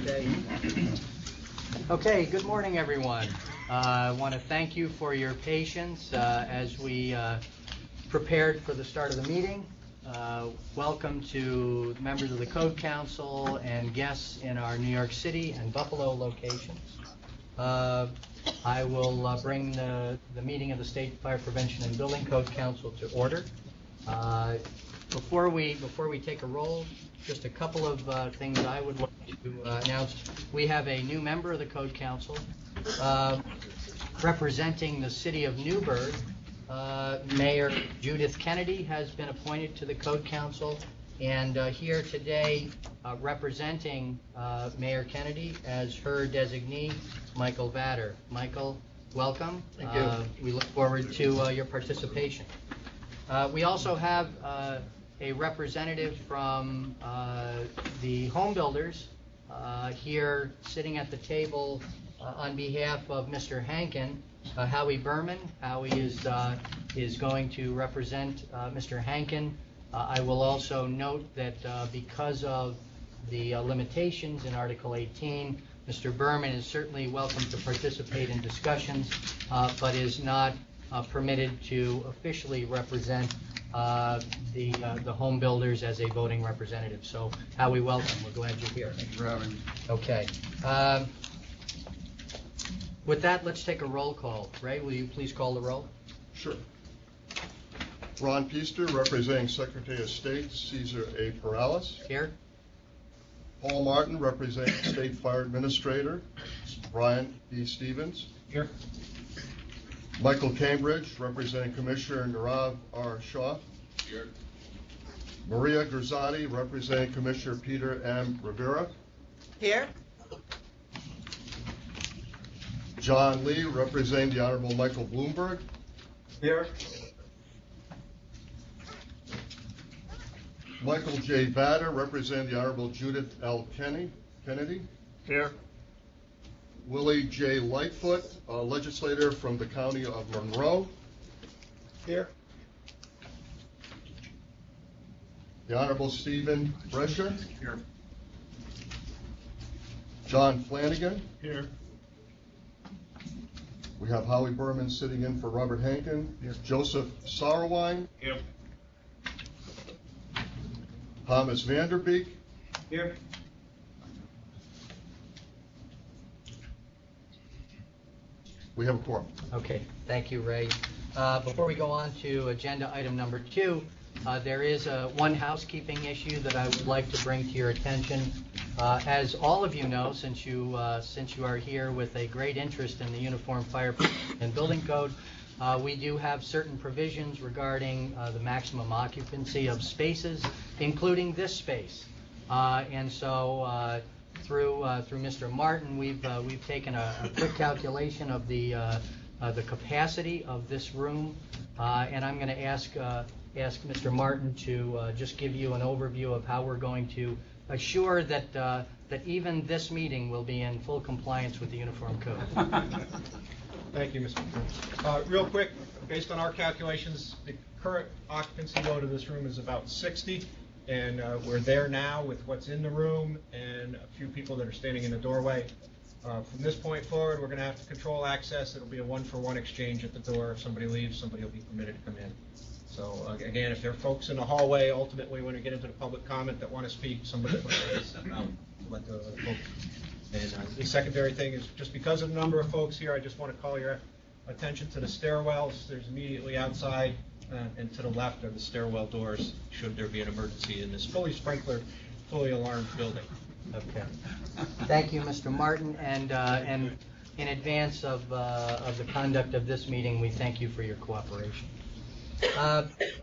Okay. Okay, good morning, everyone. I want to thank you for your patience as we prepared for the start of the meeting. Welcome to members of the Code Council and guests in our New York City and Buffalo locations. I will bring the meeting of the State Fire Prevention and Building Code Council to order. Before we take a roll, just a couple of things I would like to announce. We have a new member of the Code Council representing the city of Newburgh. Mayor Judith Kennedy has been appointed to the Code Council, and here today representing Mayor Kennedy as her designee, Michael Vatter. Michael, welcome. Thank you. We look forward to your participation. We also have a representative from the home builders here sitting at the table on behalf of Mr. Hankin, Howie Berman. Howie is going to represent Mr. Hankin. I will also note that because of the limitations in Article 18, Mr. Berman is certainly welcome to participate in discussions, but is not permitted to officially represent the home builders as a voting representative. So, Howie, welcome. We're glad you're here. Thank you for having me. Okay. With that, let's take a roll call. Ray, will you please call the roll? Sure. Ron Peaster, representing Secretary of State Cesar A. Perales. Here. Paul Martin, representing State Fire Administrator Brian B. Stevens. Here. Michael Cambridge, representing Commissioner Nirav R. Shaw. Here. Maria Grzati, representing Commissioner Peter M. Rivera. Here. John Lee, representing the Honorable Michael Bloomberg. Here. Michael J. Vatter, representing the Honorable Judith L. Kennedy. Here. Willie J. Lightfoot, legislator from the County of Monroe. Here. The Honorable Stephen Brescher. Here. John Flanagan. Here. We have Howie Berman sitting in for Robert Hankin. Here. Joseph Sauerwein. Here. Thomas Vanderbeek. Here. We have a quorum. Okay, thank you, Ray. Before we go on to agenda item number 2, there is one housekeeping issue that I would like to bring to your attention. As all of you know, since you are here with a great interest in the Uniform Fire and Building Code, we do have certain provisions regarding the maximum occupancy of spaces, including this space. And so through Mr. Martin, we've taken a quick calculation of the capacity of this room, and I'm going to ask Mr. Martin to just give you an overview of how we're going to assure that that even this meeting will be in full compliance with the Uniform Code. Thank you, Mr. Chairman. Real quick, based on our calculations, the current occupancy load of this room is about 60, and we're there now with what's in the room and a few people that are standing in the doorway. From this point forward, we're going to have to control access. It'll be a one-for-one exchange at the door. If somebody leaves, somebody will be permitted to come in. So again, if there are folks in the hallway, ultimately when we get into the public comment that want to speak, somebody will step out to let the folks. And the secondary thing is, just because of the number of folks here, I just want to call your attention to the stairwells. There's immediately outside and to the left are the stairwell doors, should there be an emergency in this fully sprinklered, fully alarmed building. Okay. Thank you, Mr. Martin, and in advance of the conduct of this meeting, we thank you for your cooperation.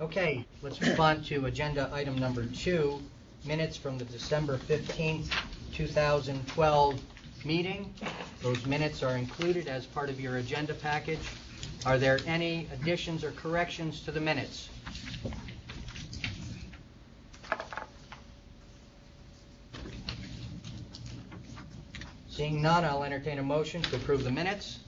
Okay, let's move on to agenda item number 2, minutes from the December 15th, 2012 meeting. Those minutes are included as part of your agenda package. Are there any additions or corrections to the minutes? Seeing none, I'll entertain a motion to approve the minutes.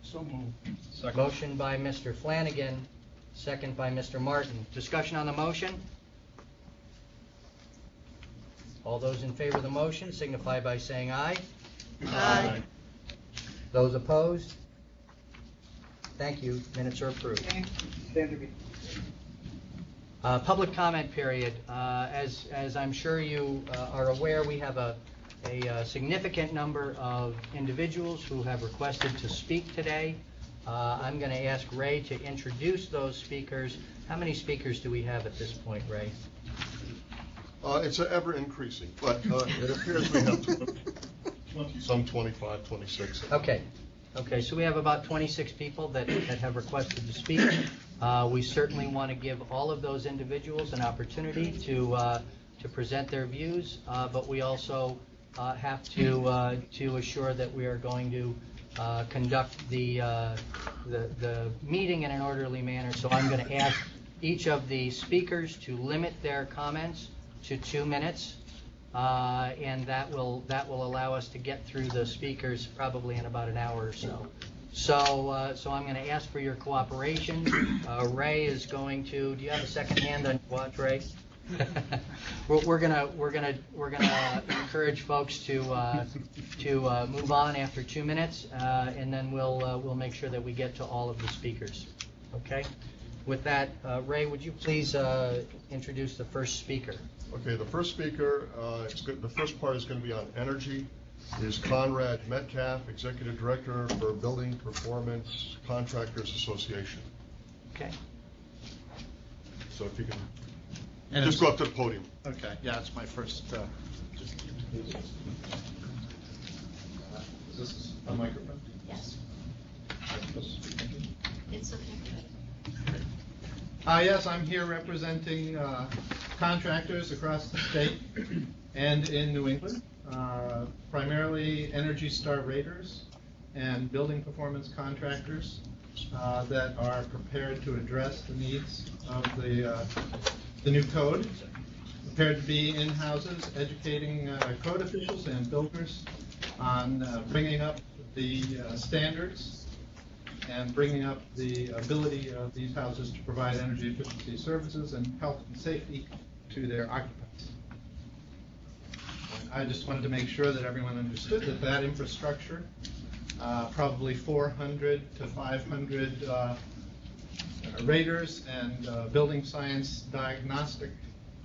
So moved. Second. Motion by Mr. Flanagan, second by Mr. Martin. Discussion on the motion? All those in favor of the motion signify by saying aye. Aye. Those opposed? Thank you. Minutes are approved. Public comment period. As I'm sure you are aware, we have a significant number of individuals who have requested to speak today. I'm going to ask Ray to introduce those speakers. How many speakers do we have at this point, Ray? It's ever increasing, but it appears we have some 25, 26. Okay, so we have about 26 people that have requested to speak. We certainly want to give all of those individuals an opportunity to present their views, but we also have to assure that we are going to conduct the meeting in an orderly manner. So I'm going to ask each of the speakers to limit their comments to 2 minutes, and that will allow us to get through the speakers probably in about an hour or so. So I'm going to ask for your cooperation. Ray is going to. Do you have a second hand on your watch, Ray? We're gonna encourage folks to move on after 2 minutes, and then we'll make sure that we get to all of the speakers. Okay. With that, Ray, would you please introduce the first speaker? Okay, the first speaker, the first part is going to be on energy, is Conrad Metcalf, Executive Director for Building Performance Contractors Association. Okay. So if you can And just go up to the podium. Okay, yeah, it's my first, Is this a microphone? Yes. It's okay. yes, I'm here representing contractors across the state and in New England, primarily Energy Star raters and building performance contractors that are prepared to address the needs of the new code, prepared to be in houses educating code officials and builders on bringing up the standards and bringing up the ability of these houses to provide energy efficiency services and health and safety to their occupants. I just wanted to make sure that everyone understood that infrastructure, probably 400 to 500 raters and building science diagnostic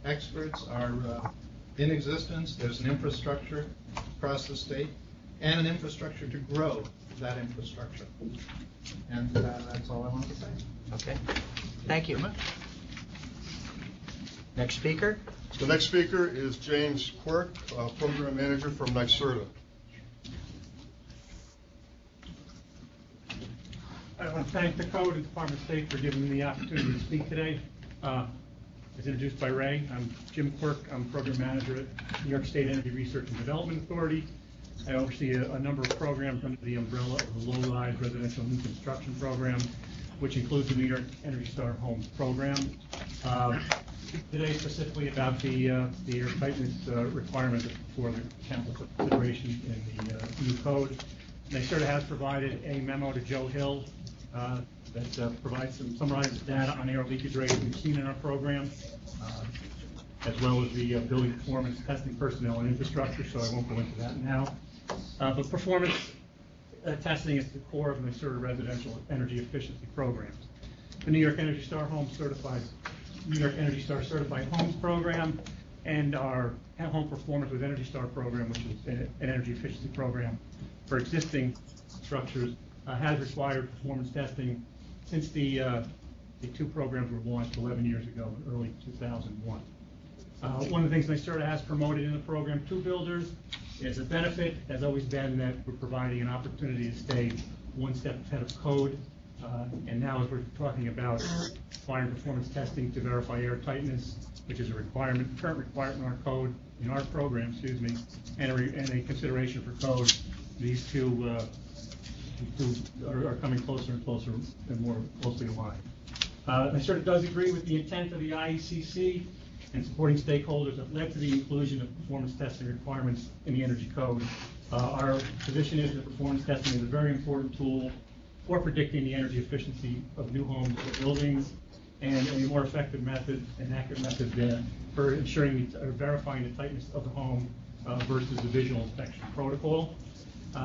experts are in existence. There's an infrastructure across the state and an infrastructure to grow that infrastructure. And that's all I want to say. Okay. Thank you. Next speaker. The next speaker is James Quirk, Program Manager from NYSERDA. I want to thank the Code and Department of State for giving me the opportunity to speak today. As introduced by Ray, I'm Jim Quirk. I'm Program Manager at New York State Energy Research and Development Authority. I oversee a number of programs under the umbrella of the Low-Rise Residential New Construction Program, which includes the New York Energy Star Homes Program. Today specifically about the air tightness requirement for the council consideration in the new code. NYSERDA has provided a memo to Joe Hill that provides some summarizes data on air leakage rates we've seen in our program, as well as the building performance testing personnel and infrastructure, so I won't go into that now. But performance testing is the core of the NYSERDA residential energy efficiency programs. The New York Energy Star Certified Homes Program and our Home Performance with Energy Star program, which is an energy efficiency program for existing structures, has required performance testing since the two programs were launched 11 years ago in early 2001. One of the things NYSERDA has promoted in the program to builders is a benefit has always been that we're providing an opportunity to stay one step ahead of code. And now as we're talking about requiring performance testing to verify air tightness, which is a requirement, current requirement in our code, in our program, excuse me, and a consideration for code, these two are coming closer and closer and more closely aligned. NYSERDA does agree with the intent of the IECC and supporting stakeholders that led to the inclusion of performance testing requirements in the energy code. Our position is that performance testing is a very important tool for predicting the energy efficiency of new homes or buildings. and a more effective method and accurate method for ensuring or verifying the tightness of the home versus the visual inspection protocol.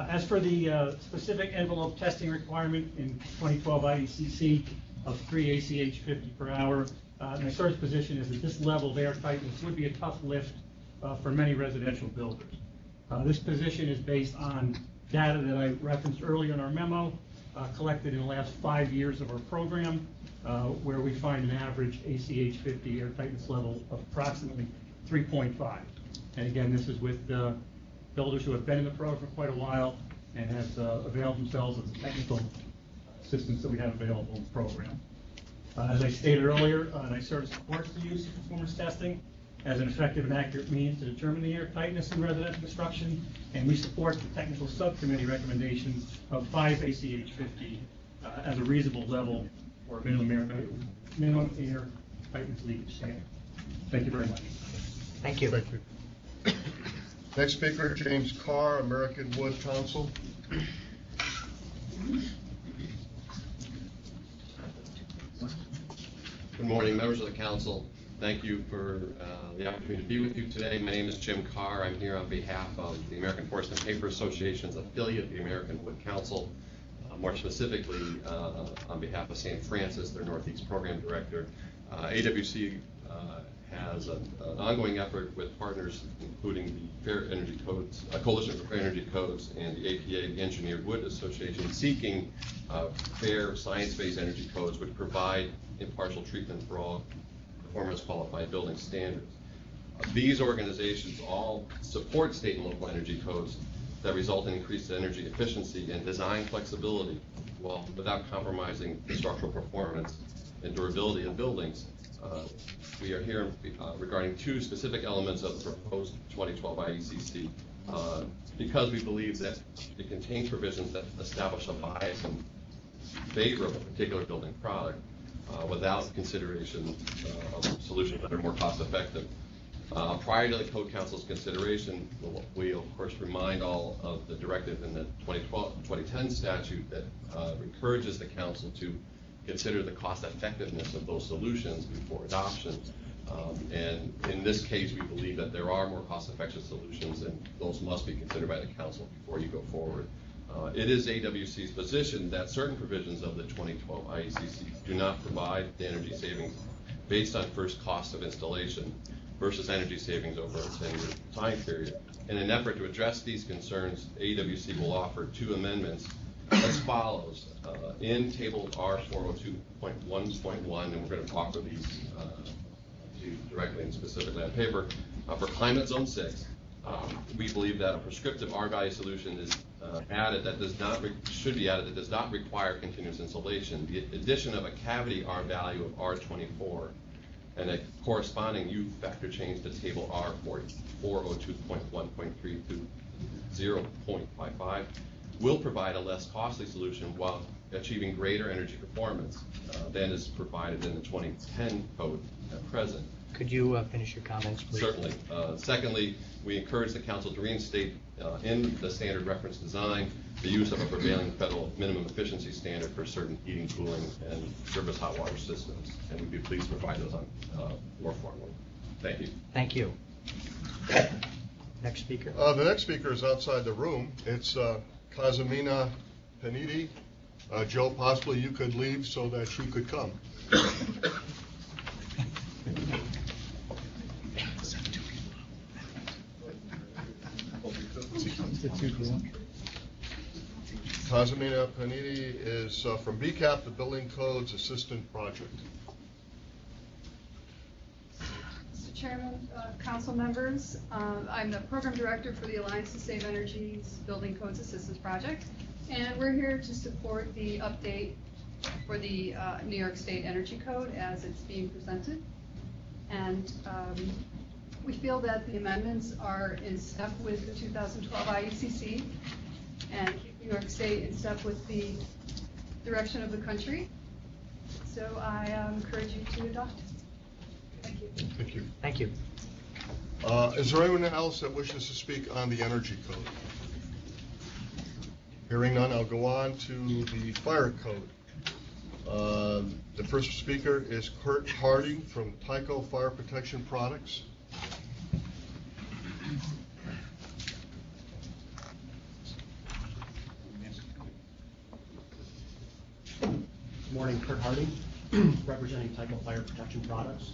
As for the specific envelope testing requirement in 2012 IECC of 3 ACH 50 per hour, my first position is that this level of air tightness would be a tough lift for many residential builders. This position is based on data that I referenced earlier in our memo, collected in the last 5 years of our program, where we find an average ACH 50 air tightness level of approximately 3.5. And again, this is with builders who have been in the program for quite a while and have availed themselves of the technical assistance that we have available in the program. As I stated earlier, NYSERDA supports the use of performance testing as an effective and accurate means to determine the air tightness in residential construction, and we support the technical subcommittee recommendation of 5 ACH 50 as a reasonable level for minimum air tightness leakage standard. Thank you very much. Thank you. Thank you. Next speaker, James Carr, American Wood Council. Good morning, members of the council. Thank you for the opportunity to be with you today. My name is Jim Carr. I'm here on behalf of the American Forest and Paper Association's affiliate, the American Wood Council. More specifically, on behalf of St. Francis, their Northeast Program Director. AWC has an ongoing effort with partners, including the Fair Energy Codes, Coalition for Fair Energy Codes, and the APA, the Engineered Wood Association, seeking fair science-based energy codes which provide impartial treatment for all performance qualified building standards. These organizations all support state and local energy codes that result in increased energy efficiency and design flexibility, while without compromising structural performance and durability of buildings. We are here regarding 2 specific elements of the proposed 2012 IECC because we believe that it contains provisions that establish a bias in favor of a particular building product without consideration of solutions that are more cost effective. Prior to the Code Council's consideration, we of course remind all of the directive in the 2010 statute that encourages the council to consider the cost effectiveness of those solutions before adoption. And in this case, we believe that there are more cost effective solutions, and those must be considered by the council before you go forward. It is AWC's position that certain provisions of the 2012 IECC do not provide the energy savings based on first cost of installation versus energy savings over a 10-year time period. In an effort to address these concerns, AWC will offer 2 amendments as follows. In table R402.1.1, and we're going to offer these to you directly and specifically on paper, for climate zone 6, we believe that a prescriptive R value solution is added that does not should be added that does not require continuous installation. The addition of a cavity R value of R24 and a corresponding U factor change to table R402.1.3 to 0.55 will provide a less costly solution while achieving greater energy performance than is provided in the 2010 code at present. Could you finish your comments, please? Certainly. Secondly, we encourage the council to reinstate in the standard reference design the use of a prevailing federal minimum efficiency standard for certain heating, cooling, and surface hot water systems. And we'd be pleased to provide those on more formally. Thank you. Thank you. Next speaker. The next speaker is outside the room. It's Casamina Panidi. Joe, possibly you could leave so that she could come. Casamina Panidi is from BCAP, the Building Codes Assistant Project. Mr. Chairman, council members, I'm the program director for the Alliance to Save Energy's Building Codes Assistance Project, and we're here to support the update for the New York State Energy Code as it's being presented. And we feel that the amendments are in step with the 2012 IECC and keep New York State in step with the direction of the country. So I encourage you to adopt it. Thank you. Thank you. Thank you. Is there anyone else that wishes to speak on the Energy Code? Hearing none, I'll go on to the Fire Code. The first speaker is Kurt Harding from Tyco Fire Protection Products. Good morning, Kurt Harding, representing Tyco Fire Protection Products.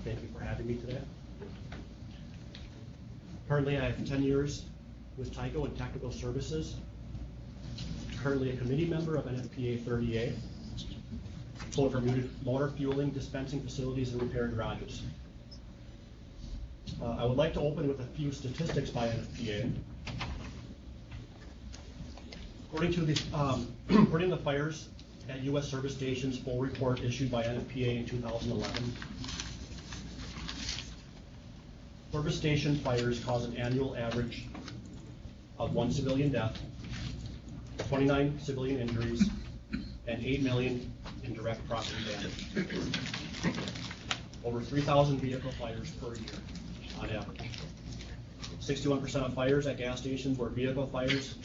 Thank you for having me today. Currently, I have 10 years with Tyco in technical services. Currently a committee member of NFPA 30A, sold for motor fueling, dispensing facilities, and repair garages. I would like to open with a few statistics by NFPA. According to the fires at U.S. service stations full report issued by NFPA in 2011, service station fires cause an annual average of 1 civilian death, 29 civilian injuries, and $8 million in direct property damage. Over 3,000 vehicle fires per year on average. 61% of fires at gas stations were vehicle fires,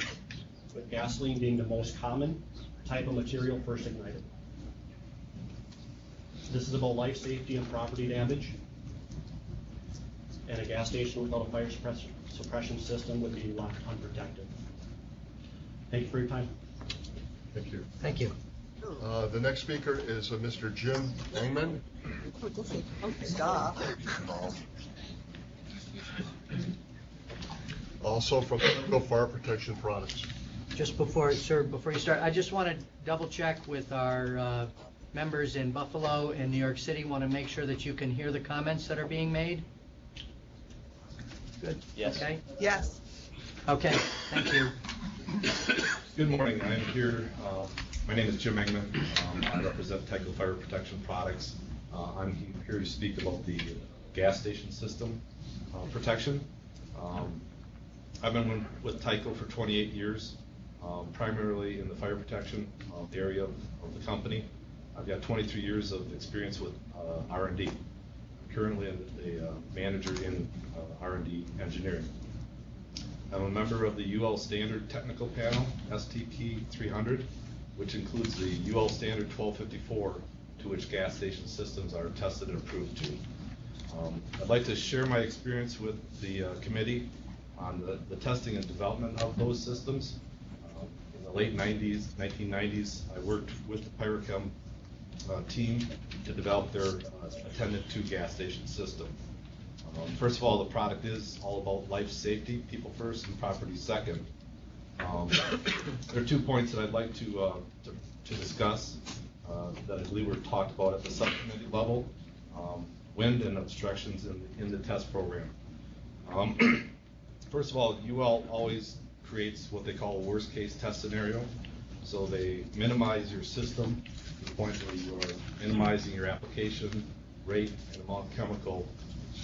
with gasoline being the most common type of material first ignited. This is about life safety and property damage. And a gas station without a fire suppression system would be left unprotected. Thank you for your time. Thank you. Thank you. The next speaker is Mr. Jim Engman. Also from Tyco Fire Protection Products. Just before, sir, before you start, I just want to double check with our members in Buffalo and New York City. Want to make sure that you can hear the comments that are being made. Good. Yes. Okay. Yes. Okay. Thank you. Good morning. I'm here. My name is Jim Engman. I represent Tyco Fire Protection Products. I'm here to speak about the gas station system protection. I've been with Tyco for 28 years, primarily in the fire protection area of the company. I've got 23 years of experience with R&D. Currently a manager in R&D engineering. I'm a member of the UL Standard Technical Panel, STP 300, which includes the UL Standard 1254, to which gas station systems are tested and approved to. I'd like to share my experience with the committee on the testing and development of those systems. In the late 1990s, I worked with the Pyrochem team to develop their attendant to gas station system. First of all, the product is all about life safety, people first and property second. There are 2 points that I'd like to discuss that I believe were talked about at the subcommittee level. Wind and obstructions in the test program. First of all, UL always creates what they call a worst case test scenario. So they minimize your system to the point where you are minimizing your application rate and amount of chemical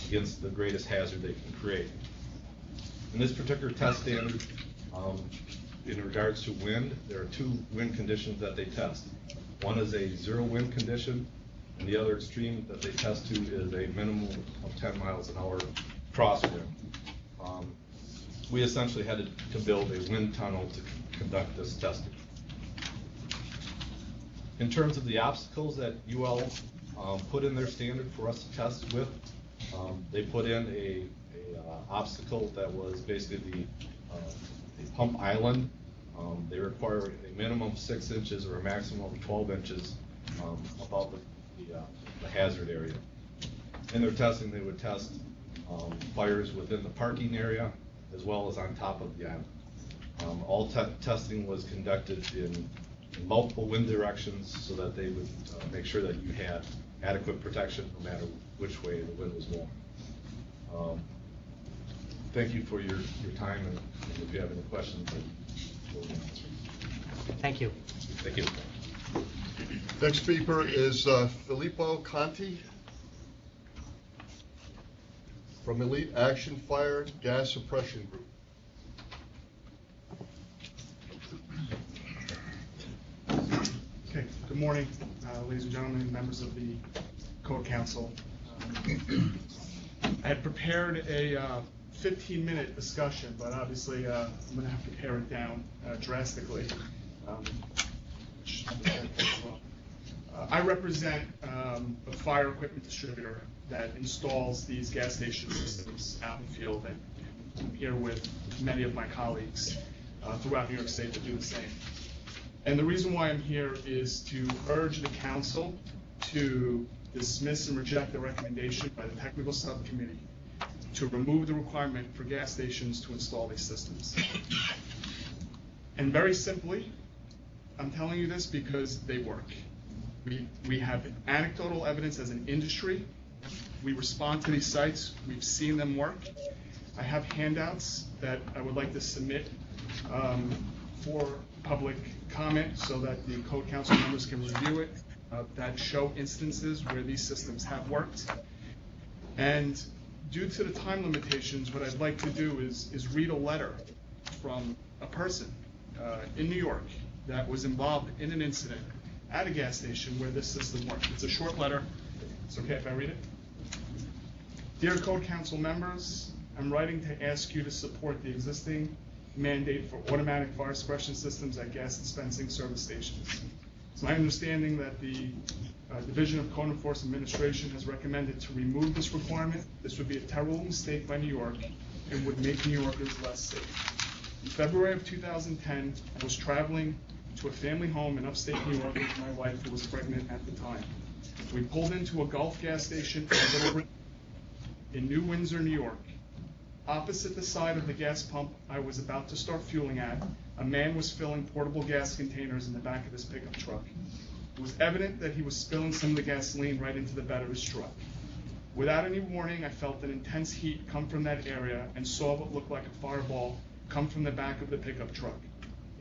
against the greatest hazard they can create. In this particular test standard, in regards to wind, there are 2 wind conditions that they test. One is a 0 wind condition, and the other extreme that they test to is a minimum of 10 miles an hour crosswind. We essentially had to build a wind tunnel to conduct this testing. In terms of the obstacles that UL put in their standard for us to test with, they put in a obstacle that was basically the pump island. They require a minimum of 6 inches or a maximum of 12 inches about the hazard area. In their testing, they would test fires within the parking area as well as on top of the island. All testing was conducted in multiple wind directions so that they would make sure that you had adequate protection no matter which way the wind was blowing. Thank you for your time, and if you have any questions, we'll answer. Thank you. Thank you. Next speaker is Filippo Conti from Elite Action Fire Gas Suppression Group. Okay, good morning, ladies and gentlemen, members of the Code Council. I had prepared a 15-minute discussion, but obviously I'm going to have to pare it down drastically. I represent a fire equipment distributor that installs these gas station systems out in the field, and I'm here with many of my colleagues throughout New York State to do the same. And the reason why I'm here is to urge the council to dismiss and reject the recommendation by the technical subcommittee to remove the requirement for gas stations to install these systems. And very simply, I'm telling you this because they work. We have anecdotal evidence as an industry. We respond to these sites. We've seen them work. I have handouts that I would like to submit for public comment so that the code council members can review it, that show instances where these systems have worked. And due to the time limitations, what I'd like to do is read a letter from a person in New York that was involved in an incident at a gas station where this system worked. It's a short letter. It's okay if I read it? Dear Code Council members, I'm writing to ask you to support the existing mandate for automatic fire suppression systems at gas dispensing service stations. It's my understanding that the Division of Code Enforcement Administration has recommended to remove this requirement. This would be a terrible mistake by New York and would make New Yorkers less safe. In February of 2010, I was traveling to a family home in upstate New York with my wife, who was pregnant at the time. We pulled into a Gulf gas station in New Windsor, New York. Opposite the side of the gas pump I was about to start fueling at, a man was filling portable gas containers in the back of his pickup truck. It was evident that he was spilling some of the gasoline right into the bed of his truck. Without any warning, I felt an intense heat come from that area and saw what looked like a fireball come from the back of the pickup truck.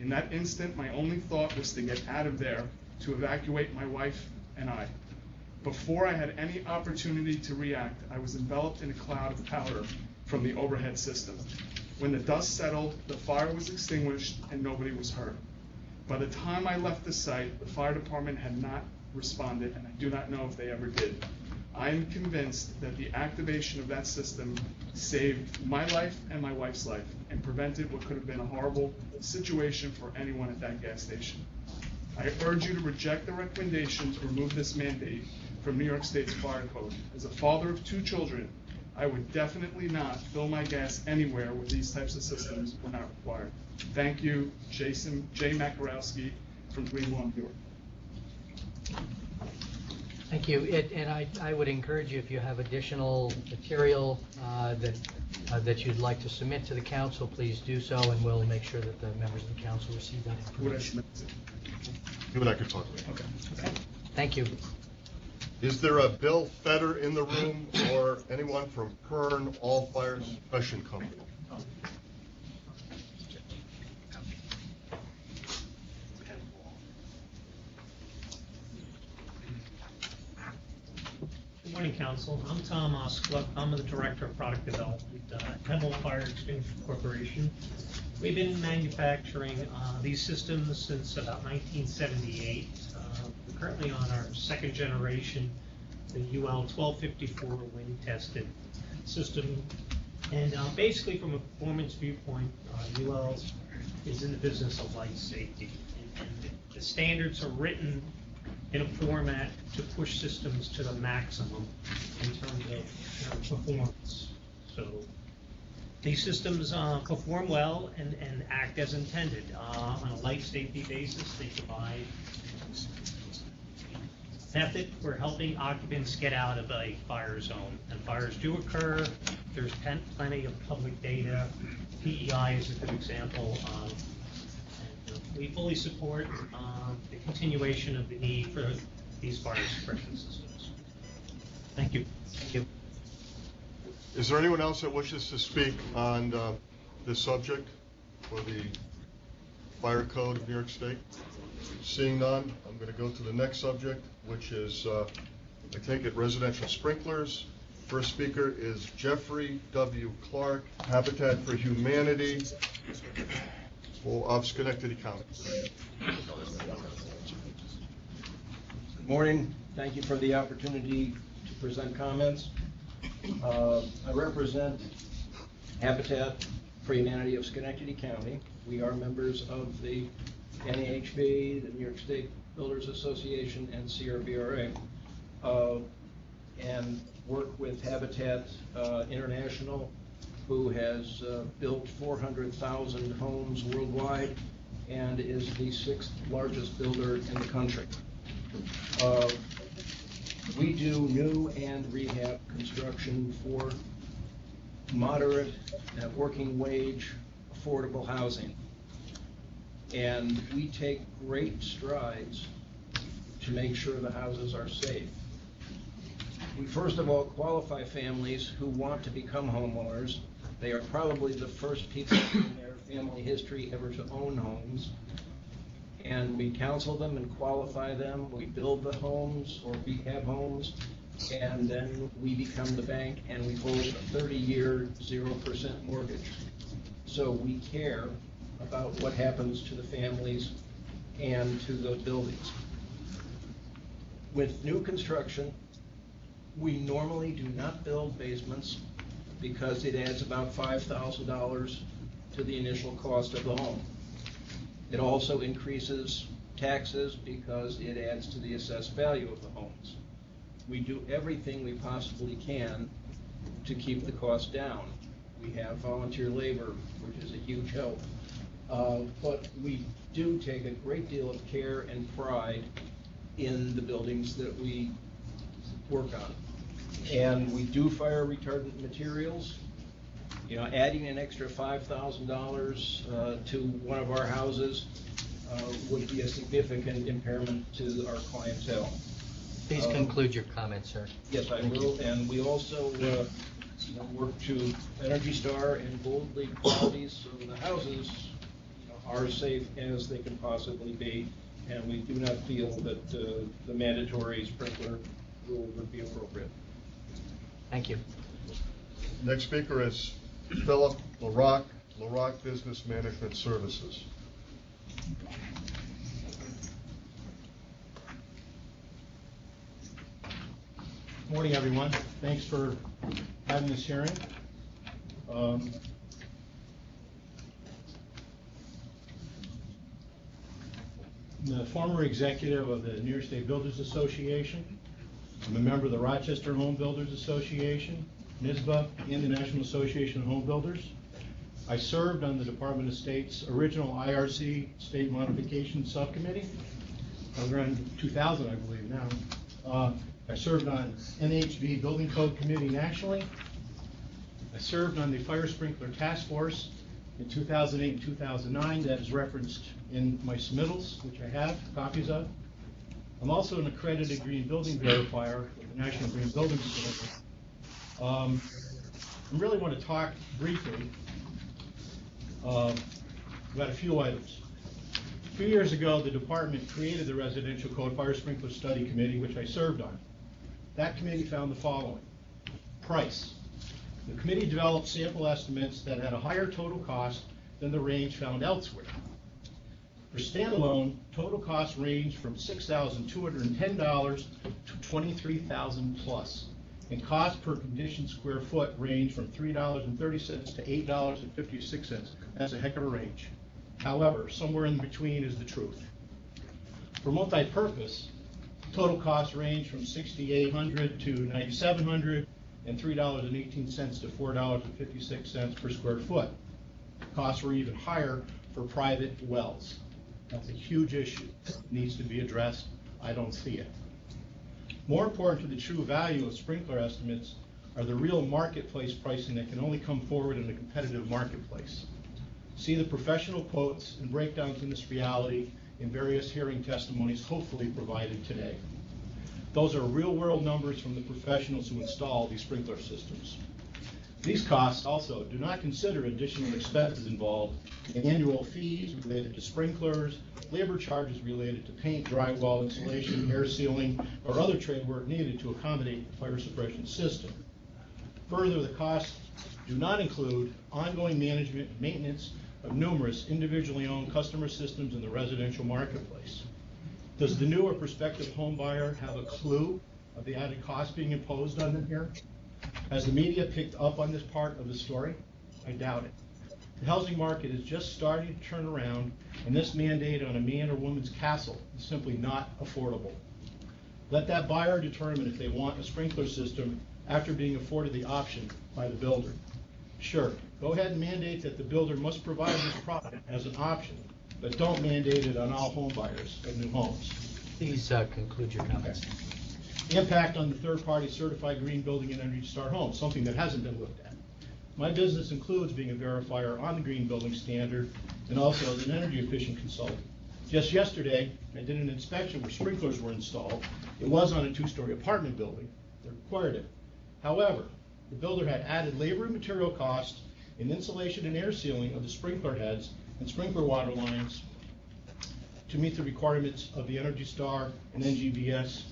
In that instant, my only thought was to get out of there to evacuate my wife and I. Before I had any opportunity to react, I was enveloped in a cloud of powder from the overhead system. When the dust settled, the fire was extinguished and nobody was hurt. By the time I left the site, the fire department had not responded, and I do not know if they ever did. I am convinced that the activation of that system saved my life and my wife's life and prevented what could have been a horrible situation for anyone at that gas station. I urge you to reject the recommendation to remove this mandate from New York State's fire code. As a father of 2 children, I would definitely not fill my gas anywhere where these types of systems were not required. Thank you, J. Makarowski from Greenlawn, New York. Thank you. And I would encourage you, if you have additional material that you'd like to submit to the council, please do so, and we'll make sure that the members of the council receive that information. You and I could talk about it. Okay. Thank you. Is there a Bill Fetter in the room or anyone from Kern All Fire Suppression Company? Good morning, Council. I'm Tom Oskluck. I'm the Director of Product Development at Hemel Fire Extinguisher Corporation. We've been manufacturing these systems since about 1978. We're currently on our 2nd generation, the UL 1254 wind tested system. And basically, from a performance viewpoint, UL is in the business of life safety. And the standards are written in a format to push systems to the maximum in terms of performance. So these systems perform well and act as intended. On a life safety basis, they provide method for helping occupants get out of a fire zone. And fires do occur. There's plenty of public data. PEI is a good example. We fully support the continuation of the need for these fire suppression systems. Thank you. Thank you. Is there anyone else that wishes to speak on this subject for the Fire Code of New York State? Seeing none, I'm going to go to the next subject, which is, I take it, residential sprinklers. First speaker is Jeffrey W. Clark, Habitat for Humanity of Schenectady County. Good morning. Thank you for the opportunity to present comments. I represent Habitat for Humanity of Schenectady County. We are members of the NAHB, the New York State Builders Association and CRBRA, and work with Habitat International, who has built 400,000 homes worldwide and is the 6th largest builder in the country. We do new and rehab construction for moderate and working wage affordable housing. And we take great strides to make sure the houses are safe. We first of all qualify families who want to become homeowners. They are probably the first people in their family history ever to own homes. And we counsel them and qualify them. We build the homes or rehab homes, and then we become the bank and we hold a 30-year 0% mortgage. So we care about what happens to the families and to the buildings. With new construction, we normally do not build basements because it adds about $5,000 to the initial cost of the home. It also increases taxes because it adds to the assessed value of the homes. We do everything we possibly can to keep the cost down. We have volunteer labor, which is a huge help. But we do take a great deal of care and pride in the buildings that we work on. And we do fire retardant materials. You know, adding an extra $5,000 to one of our houses would be a significant impairment to our clientele. Please conclude your comments, sir. Yes, I will. And we also work to Energy Star and Gold League qualities so the houses are safe as they can possibly be. And we do not feel that the mandatory sprinkler rule would be appropriate. Thank you. Next speaker is Philip LaRock, LaRock Business Management Services. Morning, everyone. Thanks for having this hearing. I'm the former executive of the New York State Builders Association. I'm a member of the Rochester Home Builders Association, NISBA, and the National Association of Home Builders. I served on the Department of State's original IRC State Modification Subcommittee. I was around 2000, I believe now. I served on NHB Building Code Committee nationally. I served on the Fire Sprinkler Task Force in 2008 and 2009. That is referenced in my submittals, which I have copies of. I'm also an accredited green building verifier with the National Green Building Standard. I really want to talk briefly about a few items. A few years ago, the department created the Residential Code Fire Sprinkler Study Committee, which I served on. That committee found the following. Price. The committee developed sample estimates that had a higher total cost than the range found elsewhere. For standalone, total costs range from $6,210 to $23,000 plus, and cost per conditioned square foot range from $3.30 to $8.56. That's a heck of a range. However, somewhere in between is the truth. For multi-purpose, total costs range from $6,800 to $9,700 and $3.18 to $4.56 per square foot. Costs were even higher for private wells. That's a huge issue. It needs to be addressed. I don't see it. More important to the true value of sprinkler estimates are the real marketplace pricing that can only come forward in a competitive marketplace. See the professional quotes and breakdowns in this reality in various hearing testimonies hopefully provided today. Those are real-world numbers from the professionals who install these sprinkler systems. These costs also do not consider additional expenses involved in annual fees related to sprinklers, labor charges related to paint, drywall, insulation, air sealing, or other trade work needed to accommodate the fire suppression system. Further, the costs do not include ongoing management and maintenance of numerous individually owned customer systems in the residential marketplace. Does the new or prospective home buyer have a clue of the added cost being imposed on them here? Has the media picked up on this part of the story? I doubt it. The housing market is just starting to turn around, and this mandate on a man or woman's castle is simply not affordable. Let that buyer determine if they want a sprinkler system after being afforded the option by the builder. Sure, go ahead and mandate that the builder must provide this product as an option, but don't mandate it on all home buyers of new homes. Please conclude your comments. Impact on the third-party certified green building and Energy Star homes, something that hasn't been looked at. My business includes being a verifier on the green building standard and also as an energy efficient consultant. Just yesterday, I did an inspection where sprinklers were installed. It was on a 2-story apartment building that required it. However, the builder had added labor and material costs in insulation and air sealing of the sprinkler heads and sprinkler water lines to meet the requirements of the Energy Star and NGBS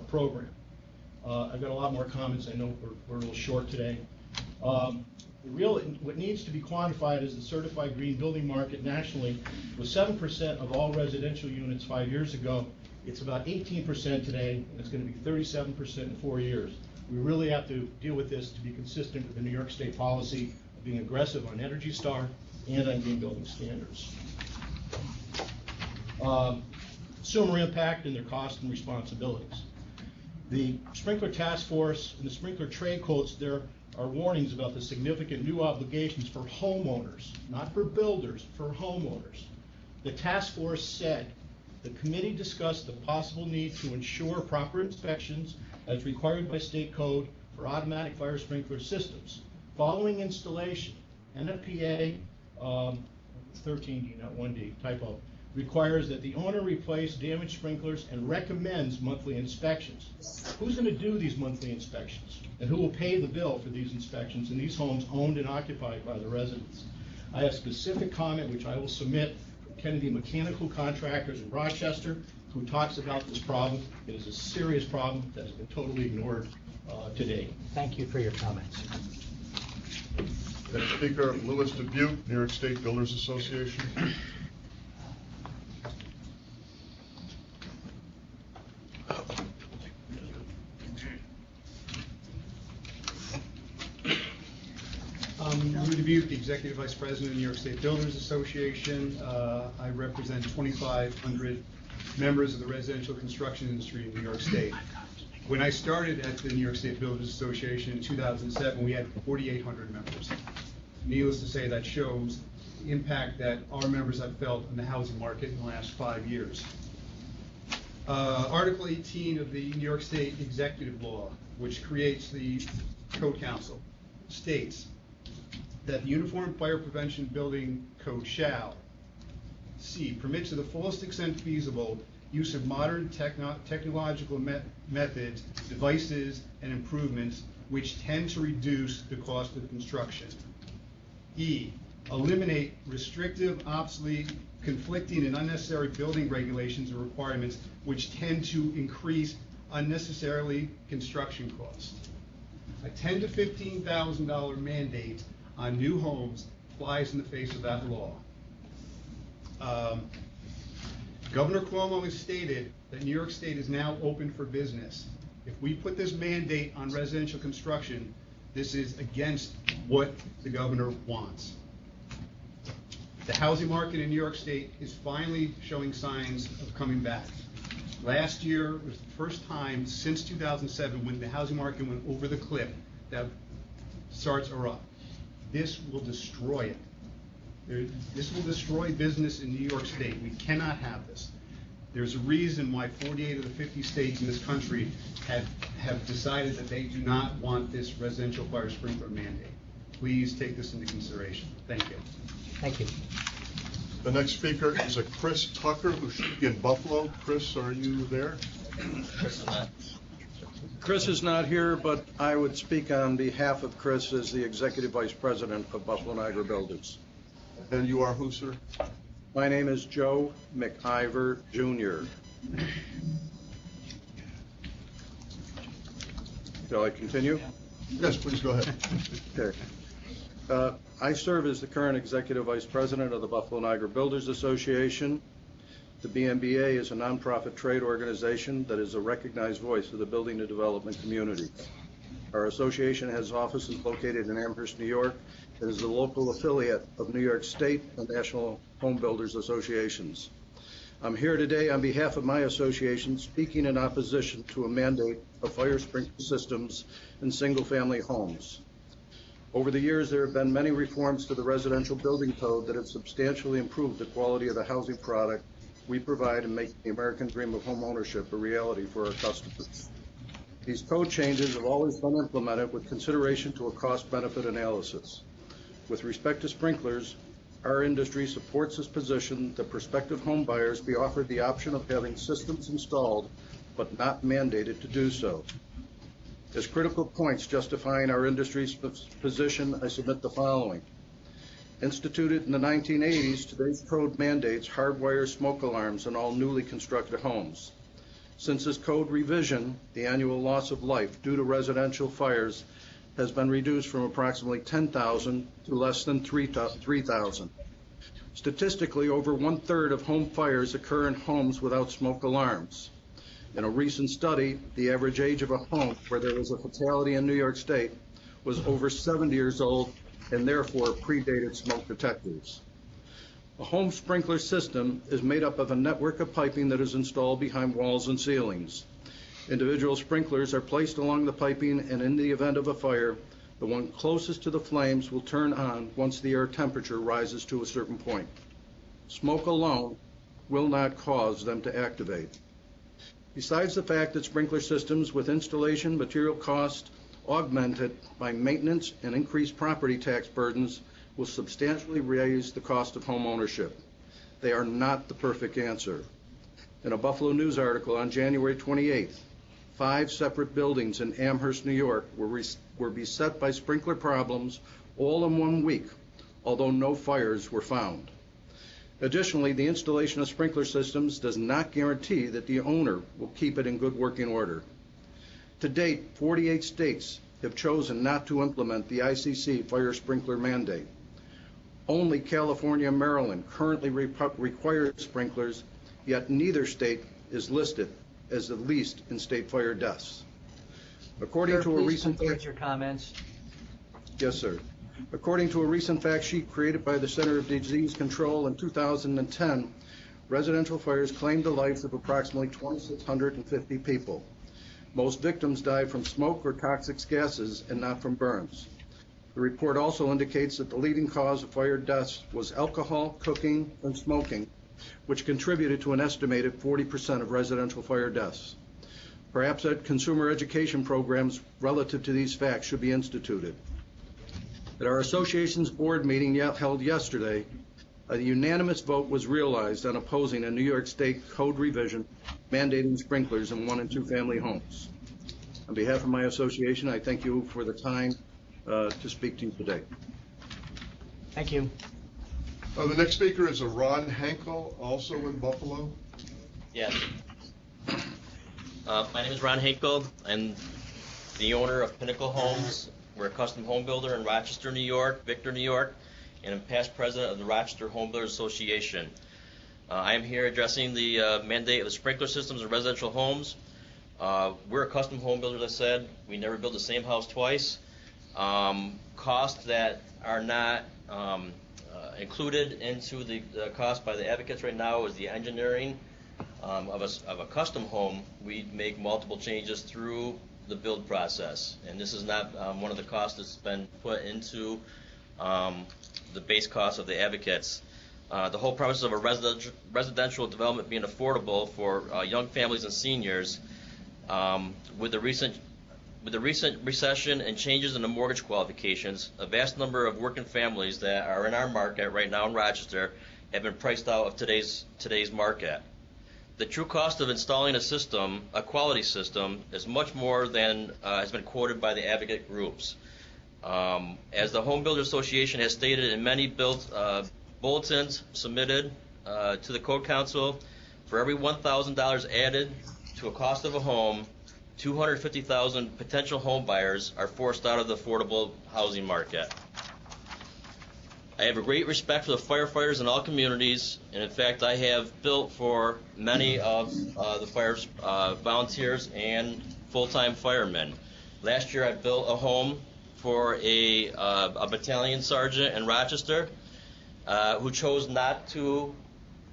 program. I've got a lot more comments. I know we're a little short today. What needs to be quantified is the certified green building market nationally was 7% of all residential units 5 years ago. It's about 18% today, and it's going to be 37% in 4 years. We really have to deal with this to be consistent with the New York State policy of being aggressive on Energy Star and on green building standards. Consumer impact and their costs and responsibilities. The Sprinkler Task Force and the Sprinkler Trade Quotes, there are warnings about the significant new obligations for homeowners, not for builders, for homeowners. The task force said the committee discussed the possible need to ensure proper inspections as required by state code for automatic fire sprinkler systems. Following installation, NFPA 13D, not 1D, typo, requires that the owner replace damaged sprinklers and recommends monthly inspections. Who's going to do these monthly inspections? And who will pay the bill for these inspections in these homes owned and occupied by the residents? I have specific comment which I will submit from Kennedy Mechanical Contractors in Rochester, who talks about this problem. It is a serious problem that has been totally ignored today. Thank you for your comments. Next speaker, Louis Dubuque, New York State Builders Association. Lou Dubuque, the Executive Vice President of the New York State Builders Association. I represent 2,500 members of the residential construction industry in New York State. When I started at the New York State Builders Association in 2007, we had 4,800 members. Needless to say, that shows the impact that our members have felt in the housing market in the last 5 years. Article 18 of the New York State Executive Law, which creates the Code Council, states that the Uniform Fire Prevention Building Code shall, C, permit to the fullest extent feasible use of modern technological methods, devices, and improvements which tend to reduce the cost of construction. E, eliminate restrictive, obsolete, conflicting, and unnecessary building regulations and requirements which tend to increase unnecessarily construction costs. A $10,000 to $15,000 mandate on new homes flies in the face of that law. Governor Cuomo has stated that New York State is now open for business. If we put this mandate on residential construction, this is against what the governor wants. The housing market in New York State is finally showing signs of coming back. Last year was the first time since 2007 when the housing market went over the cliff that starts are up. This will destroy it. This will destroy business in New York State. We cannot have this. There's a reason why 48 of the 50 states in this country have decided that they do not want this residential fire sprinkler mandate. Please take this into consideration. Thank you. Thank you. The next speaker is a Chris Tucker, who should be in Buffalo. Chris, are you there? Chris is not here, but I would speak on behalf of Chris as the Executive Vice President of Buffalo Niagara Builders. And you are who, sir? My name is Joe McIver, Jr. Shall I continue? Yes, please go ahead. Okay. I serve as the current Executive Vice President of the Buffalo Niagara Builders Association. The BNBA is a nonprofit trade organization that is a recognized voice of the building and development community. Our association has offices located in Amherst, New York, It is the local affiliate of New York State and National Home Builders Associations. I'm here today on behalf of my association speaking in opposition to a mandate of fire sprinkler systems in single-family homes. Over the years, there have been many reforms to the residential building code that have substantially improved the quality of the housing product we provide and make the American dream of home ownership a reality for our customers. These code changes have always been implemented with consideration to a cost-benefit analysis. With respect to sprinklers, our industry supports this position that prospective home buyers be offered the option of having systems installed, but not mandated to do so. As critical points justifying our industry's position, I submit the following. Instituted in the 1980s, today's code mandates hardwire smoke alarms in all newly constructed homes. Since this code revision, the annual loss of life due to residential fires has been reduced from approximately 10,000 to less than 3,000. Statistically, over 1/3 of home fires occur in homes without smoke alarms. In a recent study, the average age of a home where there was a fatality in New York State was over 70 years old and therefore predated smoke detectors. A home sprinkler system is made up of a network of piping that is installed behind walls and ceilings. Individual sprinklers are placed along the piping, and in the event of a fire, the one closest to the flames will turn on once the air temperature rises to a certain point. Smoke alone will not cause them to activate. Besides the fact that sprinkler systems with installation material cost augmented by maintenance and increased property tax burdens will substantially raise the cost of home ownership. They are not the perfect answer. In a Buffalo News article on January 28th, 5 separate buildings in Amherst, New York were beset by sprinkler problems all in 1 week, although no fires were found. Additionally, the installation of sprinkler systems does not guarantee that the owner will keep it in good working order. To date, 48 states have chosen not to implement the ICC fire sprinkler mandate. Only California and Maryland currently require sprinklers, yet neither state is listed as the least in state fire deaths. According to a recent your comments. Yes, sir. According to a recent fact sheet created by the Center of Disease Control in 2010, residential fires claimed the lives of approximately 2,650 people. Most victims died from smoke or toxic gases and not from burns. The report also indicates that the leading cause of fire deaths was alcohol, cooking, and smoking, which contributed to an estimated 40% of residential fire deaths. Perhaps consumer education programs relative to these facts should be instituted. At our association's board meeting held yesterday, a unanimous vote was realized on opposing a New York State code revision mandating sprinklers in 1- and 2-family homes. On behalf of my association, I thank you for the time to speak to you today. Thank you. The next speaker is Ron Henkel, also in Buffalo. Yes. My name is Ron Henkel. I'm the owner of Pinnacle Homes. We're a custom home builder in Rochester, New York, Victor, New York, and I'm past president of the Rochester Home Builders Association. I am here addressing the mandate of the sprinkler systems in residential homes. We're a custom home builder, as I said. We never build the same house twice. Costs that are not included into the cost by the advocates right now is the engineering of a custom home. We make multiple changes through the build process, and this is not one of the costs that's been put into the base cost of the advocates. The whole premise of a residential development being affordable for young families and seniors, with the recent recession and changes in the mortgage qualifications, a vast number of working families that are in our market right now in Rochester have been priced out of today's market. The true cost of installing a system, a quality system, is much more than has been quoted by the advocate groups. As the Home Builders Association has stated in many bulletins submitted to the Code Council, for every $1,000 added to a cost of a home, 250,000 potential home buyers are forced out of the affordable housing market. I have a great respect for the firefighters in all communities, and in fact I have built for many of the fire volunteers and full-time firemen. Last year I built a home for a battalion sergeant in Rochester who chose not to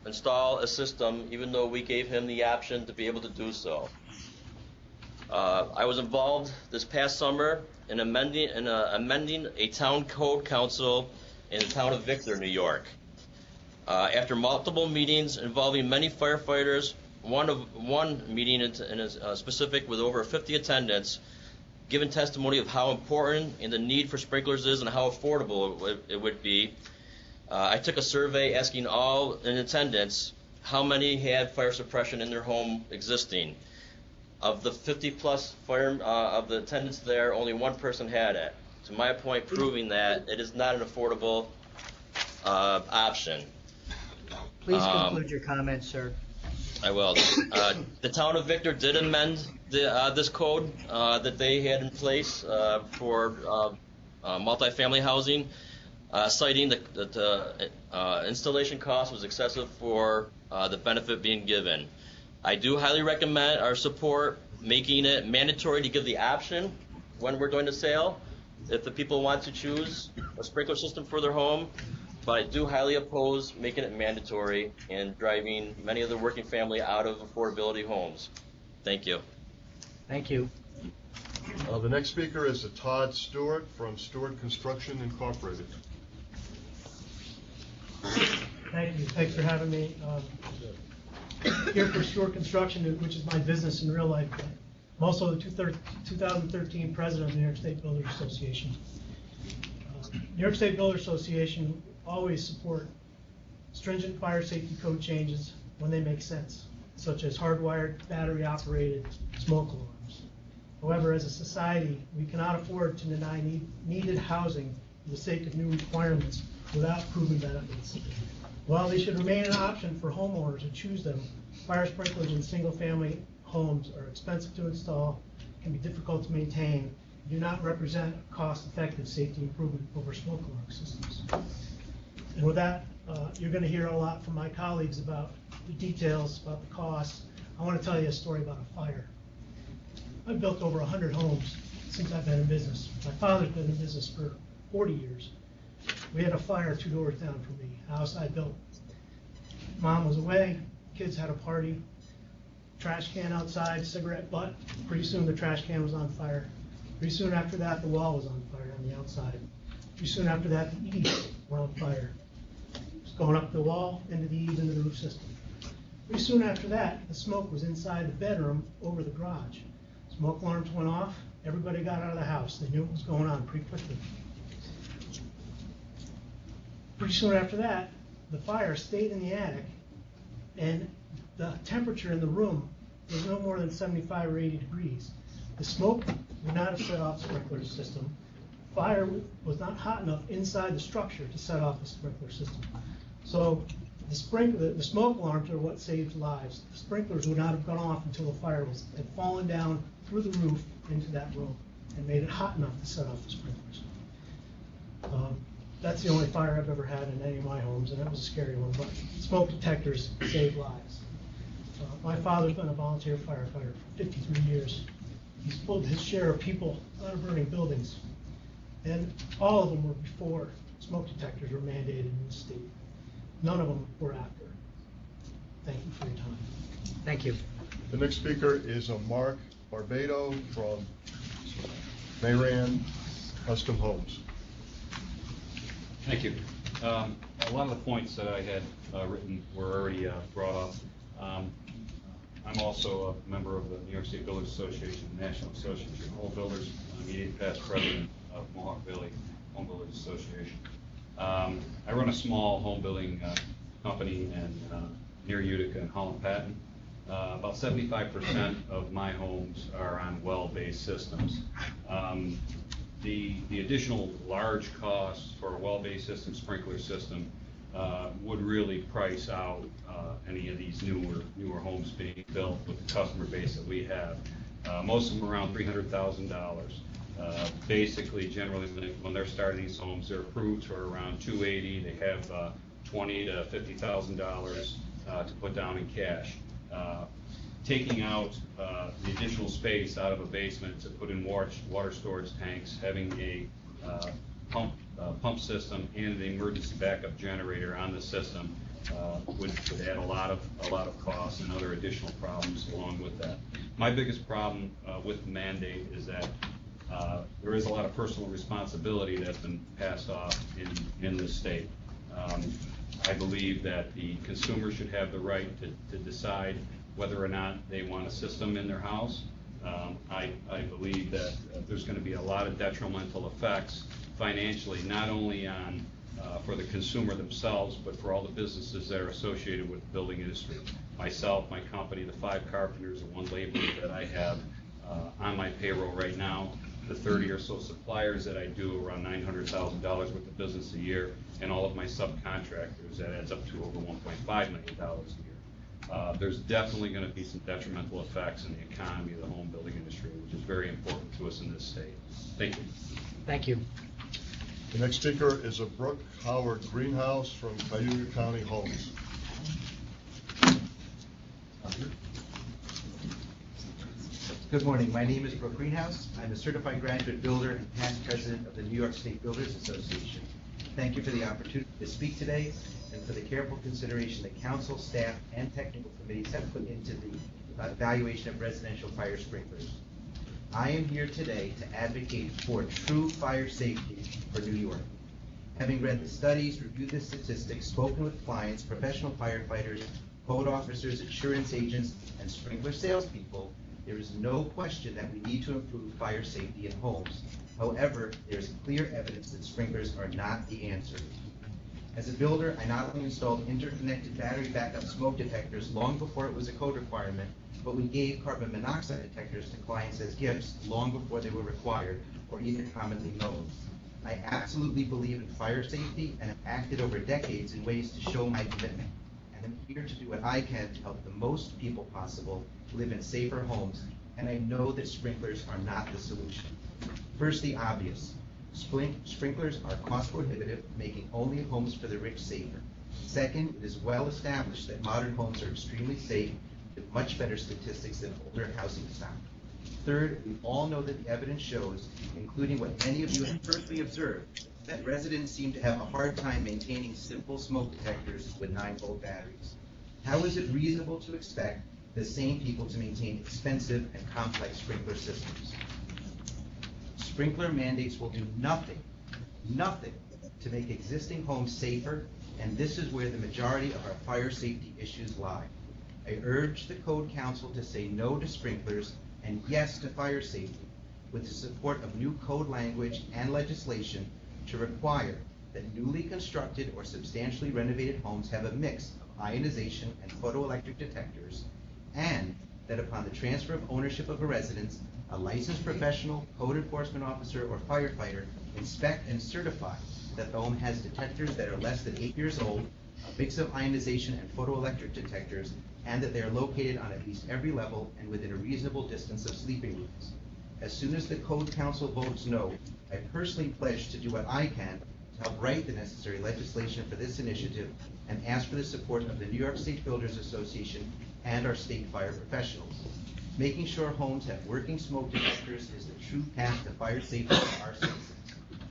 install a system, even though we gave him the option to be able to do so. I was involved this past summer in amending a town code council in the town of Victor, New York. After multiple meetings involving many firefighters, one meeting in a specific with over 50 attendants, given testimony of how important and the need for sprinklers is and how affordable it would be, I took a survey asking all in attendance how many had fire suppression in their home existing. Of the 50-plus of the attendants there, only one person had it. To my point, proving that it is not an affordable option. Please conclude your comments, sir. I will. The town of Victor did amend this code that they had in place for multifamily housing, citing that the installation cost was excessive for the benefit being given. I do highly recommend or support making it mandatory to give the option when we're doing the sale, if the people want to choose a sprinkler system for their home. But I do highly oppose making it mandatory and driving many of the working family out of affordability homes. Thank you. Thank you. The next speaker is Todd Stewart from Stewart Construction Incorporated. Thank you. Thanks for having me. Here for Stewart Construction, which is my business in real life. I'm also the 2013 president of the New York State Builders Association. New York State Builders Association always support stringent fire safety code changes when they make sense, such as hardwired, battery-operated smoke alarms. However, as a society, we cannot afford to deny needed housing for the sake of new requirements without proven benefits. While they should remain an option for homeowners who choose them, fire sprinklers in single-family homes are expensive to install, can be difficult to maintain, and do not represent a cost-effective safety improvement over smoke alarm systems. And with that, you're going to hear a lot from my colleagues about the details, about the costs. I want to tell you a story about a fire. I've built over 100 homes since I've been in business. My father's been in business for 40 years. We had a fire 2 doors down from me, a house I built. Mom was away, kids had a party, trash can outside, cigarette butt. Pretty soon the trash can was on fire. Pretty soon after that, the wall was on fire on the outside. Pretty soon after that, the eaves were on fire. It was going up the wall, into the eaves, into the roof system. Pretty soon after that, the smoke was inside the bedroom over the garage. Smoke alarms went off, everybody got out of the house. They knew what was going on pretty quickly. Pretty soon after that, the fire stayed in the attic, and the temperature in the room was no more than 75 or 80 degrees. The smoke would not have set off the sprinkler system. Fire was not hot enough inside the structure to set off the sprinkler system. So the smoke alarms are what saved lives. The sprinklers would not have gone off until the fire had fallen down through the roof into that room and made it hot enough to set off the sprinklers. That's the only fire I've ever had in any of my homes, and that was a scary one, but smoke detectors save lives. My father's been a volunteer firefighter for 53 years. He's pulled his share of people out of burning buildings, and all of them were before smoke detectors were mandated in the state. None of them were after. Thank you for your time. Thank you. The next speaker is Mark Barbado from Mayran Custom Homes. Thank you. A lot of the points that I had written were already brought up. I'm also a member of the New York State Builders Association, the National Association of Home Builders, immediate past president of Mohawk Valley Home Builders Association. I run a small home building company near Utica and Holland Patton. About 75% of my homes are on well-based systems. The additional large costs for a well-based system, sprinkler system, would really price out any of these newer homes being built with the customer base that we have. Most of them around $300,000. Basically, generally, when they're starting these homes, they're approved for around $280,000. They have $20,000 to $50,000 to put down in cash. Taking out the additional space out of a basement to put in water storage tanks, having a pump system and an emergency backup generator on the system would add a lot of costs and other additional problems along with that. My biggest problem with the mandate is that there is a lot of personal responsibility that's been passed off in this state. I believe that the consumer should have the right to decide whether or not they want a system in their house. I believe that there's going to be a lot of detrimental effects financially, not only on for the consumer themselves, but for all the businesses that are associated with the building industry. Myself, my company, the 5 carpenters and 1 laborer that I have on my payroll right now, the 30 or so suppliers that I do, around $900,000 worth of business a year, and all of my subcontractors, that adds up to over $1.5 million a year. There's definitely going to be some detrimental effects in the economy of the home building industry, which is very important to us in this state. Thank you. Thank you. The next speaker is a Brooke Howard Greenhouse from Cayuga County Homes. Good morning. My name is Brooke Greenhouse. I'm a certified graduate builder and past president of the New York State Builders Association. Thank you for the opportunity to speak today and for the careful consideration that council, staff, and technical committees have put into the evaluation of residential fire sprinklers. I am here today to advocate for true fire safety for New York. Having read the studies, reviewed the statistics, spoken with clients, professional firefighters, code officers, insurance agents, and sprinkler salespeople, there is no question that we need to improve fire safety in homes. However, there is clear evidence that sprinklers are not the answer. As a builder, I not only installed interconnected battery backup smoke detectors long before it was a code requirement, but we gave carbon monoxide detectors to clients as gifts long before they were required or even commonly known. I absolutely believe in fire safety and have acted over decades in ways to show my commitment. And I'm here to do what I can to help the most people possible live in safer homes, and I know that sprinklers are not the solution. First, the obvious. Sprinklers are cost prohibitive, making only homes for the rich safer. Second, it is well established that modern homes are extremely safe with much better statistics than older housing stock. Third, we all know that the evidence shows, including what many of you have personally observed, that residents seem to have a hard time maintaining simple smoke detectors with 9-volt batteries. How is it reasonable to expect the same people to maintain expensive and complex sprinkler systems? Sprinkler mandates will do nothing to make existing homes safer, and this is where the majority of our fire safety issues lie. I urge the Code Council to say no to sprinklers and yes to fire safety, with the support of new code language and legislation to require that newly constructed or substantially renovated homes have a mix of ionization and photoelectric detectors, and that upon the transfer of ownership of a residence, a licensed professional, code enforcement officer, or firefighter inspect and certify that the home has detectors that are less than 8 years old, a mix of ionization and photoelectric detectors, and that they are located on at least every level and within a reasonable distance of sleeping rooms. As soon as the Code Council votes no, I personally pledge to do what I can to help write the necessary legislation for this initiative and ask for the support of the New York State Builders Association and our state fire professionals. Making sure homes have working smoke detectors is the true path to fire safety for our citizens,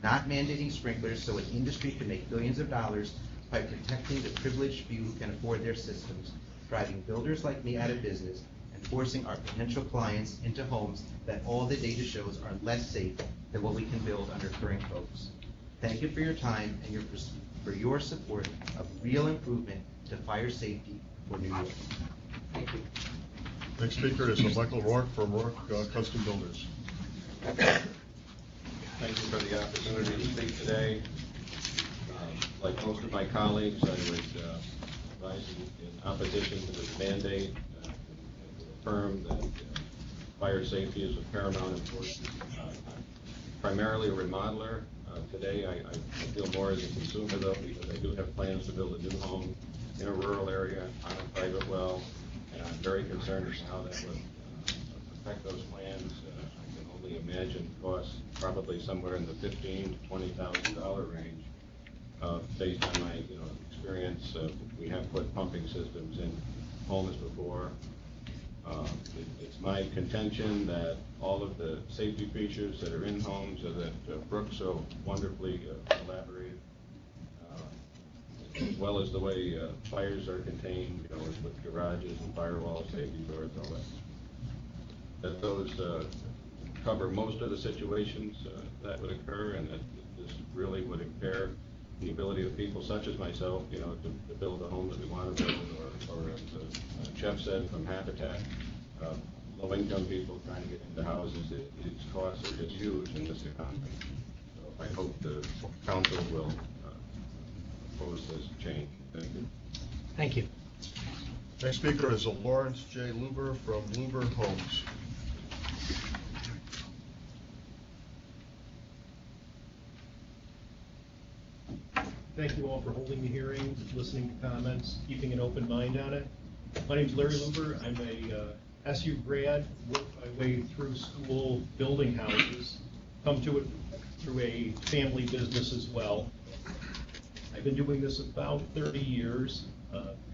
not mandating sprinklers so an industry can make billions of dollars by protecting the privileged few who can afford their systems, driving builders like me out of business, and forcing our potential clients into homes that all the data shows are less safe than what we can build under current codes. Thank you for your time and for your support of real improvement to fire safety for New York. Thank you. Next speaker is Michael Rourke from Rourke Custom Builders. Thank you for the opportunity to speak today. Like most of my colleagues, I would rise in opposition to this mandate and affirm that fire safety is of paramount importance. Primarily a remodeler. Today I feel more as a consumer though, because I do have plans to build a new home in a rural area on a private well, and I'm very concerned as to how that would affect those plans. I can only imagine costs probably somewhere in the $15,000 to $20,000 range. Based on my experience, we have put pumping systems in homes before. It's my contention that all of the safety features that are in homes that Brooke so wonderfully elaborated, as well as the way fires are contained, with garages and firewalls, safety doors, all that those cover most of the situations that would occur, and that this really would impair the ability of people such as myself, to build a home that we want to build, or as Jeff said, from Habitat, low-income people trying to get into houses, its costs are just huge in this economy. So I hope the council will oppose this change. Thank you. Thank you. Next speaker is Lawrence J. Luber from Luber Homes. Thank you all for holding the hearing, listening to comments, keeping an open mind on it. My name's Larry Luber. I'm a SU grad, worked my way through school building houses, come to it through a family business as well. I've been doing this about 30 years,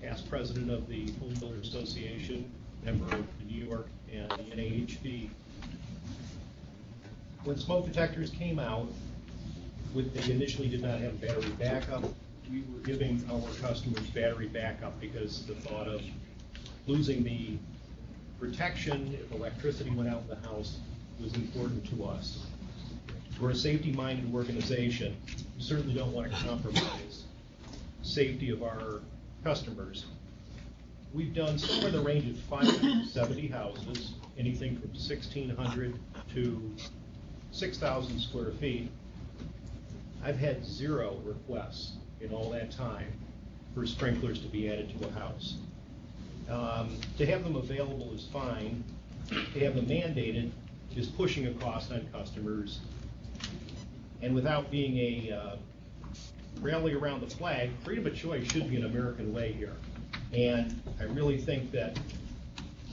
past president of the Home Builders Association, member of the New York and the NAHB. When smoke detectors came out, they initially did not have battery backup. We were giving our customers battery backup because the thought of losing the protection if electricity went out in the house was important to us. We're a safety-minded organization. We certainly don't want to compromise safety of our customers. We've done somewhere in the range of 570 houses, anything from 1,600 to 6,000 square feet. I've had 0 requests in all that time for sprinklers to be added to a house. To have them available is fine. To have them mandated is pushing a cost on customers. And without being a rally around the flag, freedom of choice should be an American way here. And I really think that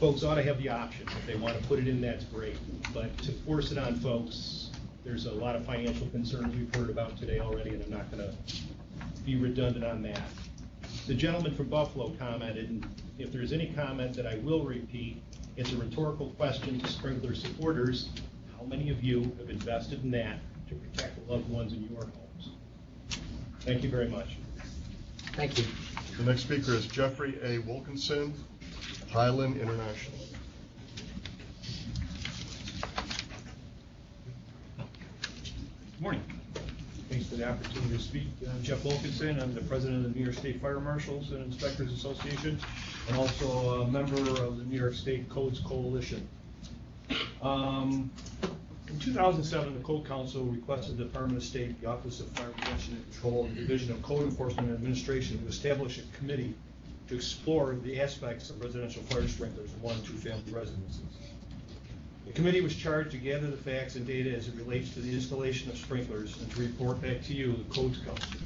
folks ought to have the option. If they want to put it in, that's great. But to force it on folks, there's a lot of financial concerns we've heard about today already, and I'm not going to be redundant on that. The gentleman from Buffalo commented, and if there's any comment that I will repeat, it's a rhetorical question to sprinkler supporters. How many of you have invested in that to protect the loved ones in your homes? Thank you very much. Thank you. The next speaker is Jeffrey A. Wilkinson, Highland International. Good morning. Thanks for the opportunity to speak. I'm Jeff Wilkinson. I'm the president of the New York State Fire Marshals and Inspectors Association, and also a member of the New York State Codes Coalition. In 2007, the Code Council requested the Department of State, the Office of Fire Prevention and Control, and the Division of Code Enforcement and Administration to establish a committee to explore the aspects of residential fire sprinklers in 1- and 2-family residences. The committee was charged to gather the facts and data as it relates to the installation of sprinklers and to report back to you, the Codes Council.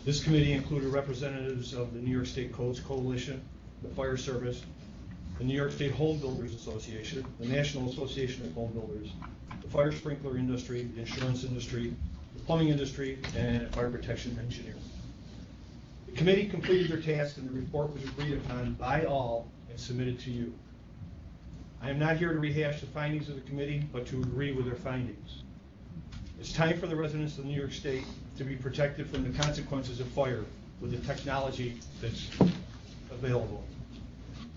This committee included representatives of the New York State Codes Coalition, the Fire Service, the New York State Home Builders Association, the National Association of Home Builders, the fire sprinkler industry, the insurance industry, the plumbing industry, and fire protection engineering. The committee completed their task and the report was agreed upon by all and submitted to you. I am not here to rehash the findings of the committee, but to agree with their findings. It's time for the residents of New York State to be protected from the consequences of fire with the technology that's available.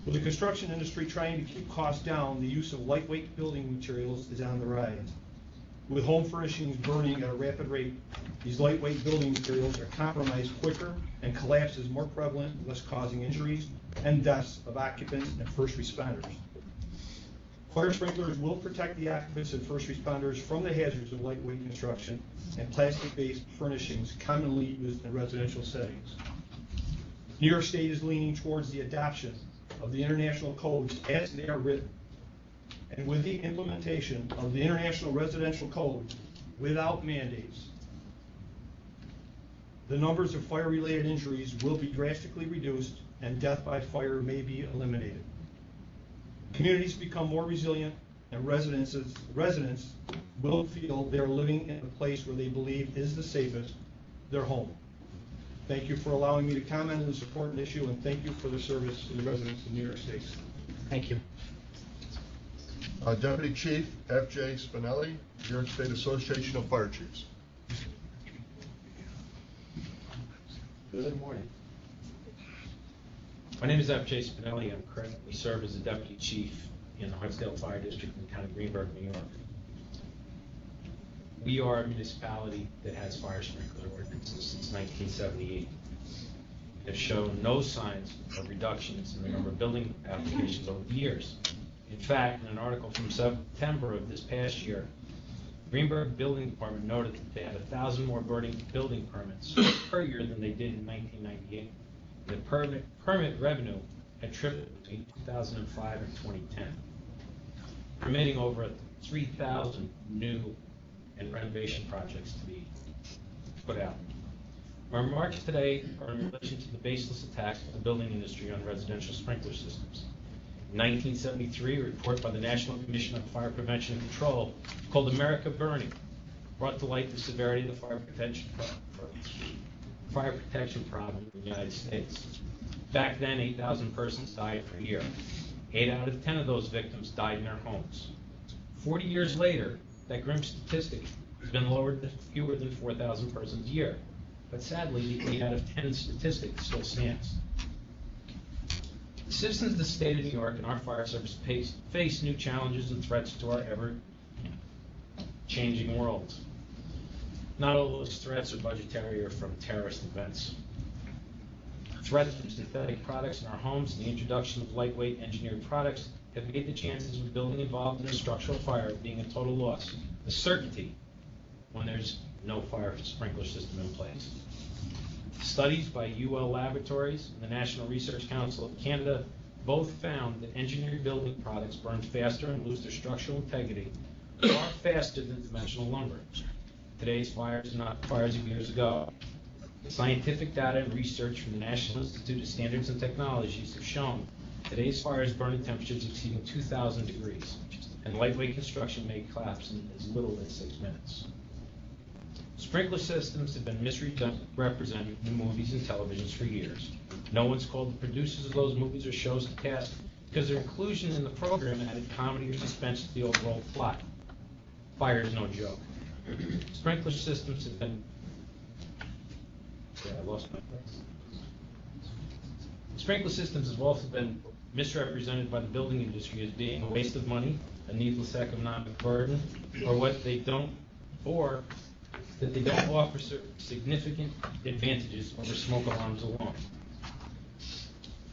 With the construction industry trying to keep costs down, the use of lightweight building materials is on the rise. With home furnishings burning at a rapid rate, these lightweight building materials are compromised quicker and collapse is more prevalent, thus causing injuries and deaths of occupants and first responders. Fire sprinklers will protect the occupants and first responders from the hazards of lightweight construction and plastic-based furnishings commonly used in residential settings. New York State is leaning towards the adoption of the international codes as they are written. And with the implementation of the international residential code without mandates, the numbers of fire-related injuries will be drastically reduced and death by fire may be eliminated. Communities become more resilient and residents will feel they're living in a place where they believe is the safest, their home. Thank you for allowing me to comment on this important issue, and thank you for the service to the residents of New York State. Thank you. Deputy Chief F.J. Spinelli, New York State Association of Fire Chiefs. Good morning. My name is F.J. Spinelli. I'm currently serve as a deputy chief in the Hartsdale Fire District in the town of Greenburgh, New York. We are a municipality that has fire sprinkler ordinances since 1978. Have shown no signs of reductions in the number of building applications over the years. In fact, in an article from September of this past year, Greenburgh Building Department noted that they had 1,000 more building permits per year than they did in 1998. The permit revenue had tripled between 2005 and 2010, permitting over 3,000 new and renovation projects to be put out. Our remarks today are in relation to the baseless attacks of the building industry on residential sprinkler systems. In 1973, a report by the National Commission on Fire Prevention and Control called America Burning brought to light the severity of the fire protection problem in the United States. Back then, 8,000 persons died per year. 8 out of 10 of those victims died in their homes. 40 years later, that grim statistic has been lowered to fewer than 4,000 persons a year. But sadly, the 8 out of 10 statistic still stands. The citizens of the state of New York and our fire service face new challenges and threats to our ever-changing world. Not all those threats are budgetary or from terrorist events. Threats from synthetic products in our homes and the introduction of lightweight engineered products have made the chances of building involved in a structural fire being a total loss a certainty when there's no fire sprinkler system in place. Studies by UL Laboratories and the National Research Council of Canada both found that engineered building products burn faster and lose their structural integrity far faster than conventional lumber. Today's fires are not fires of years ago. Scientific data and research from the National Institute of Standards and Technologies have shown today's fires burn at temperatures exceeding 2,000 degrees, and lightweight construction may collapse in as little as 6 minutes. Sprinkler systems have been misrepresented in movies and televisions for years. No one's called the producers of those movies or shows to task because their inclusion in the program added comedy or suspense to the overall plot. Fire is no joke. Sprinkler systems have been... I lost my place. Sprinkler systems have also been misrepresented by the building industry as being a waste of money, a needless economic burden, or that they don't offer significant advantages over smoke alarms alone.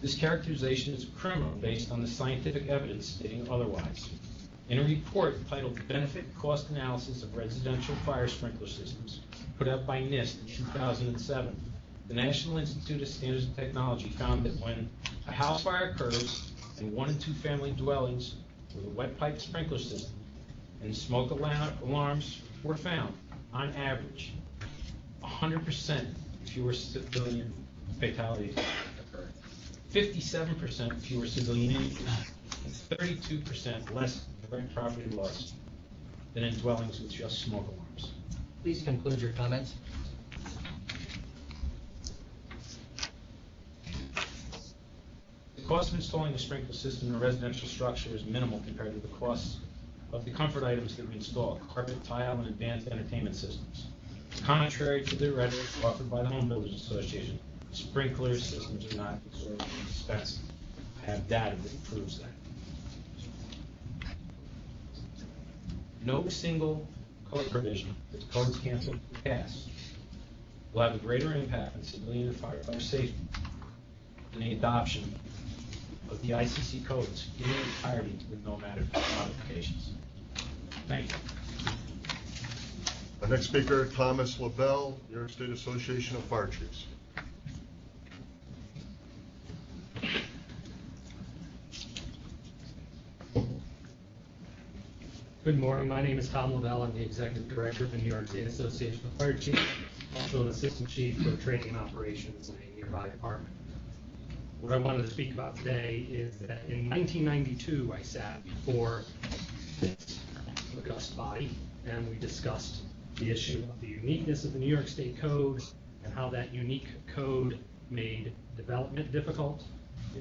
This characterization is criminal based on the scientific evidence stating otherwise. In a report titled The Benefit Cost Analysis of Residential Fire Sprinkler Systems, put out by NIST in 2007, the National Institute of Standards and Technology found that when a house fire occurs in 1 and 2 family dwellings with a wet pipe sprinkler system and smoke alarms were found, on average, 100% fewer civilian fatalities occurred, 57% fewer civilian injuries, and 32% less direct property loss than in dwellings with just smoke alarms. Please conclude your comments. The cost of installing a sprinkler system in a residential structure is minimal compared to the costs of the comfort items that we install, carpet, tile, and advanced entertainment systems. Contrary to the rhetoric offered by the Home Builders Association, sprinkler systems are not exorbitantly expensive. I have data that proves that. No single code provision that the codes canceled pass will have a greater impact on civilian and firefighter safety than the adoption of the ICC codes in their entirety with no modifications. Thank you. Our next speaker, Thomas LaBelle, New York State Association of Fire Chiefs. Good morning. My name is Tom LaBelle. I'm the Executive Director of the New York State Association of Fire Chiefs, also an Assistant Chief for Training and Operations in a nearby department. What I wanted to speak about today is that in 1992, I sat before this august body, and we discussed the issue of the uniqueness of the New York State Code and how that unique code made development difficult,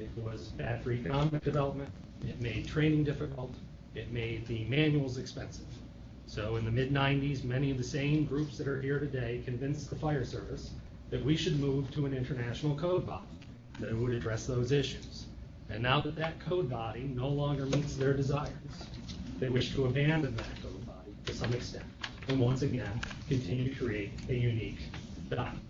It was bad for economic development. It made training difficult. It made the manuals expensive. So in the mid-90s, many of the same groups that are here today convinced the fire service that we should move to an international code body that would address those issues. And now that that code body no longer meets their desires, they wish to abandon that code body to some extent, and once again, continue to create a unique document.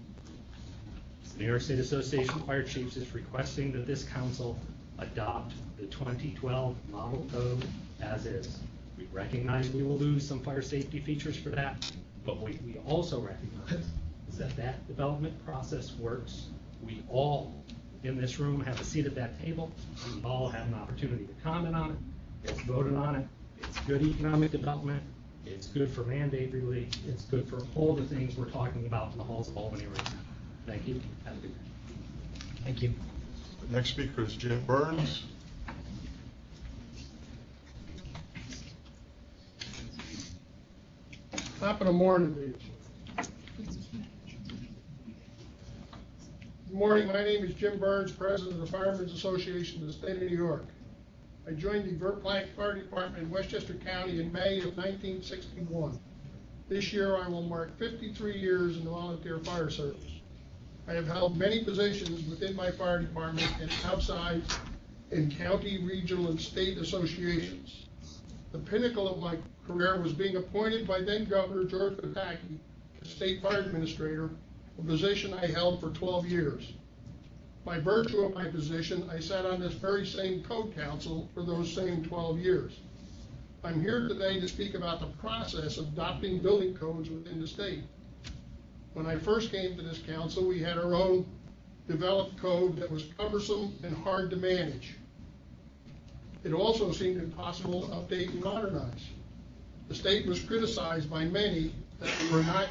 The New York State Association of Fire Chiefs is requesting that this council adopt the 2012 model code as is. We recognize we will lose some fire safety features for that, but we also recognize that that development process works. We all in this room have a seat at that table. We all have an opportunity to comment on it. It's voted on it. It's good economic development. It's good for mandate relief. It's good for all the things we're talking about in the halls of Albany right now. Thank you. Have a good day. Thank you. The next speaker is Jim Burns. Top of the morning, ladies. Good morning, my name is Jim Burns, President of the Firemen's Association of the State of New York. I joined the Verplank Fire Department in Westchester County in May of 1961. This year I will mark 53 years in the volunteer fire service. I have held many positions within my fire department and outside in county, regional, and state associations. The pinnacle of my career was being appointed by then Governor George Pataki as State Fire Administrator, a position I held for 12 years. By virtue of my position, I sat on this very same code council for those same 12 years. I'm here today to speak about the process of adopting building codes within the state. When I first came to this council, we had our own developed code that was cumbersome and hard to manage. It also seemed impossible to update and modernize. The state was criticized by many that we were not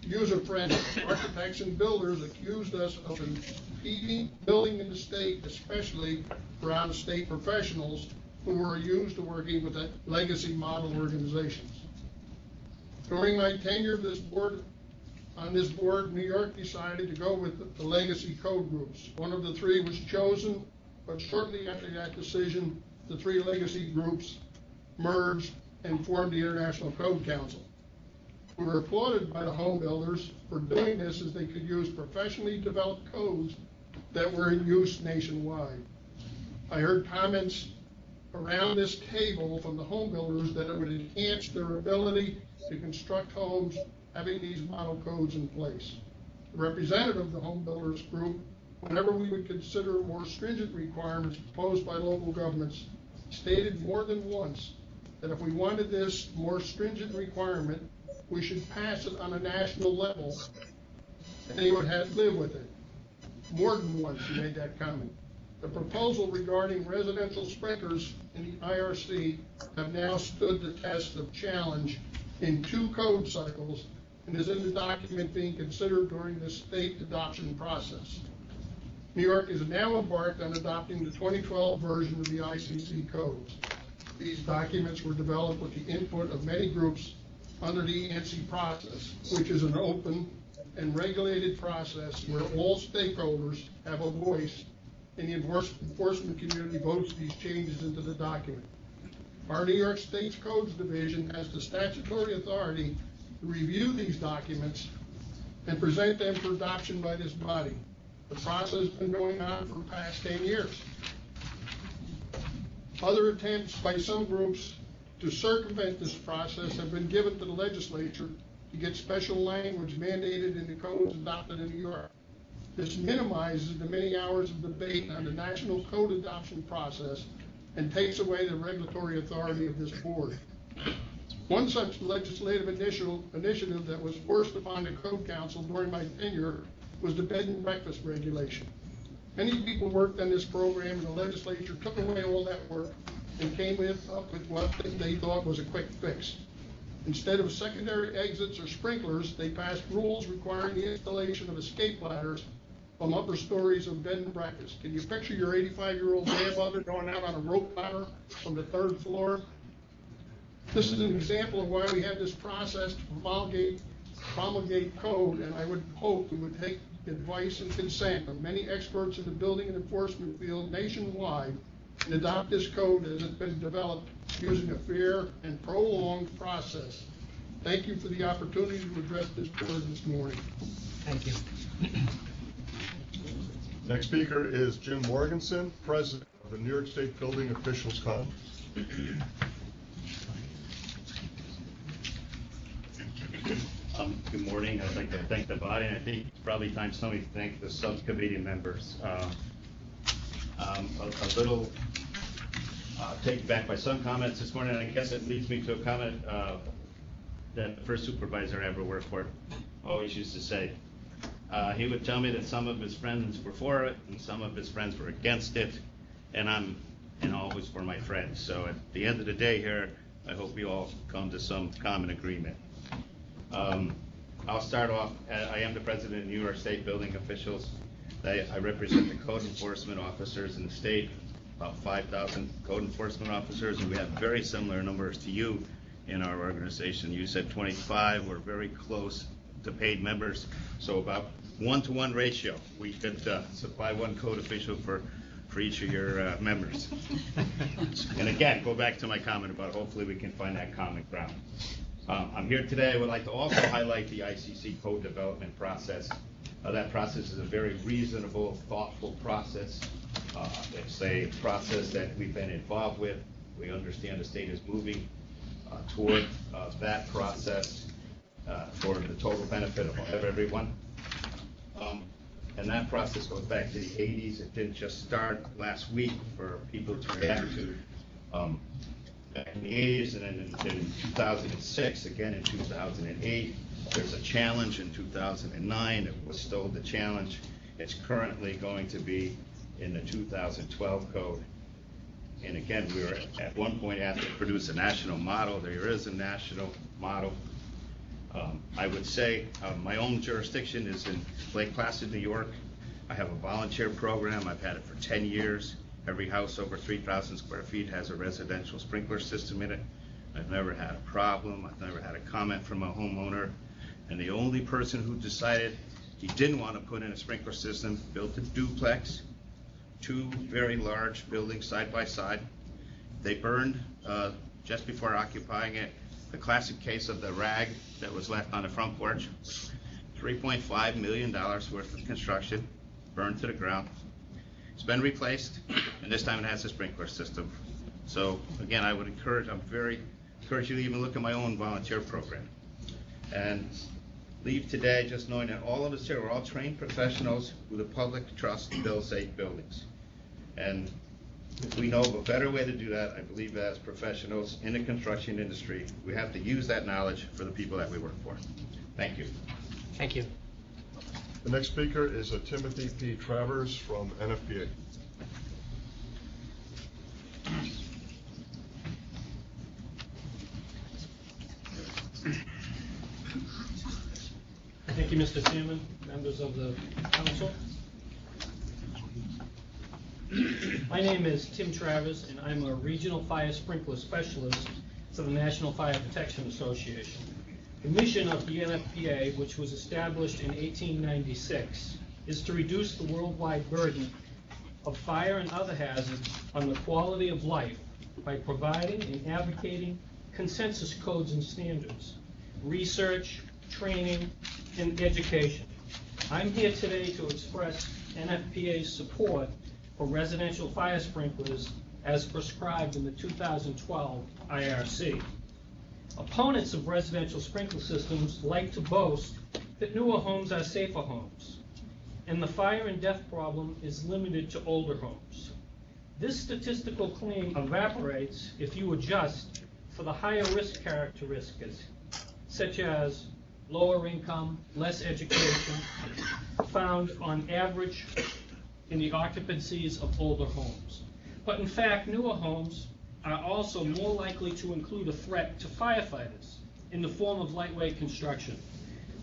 user-friendly. Architects and builders accused us of impeding building in the state, especially for out-of-state professionals who were used to working with the legacy model organizations. During my tenure on this board, New York decided to go with the legacy code groups. One of the three was chosen, but shortly after that decision, the three legacy groups merged and formed the International Code Council. We were applauded by the home builders for doing this, as they could use professionally developed codes that were in use nationwide. I heard comments around this table from the home builders that it would enhance their ability to construct homes having these model codes in place. The representative of the home builders group, whenever we would consider more stringent requirements proposed by local governments, stated more than once that if we wanted this more stringent requirement, we should pass it on a national level, and they would have to live with it. More than once he made that comment. The proposal regarding residential sprinklers in the IRC have now stood the test of challenge in 2 code cycles and is in the document being considered during the state adoption process. New York is now embarked on adopting the 2012 version of the ICC codes. These documents were developed with the input of many groups under the ANSI process, which is an open and regulated process where all stakeholders have a voice, and the enforcement community votes these changes into the document. Our New York State's Codes Division has the statutory authority to review these documents and present them for adoption by this body. The process has been going on for the past 10 years. Other attempts by some groups to circumvent this process have been given to the legislature to get special language mandated in the codes adopted in New York. This minimizes the many hours of debate on the national code adoption process and takes away the regulatory authority of this board. One such legislative initiative that was forced upon the Code Council during my tenure was the bed and breakfast regulation. Many people worked on this program, and the legislature took away all that work and came up with what they thought was a quick fix. Instead of secondary exits or sprinklers, they passed rules requiring the installation of escape ladders from upper stories of bed and breakfast. Can you picture your 85-year-old grandmother going out on a rope ladder from the 3rd floor? This is an example of why we have this process to promulgate code, and I would hope we would take advice, and consent of many experts in the building and enforcement field nationwide and adopt this code as it's been developed using a fair and prolonged process. Thank you for the opportunity to address this board this morning. Thank you. Next speaker is Jim Morganson, President of the New York State Building Officials Conference. Good morning. I'd like to thank the body, and I think it's probably time somebody to thank the subcommittee members. A little taken back by some comments this morning, and I guess it leads me to a comment that the first supervisor I ever worked for always used to say. He would tell me that some of his friends were for it and some of his friends were against it, and I'm always for my friends. So at the end of the day here, I hope we all come to some common agreement. I'll start off. I am the president of New York State Building Officials. I represent the code enforcement officers in the state, about 5,000 code enforcement officers, and we have very similar numbers to you in our organization. You said 25. We're very close to paid members, so about 1-to-1 ratio. We could supply one code official for each of your members. And again, go back to my comment about hopefully we can find that common ground. I'm here today. I would like to also highlight the ICC code development process. That process is a very reasonable, thoughtful process. It's a process that we've been involved with. We understand the state is moving toward that process for the total benefit of everyone. And that process goes back to the 80s. It didn't just start last week for people to react to. Back in the 80s, and then in 2006, again in 2008. There's a challenge in 2009. It was still the challenge. It's currently going to be in the 2012 code. And again, we were at one point asked to produce a national model. There is a national model. I would say my own jurisdiction is in Lake Placid, New York. I have a volunteer program. I've had it for 10 years. Every house over 3,000 square feet has a residential sprinkler system in it. I've never had a problem. I've never had a comment from a homeowner. And the only person who decided he didn't want to put in a sprinkler system built a duplex, 2 very large buildings side by side. They burned just before occupying it. The classic case of the rag that was left on the front porch. $3.5 million worth of construction, burned to the ground. It's been replaced, and this time it has a sprinkler system. So again, I would encourage you to even look at my own volunteer program. And leave today just knowing that all of us here are all trained professionals who the public trusts to build safe buildings. And if we know of a better way to do that, I believe that as professionals in the construction industry, we have to use that knowledge for the people that we work for. Thank you. Thank you. The next speaker is Timothy P. Travers from NFPA. Thank you, Mr. Chairman, members of the council. My name is Tim Travers, and I'm a regional fire sprinkler specialist for the National Fire Protection Association. The mission of the NFPA, which was established in 1896, is to reduce the worldwide burden of fire and other hazards on the quality of life by providing and advocating consensus codes and standards, research, training, and education. I'm here today to express NFPA's support for residential fire sprinklers as prescribed in the 2012 IRC. Opponents of residential sprinkler systems like to boast that newer homes are safer homes, and the fire and death problem is limited to older homes. This statistical claim evaporates if you adjust for the higher risk characteristics, such as lower income, less education, found on average in the occupancies of older homes. But in fact, newer homes are also more likely to include a threat to firefighters in the form of lightweight construction.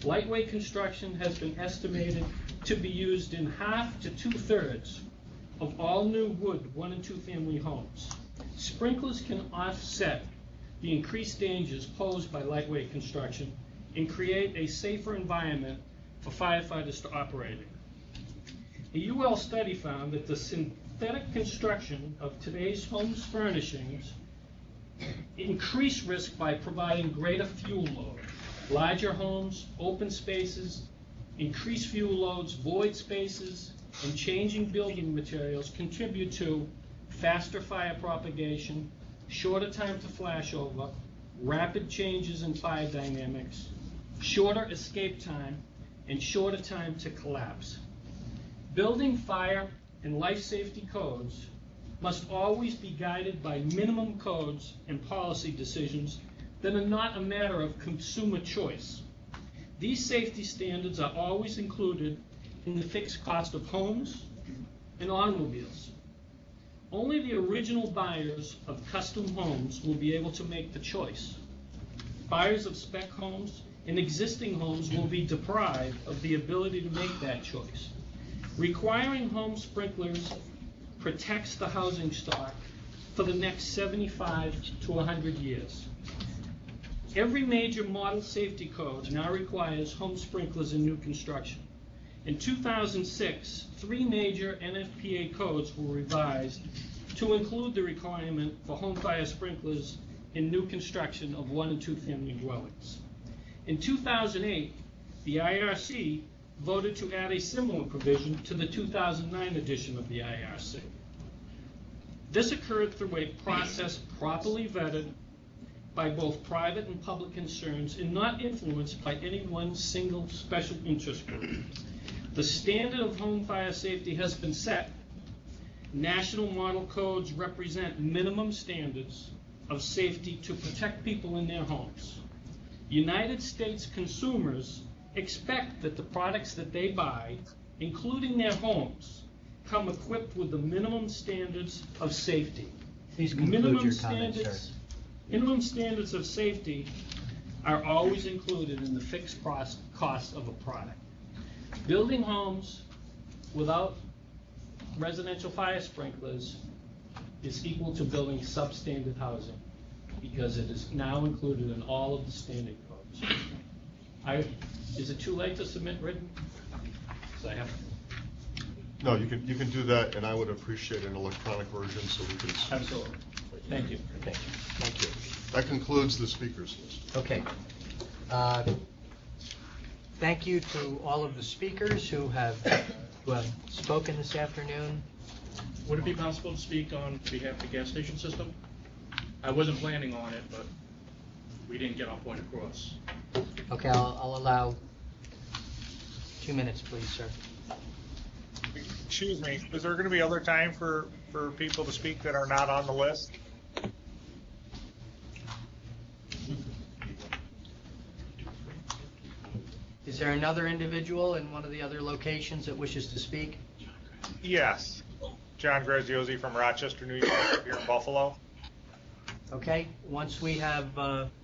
Lightweight construction has been estimated to be used in half to 2/3 of all new wood 1- and 2-family homes. Sprinklers can offset the increased dangers posed by lightweight construction and create a safer environment for firefighters to operate in. A UL study found that the synthetic construction of today's homes furnishings increase risk by providing greater fuel load. Larger homes, open spaces, increased fuel loads, void spaces, and changing building materials contribute to faster fire propagation, shorter time to flashover, rapid changes in fire dynamics, shorter escape time, and shorter time to collapse. Building fire and life safety codes must always be guided by minimum codes and policy decisions that are not a matter of consumer choice. These safety standards are always included in the fixed cost of homes and automobiles. Only the original buyers of custom homes will be able to make the choice. Buyers of spec homes and existing homes will be deprived of the ability to make that choice. Requiring home sprinklers protects the housing stock for the next 75 to 100 years. Every major model safety code now requires home sprinklers in new construction. In 2006, 3 major NFPA codes were revised to include the requirement for home fire sprinklers in new construction of 1 and 2 family dwellings. In 2008, the IRC voted to add a similar provision to the 2009 edition of the IRC. This occurred through a process properly vetted by both private and public concerns and not influenced by any one single special interest group. The standard of home fire safety has been set. National model codes represent minimum standards of safety to protect people in their homes. United States consumers expect that the products that they buy, including their homes, come equipped with the minimum standards of safety. Please conclude your comments, sir. Minimum standards of safety are always included in the fixed cost of a product. Building homes without residential fire sprinklers is equal to building substandard housing because it is now included in all of the standard codes. Is it too late to submit written? So I have. No, you can do that, and I would appreciate an electronic version so we can. Absolutely. Thank you. Thank you. Thank you. That concludes the speakers list. Okay. Thank you to all of the speakers who have spoken this afternoon. Would it be possible to speak on behalf of the gas station system? I wasn't planning on it, but we didn't get our point across. Okay, I'll allow 2 minutes, please, sir. Excuse me, is there going to be other time for people to speak that are not on the list? Is there another individual in one of the other locations that wishes to speak? Yes. John Graziosi from Rochester, New York, here in Buffalo. Okay, once we have,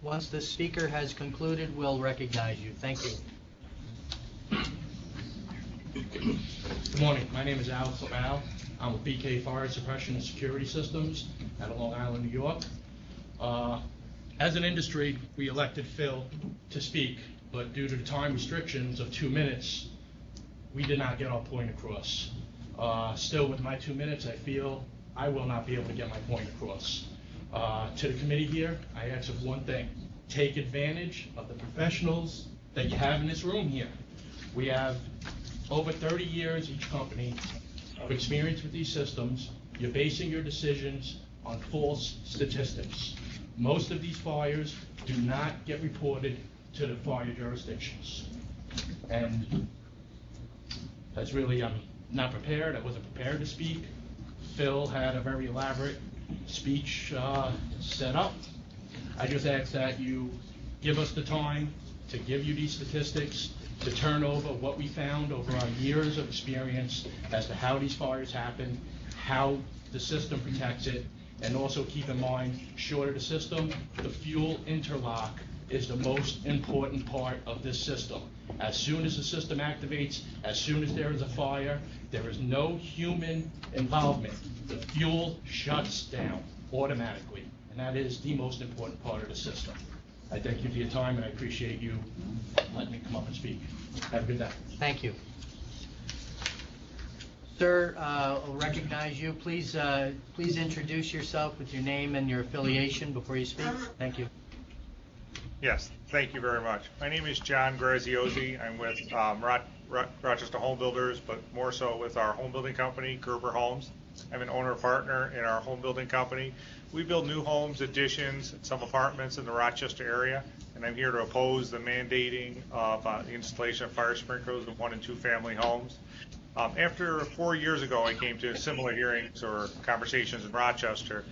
once the speaker has concluded, we'll recognize you. Thank you. Good morning. My name is Alex Laval. I'm with BK Fire Suppression and Security Systems out of Long Island, New York. As an industry, we elected Phil to speak, but due to the time restrictions of 2 minutes, we did not get our point across. Still, with my 2 minutes, I feel I will not be able to get my point across. To the committee here, I ask of one thing. Take advantage of the professionals that you have in this room here. We have over 30 years, each company, of experience with these systems. You're basing your decisions on false statistics. Most of these fires do not get reported to the fire jurisdictions. And that's really, I'm not prepared. I wasn't prepared to speak. Phil had a very elaborate speech set up. I just ask that you give us the time to give you these statistics, to turn over what we found over our years of experience as to how these fires happen, how the system protects it, and also keep in mind, short of the system, the fuel interlock is the most important part of this system. As soon as the system activates, as soon as there is a fire, there is no human involvement. The fuel shuts down automatically, and that is the most important part of the system. I thank you for your time, and I appreciate you letting me come up and speak. Have a good day. Thank you. Sir, I'll recognize you. Please introduce yourself with your name and your affiliation before you speak. Thank you. Yes, thank you very much. My name is John Graziosi. I'm with Rochester Home Builders, but more so with our home building company, Gerber Homes. I'm an owner partner in our home building company. We build new homes, additions, and some apartments in the Rochester area, and I'm here to oppose the mandating of the installation of fire sprinklers in 1- and 2-family homes. After 4 years ago, I came to similar hearings or conversations in Rochester.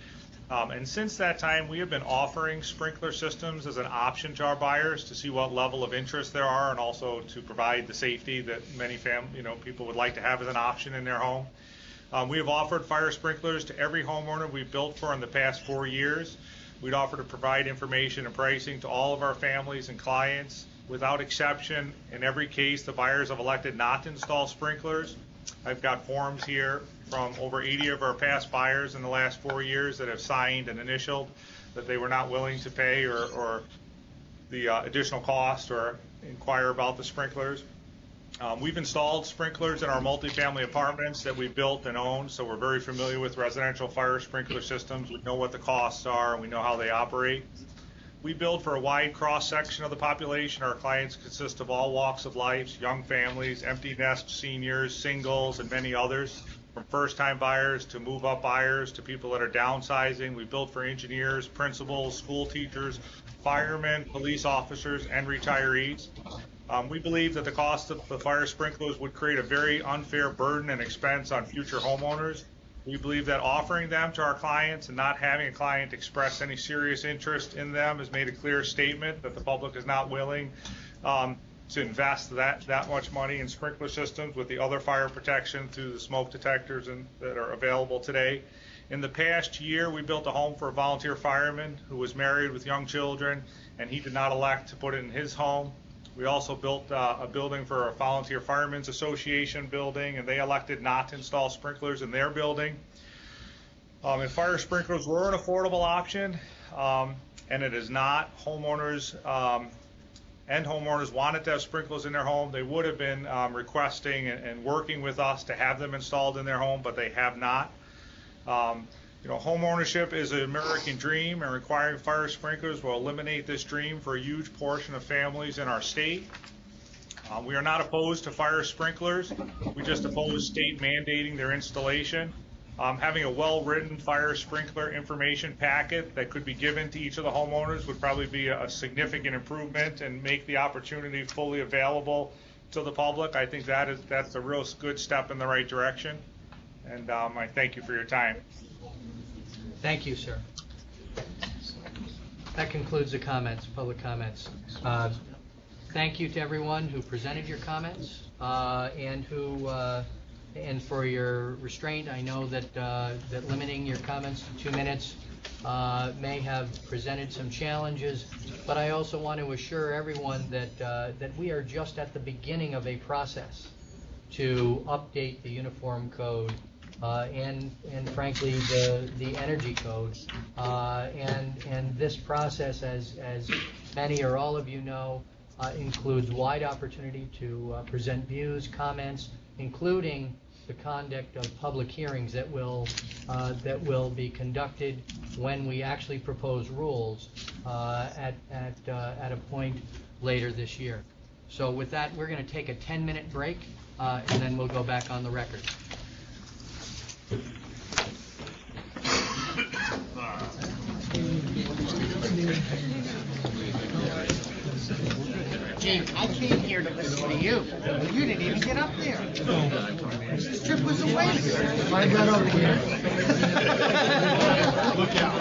And since that time, we have been offering sprinkler systems as an option to our buyers to see what level of interest there are, and also to provide the safety that many people would like to have as an option in their home. We have offered fire sprinklers to every homeowner we've built for in the past 4 years. We'd offer to provide information and pricing to all of our families and clients. Without exception, in every case, the buyers have elected not to install sprinklers. I've got forms here from over 80 of our past buyers in the last 4 years that have signed and initialed that they were not willing to pay or the additional cost or inquire about the sprinklers. We've installed sprinklers in our multifamily apartments that we built and own, so we're very familiar with residential fire sprinkler systems. We know what the costs are, and we know how they operate. We build for a wide cross-section of the population. Our clients consist of all walks of life, young families, empty nest seniors, singles, and many others, from first-time buyers to move-up buyers to people that are downsizing. We build for engineers, principals, school teachers, firemen, police officers, and retirees. We believe that the cost of the fire sprinklers would create a very unfair burden and expense on future homeowners. We believe that offering them to our clients and not having a client express any serious interest in them has made a clear statement that the public is not willing to invest that much money in sprinkler systems with the other fire protection through the smoke detectors that are available today. In the past year, we built a home for a volunteer fireman who was married with young children, and he did not elect to put it in his home. We also built a building for a volunteer firemen's association building, and they elected not to install sprinklers in their building. If fire sprinklers were an affordable option, and it is not, homeowners wanted to have sprinklers in their home, they would have been requesting and working with us to have them installed in their home, but they have not. Home ownership is an American dream, and requiring fire sprinklers will eliminate this dream for a huge portion of families in our state. We are not opposed to fire sprinklers. We just oppose state mandating their installation. Having a well-written fire sprinkler information packet that could be given to each of the homeowners would probably be a significant improvement and make the opportunity fully available to the public. I think that's a real good step in the right direction, and I thank you for your time. Thank you, sir. That concludes the comments, public comments. Thank you to everyone who presented your comments and for your restraint. I know that limiting your comments to 2 minutes may have presented some challenges, but I also want to assure everyone that we are just at the beginning of a process to update the uniform code and frankly the energy code, and this process, as many or all of you know, includes wide opportunity to present views, comments, including the conduct of public hearings that will be conducted when we actually propose rules at a point later this year. So with that, we're going to take a 10-minute break, and then we'll go back on the record. Gene, I came here to listen to you. You didn't even get up there. This trip was a waste. I got over here. Look out.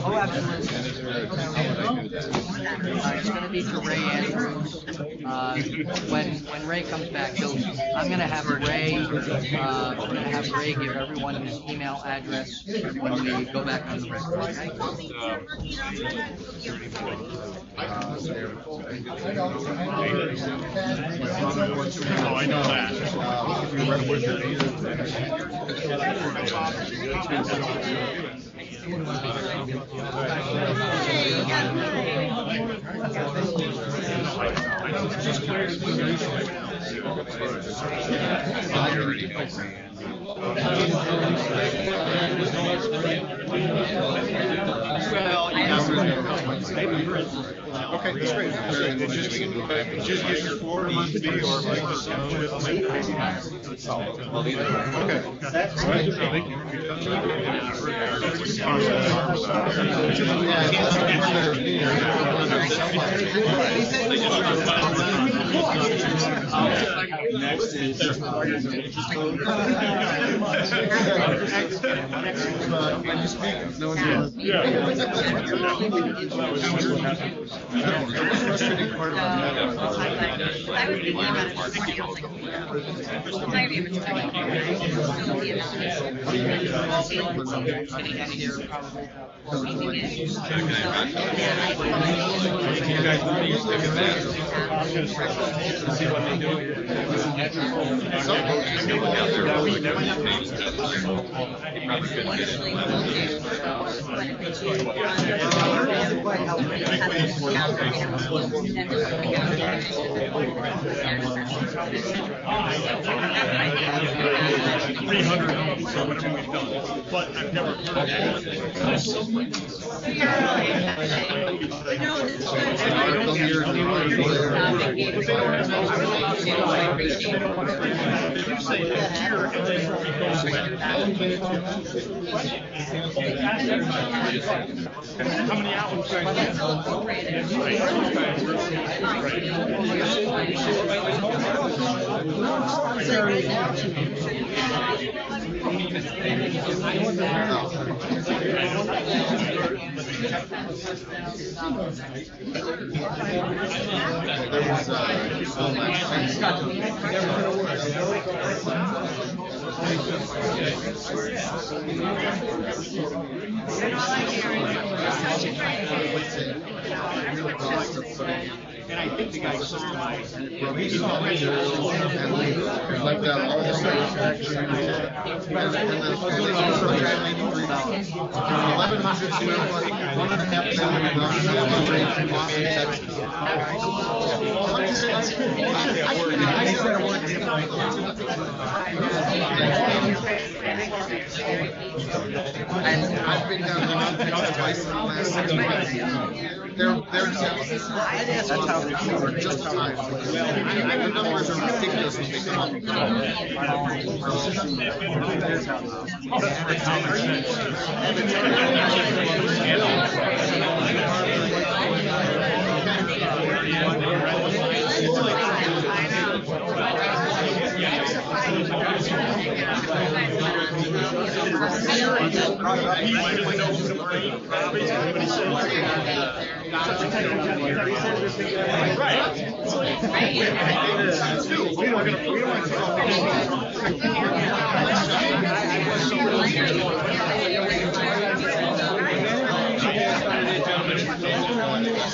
Oh, absolutely. It's going to be to Ray Andrews. When Ray comes back, I'm going to have Ray give everyone his email address when we go back on the record. Okay? Oh, I know that. Okay, that's great. Just get your floor to me or like this. Next is can you speak? No one knows. The most frustrating part about see what they do. So whatever we've done, but I've never heard of that. How many hours? And I think the guy customized it. Like that, all the satisfaction. 1,100 square foot, 1.5 I've been down to twice in the last 6 months. They're that's how they are just time. The numbers are ridiculous when they come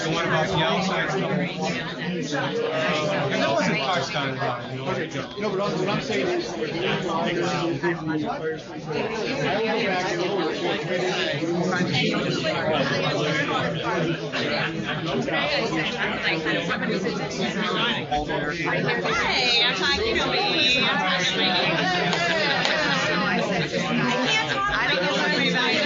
What about the outside stuff? That wasn't touched on. No, but what I'm saying is, Hey, I'm talking to me. I don't know what everybody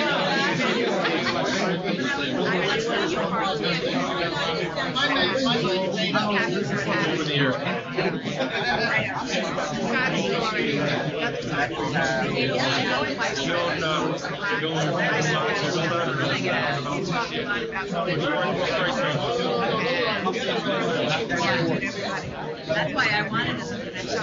That's why I wanted to look at that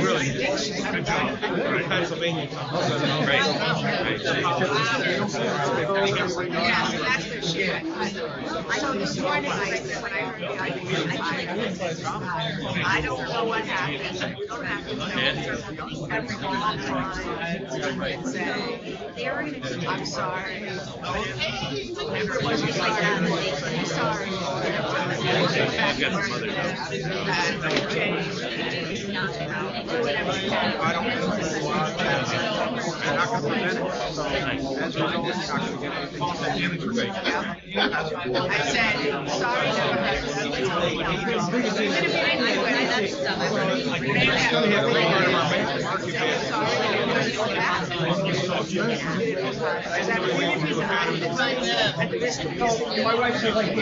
Really, good job. Pennsylvania. So this morning, I said, when I heard the I don't know what happened. We don't have to know. Everyone on time say, I'm sorry. Everyone's just like that. I'm sorry. I've got some other I said, sorry, never happened. My wife said like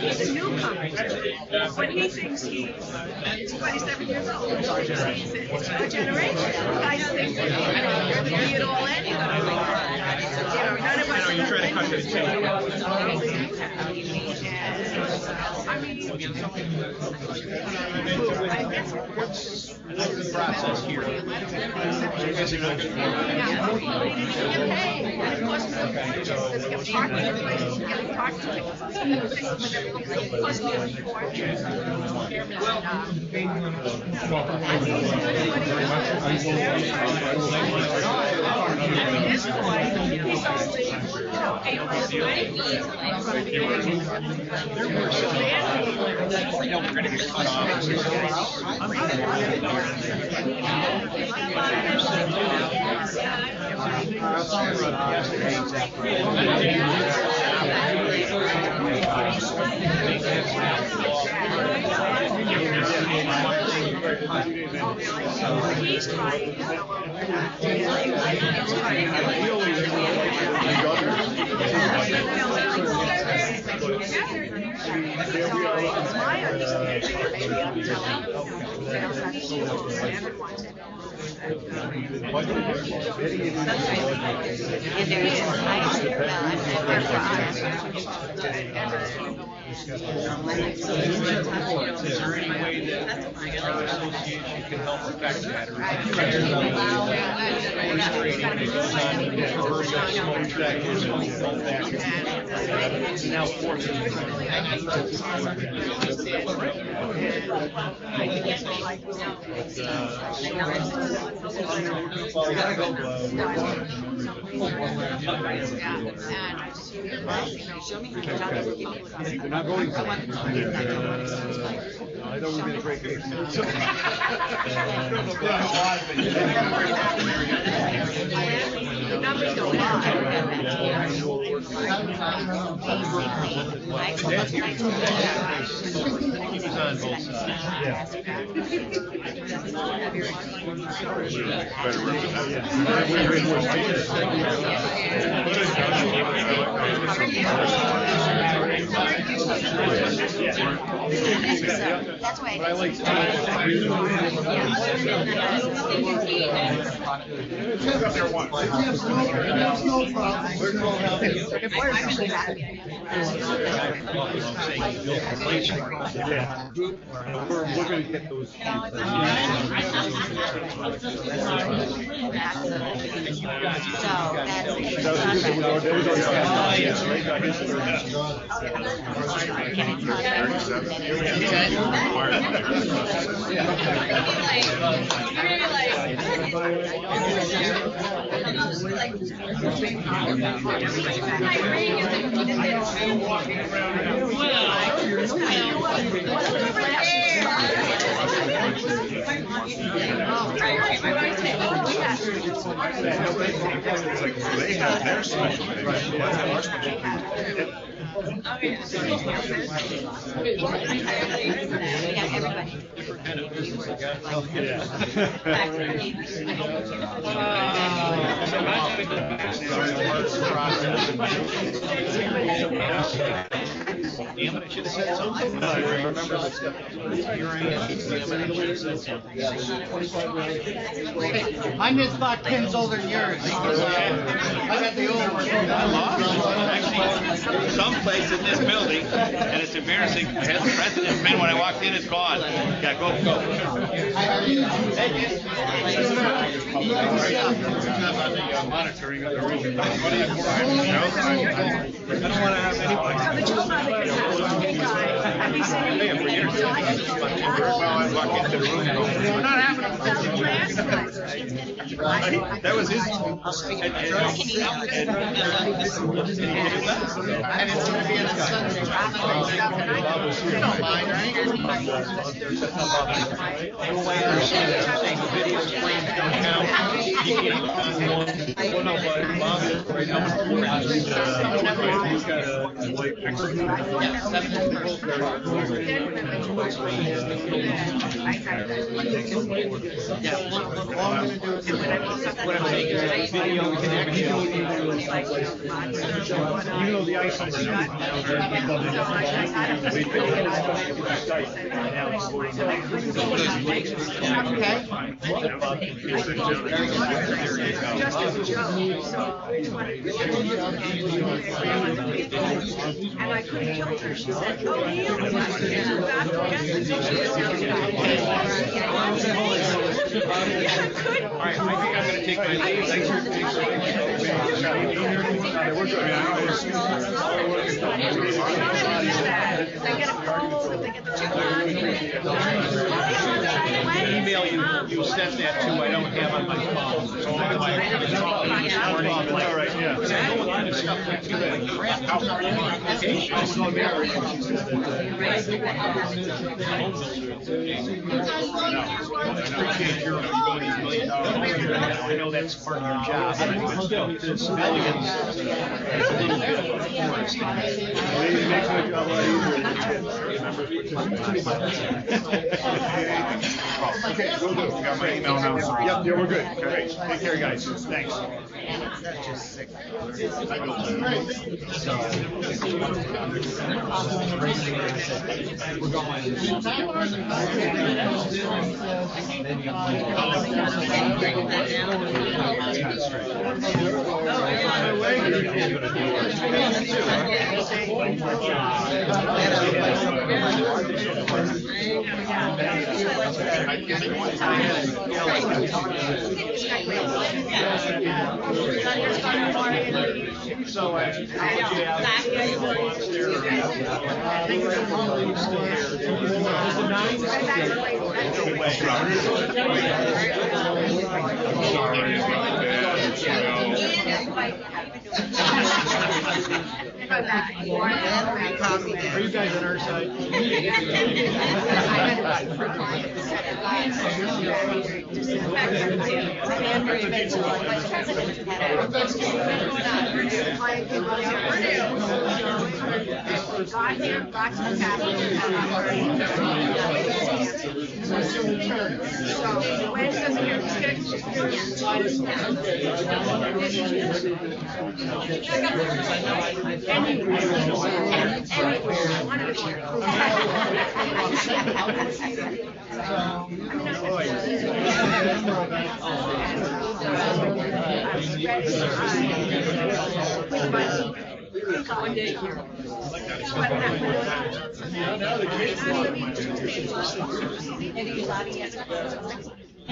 He's a newcomer, but he thinks he's 27 years old. It's your generation. You guys think that you're the be it all end. None of us. You're trying to cut this chain. What's the process here? He's trying. It's my understanding, maybe I'm telling Is there any way that our association can help affect that? Now, we gotta go. You're not going to. I know we've been a great game. That's why I like We're going to get those. They have their special thing. Let's have our special thing. Damn it, I should have said something. I remember that stuff. Mine is about 10 older than yours. I got the old one. Actually, someplace in this building, and it's embarrassing, has the president's been when I walked in, it's gone. Yeah, go. Monitoring of the room. I don't want to have We're not having that was his. And it's going to be in the sun. You don't mind, right? He's got a white what I'm saying is that video connection. You know the ice on Just as a joke, so and I couldn't kill her. She said, "Oh, you." All right, I think I'm going to take my leave. We're good. They get a cold, they get the job. Email you sent that to, I don't have on my phone. So I All right, yeah. I know a lot of stuff like crap out appreciate your going $1 million. I know that's part of your job, but still, this millions is a little bit of a forest. It makes my job a lot Okay, we'll do. got my email now, sorry. Yep, yeah, we're good. Great. Take care, guys. Thanks. That's just sick. So, Are you guys on our side? Got here, got to the caption. So when does one day here.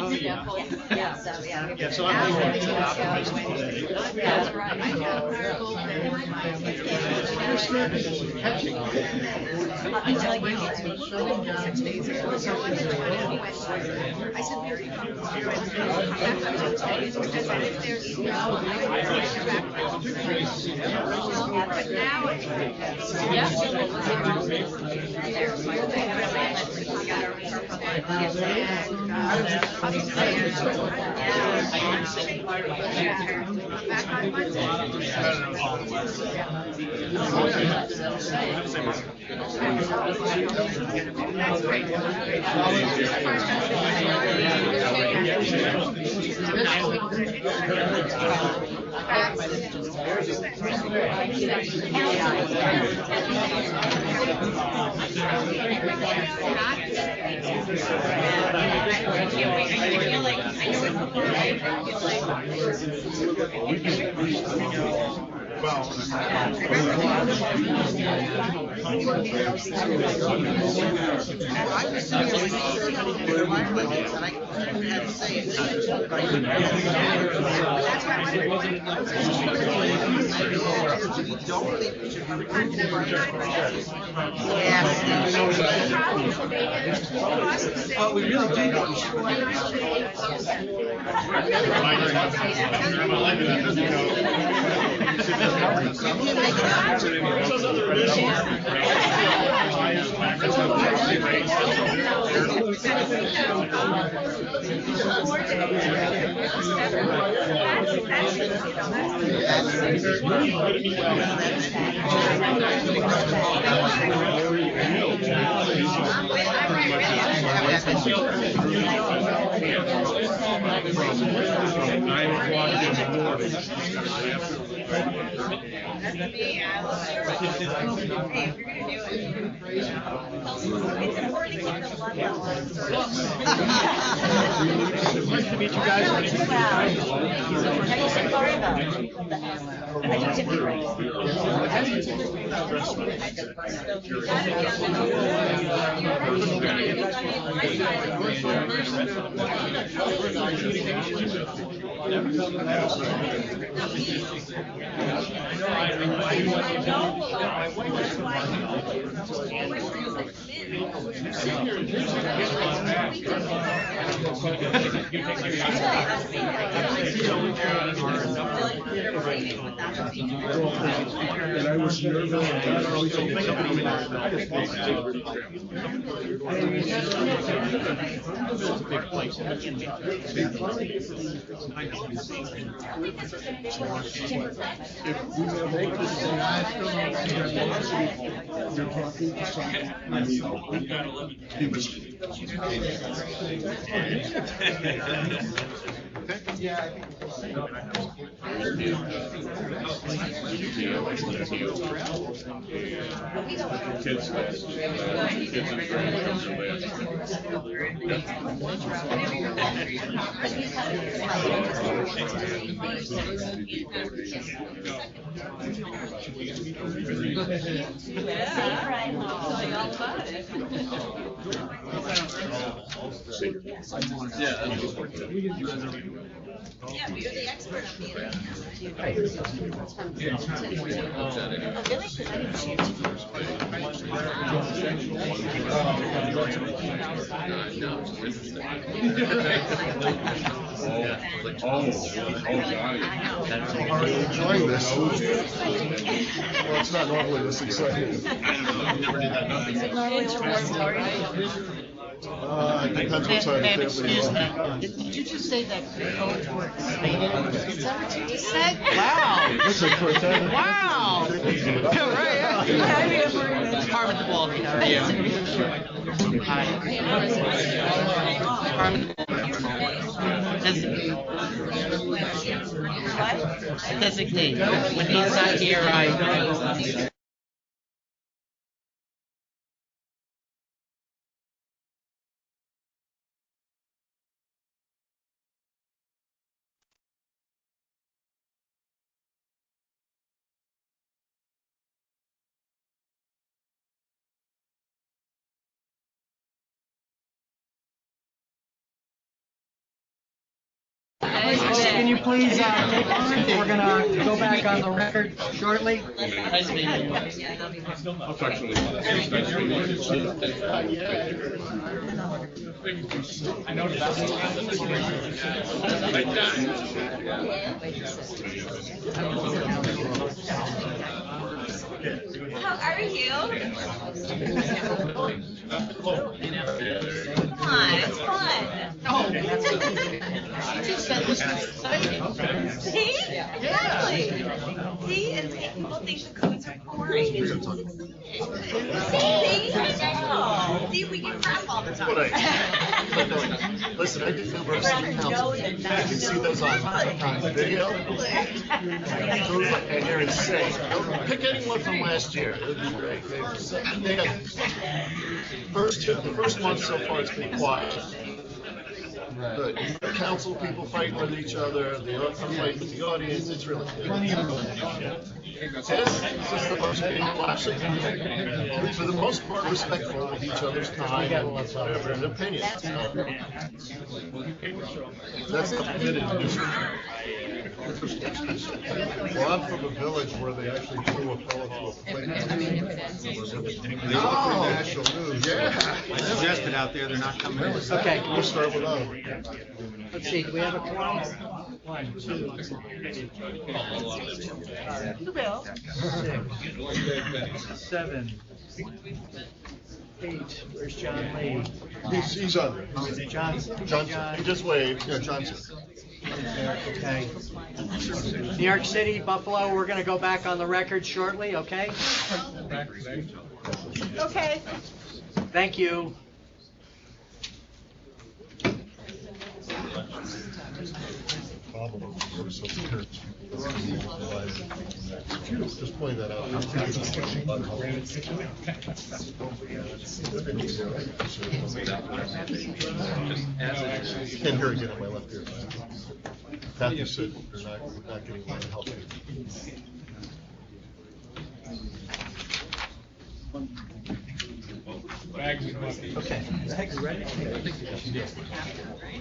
Oh, yeah. Yeah, so I'm optimistic today. That's right. I know. 6 days ago. So I went to I said, where are you from? Because then if there's snow, I get back. But now it's that's great. Well, we really do know. Nice to meet you guys. And I was nervous. Yeah, but you're the expert on the Are you enjoying this? Well, it's not normally this exciting. Is it normally It depends what side of the table you're on. Did you just say that codes were expanded? Is that what you just said? Wow. Listen, for a time. Wow. Department of Quality, how are you? Hi. Department of Designate. When he's not here, I. Can you please take on? We're gonna go back on the record shortly. I know How are you? Come on, it's fun. See? Exactly. See, and people think the codes are boring. See, I know. See, we get crap all the time. Listen, I did Uber City Council. You can see those on video. And they're insane. Pick anyone from last year. It would be great. They have, the first month so far it's been quiet. The council people fighting with each other, the fight with the audience, it's really good. It's just the most classic. For the most part, respectful of each other's time and opinions. That's not permitted to do. Well, I'm from a village where they actually threw a fellow to a plate. National news. Yeah. I suggested out there they're not coming in. Okay. We'll start with us. Let's see, do we have a quorum? 1, 2, 6, 7, 8. Where's John Lee? He's under. Johnson. Johnson. He just waved. Yeah, Johnson. Okay. New York City, Buffalo, we're going to go back on the record shortly, okay? Okay. Thank you. Just point that out. Can't hear again on my left ear. Kathy said we're not getting a lot of help here. Okay. You ready?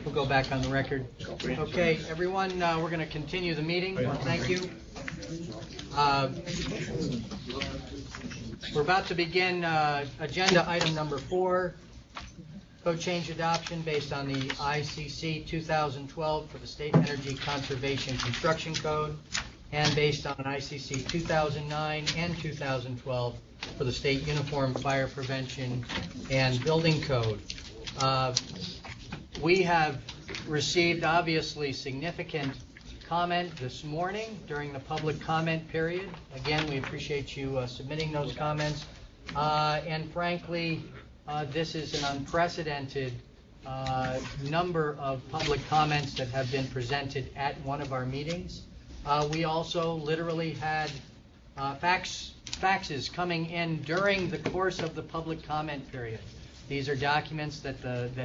We'll go back on the record. Okay, everyone, we're going to continue the meeting. Thank you. We're about to begin agenda item number 4, code change adoption based on the ICC 2012 for the State Energy Conservation Construction Code and based on ICC 2009 and 2012 for the State Uniform Fire Prevention and Building Code. We have received obviously significant comment this morning during the public comment period. Again, we appreciate you submitting those comments. And frankly, this is an unprecedented number of public comments that have been presented at one of our meetings. We also literally had faxes coming in during the course of the public comment period. These are documents that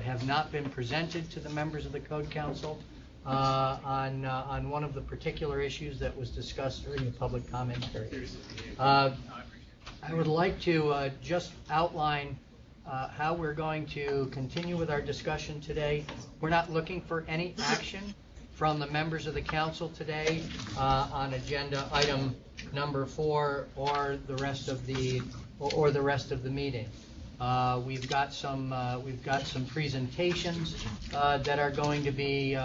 have not been presented to the members of the Code Council on one of the particular issues that was discussed during the public comment period. I would like to just outline how we're going to continue with our discussion today. We're not looking for any action from the members of the council today on agenda item number 4 or the rest of the meeting. We've got some presentations that are going to be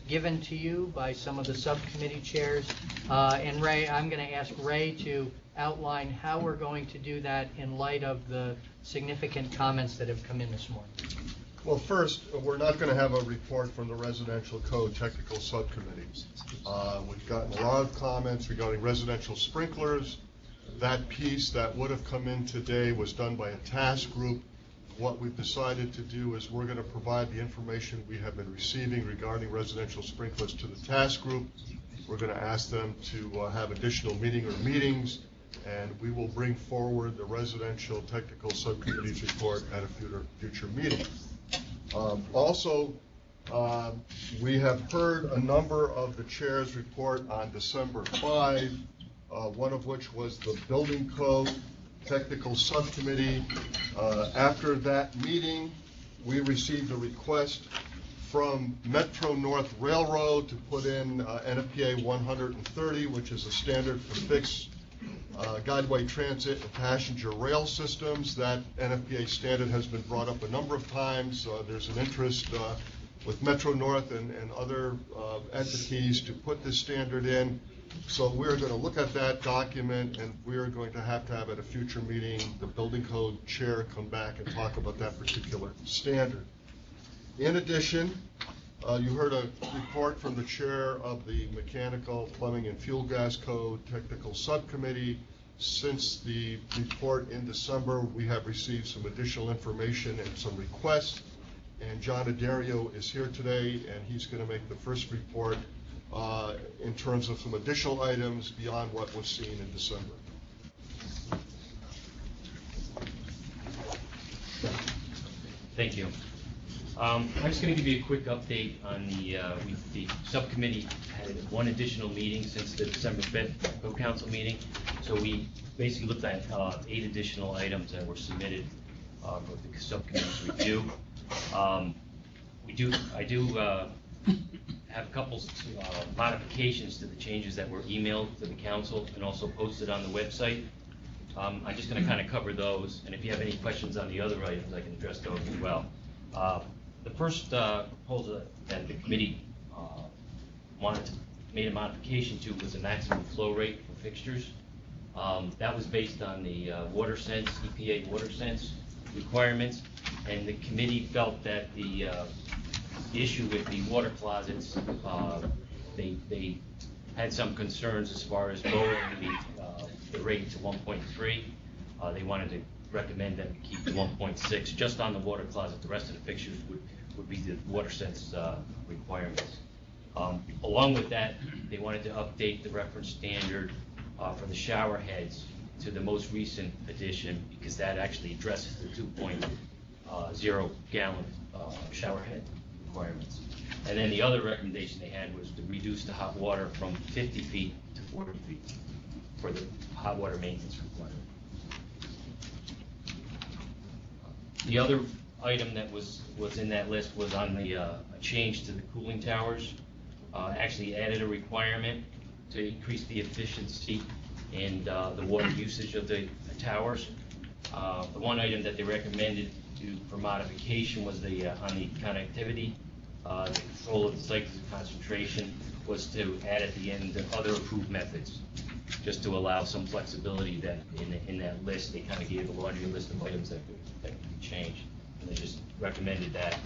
given to you by some of the subcommittee chairs. And Ray, I'm going to ask Ray to outline how we're going to do that in light of the significant comments that have come in this morning. Well, first, we're not going to have a report from the Residential Code Technical Subcommittee. We've gotten a lot of comments regarding residential sprinklers. That piece that would have come in today was done by a task group. What we've decided to do is we're going to provide the information we have been receiving regarding residential sprinklers to the task group. We're going to ask them to have additional meetings, and we will bring forward the Residential Technical Subcommittee's report at a future meeting. Also, we have heard a number of the chair's report on December 5, one of which was the Building Code Technical Subcommittee. After that meeting, we received a request from Metro North Railroad to put in NFPA 130, which is a standard for fixed guideway transit and passenger rail systems. That NFPA standard has been brought up a number of times. There's an interest with Metro North and other entities to put this standard in. So we're going to look at that document, and we're going to have at a future meeting the building code chair come back and talk about that particular standard. In addition, you heard a report from the chair of the Mechanical, Plumbing, and Fuel Gas Code Technical Subcommittee. Since the report in December, we have received some additional information and some requests. And John Adario is here today, and he's going to make the first report in terms of some additional items beyond what was seen in December. Thank you. I'm just going to give you a quick update on the subcommittee had one additional meeting since the December 5th code council meeting. So we basically looked at 8 additional items that were submitted for the subcommittee's review. I do have a couple modifications to the changes that were emailed to the council and also posted on the website. I'm just going to kind of cover those, and if you have any questions on the other items, I can address those as well. The first proposal that the committee made a modification to was the maximum flow rate for fixtures. That was based on the EPA water sense requirements, and the committee felt that the issue with the water closets, they had some concerns as far as lowering the rate to 1.3. They wanted to recommend that we keep the 1.6 just on the water closet. The rest of the fixtures would be the water sense requirements. Along with that, they wanted to update the reference standard for the shower heads to the most recent edition, because that actually addresses the 2.0 gallon shower head requirements. And then the other recommendation they had was to reduce the hot water from 50 feet to 40 feet for the hot water maintenance requirement. The other item that was in that list was on the a change to the cooling towers. Actually added a requirement to increase the efficiency and the water usage of the towers. The one item that they recommended for modification was on the connectivity, the control of the cycles of concentration, was to add at the end the other approved methods, just to allow some flexibility that in that list. They kind of gave a laundry list of items that could be changed, and they just recommended that.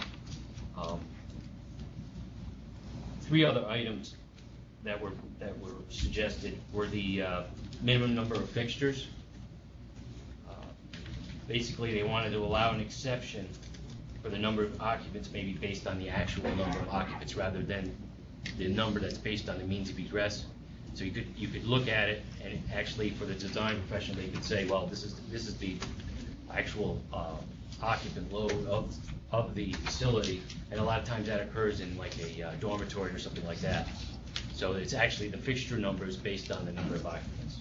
3 other items that were suggested were the minimum number of fixtures. Basically, they wanted to allow an exception for the number of occupants, maybe based on the actual number of occupants rather than the number that's based on the means of egress. So you could look at it, and actually for the design profession, they could say, well, this is the actual occupant load of the facility, and a lot of times that occurs in like a dormitory or something like that. So it's actually the fixture number is based on the number of occupants.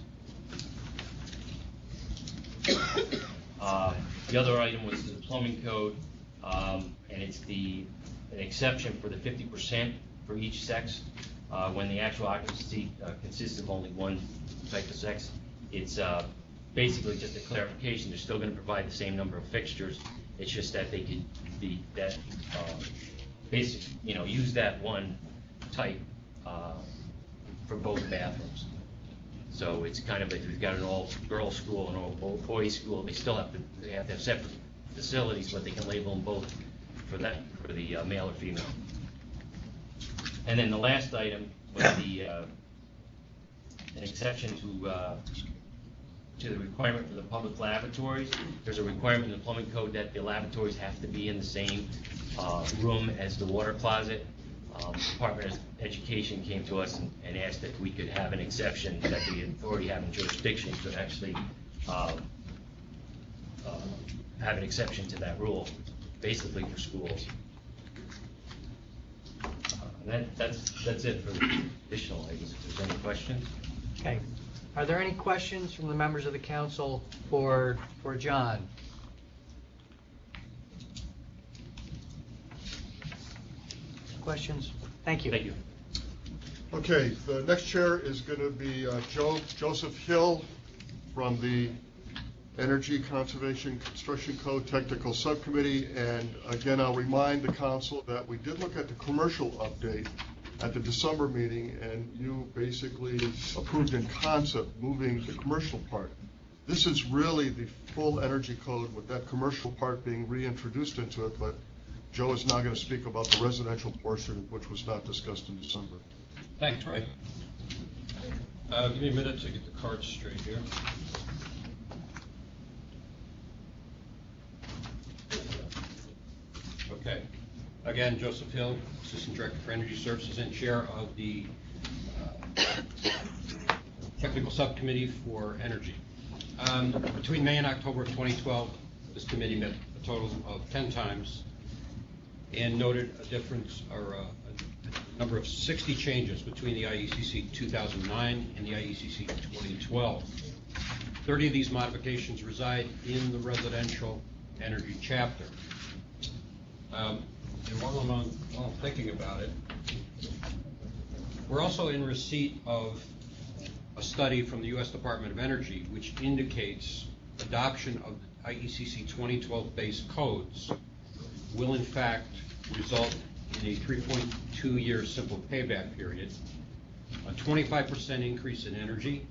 The other item was the plumbing code, and it's an exception for the 50% for each sex. When the actual occupancy consists of only one type of sex, it's basically just a clarification. They're still going to provide the same number of fixtures. It's just that they could be that basic, use that one type for both bathrooms. So it's kind of, if you've got an all-girls school and an all-boys school, they still have to have separate facilities, but they can label them both for the male or female. And then the last item was an exception to the requirement for the public lavatories. There's a requirement in the plumbing code that the lavatories have to be in the same room as the water closet. The Department of Education came to us and asked if we could have an exception that the authority having jurisdiction could actually have an exception to that rule, basically for schools. That's it for the additional items. If there's any questions. Okay. Are there any questions from the members of the council for John? questions? Thank you. Thank you. Okay, the next chair is going to be Joseph Hill from the Energy Conservation Construction Code Technical Subcommittee. And again, I'll remind the council that we did look at the commercial update at the December meeting, and you basically approved in concept moving the commercial part. This is really the full energy code with that commercial part being reintroduced into it, but Joe is now going to speak about the residential portion, which was not discussed in December. Thanks, Ray. Give me a minute to get the cards straight here. Okay. Again, Joseph Hill, Assistant Director for Energy Services and Chair of the Technical Subcommittee for Energy. Between May and October of 2012, this committee met a total of 10 times and noted a difference, or a number of 60 changes between the IECC 2009 and the IECC 2012. 30 of these modifications reside in the residential energy chapter. And while I'm thinking about it, we're also in receipt of a study from the U.S. Department of Energy which indicates adoption of IECC 2012 base codes will in fact result in a 3.2-year simple payback period, a 25% increase in energy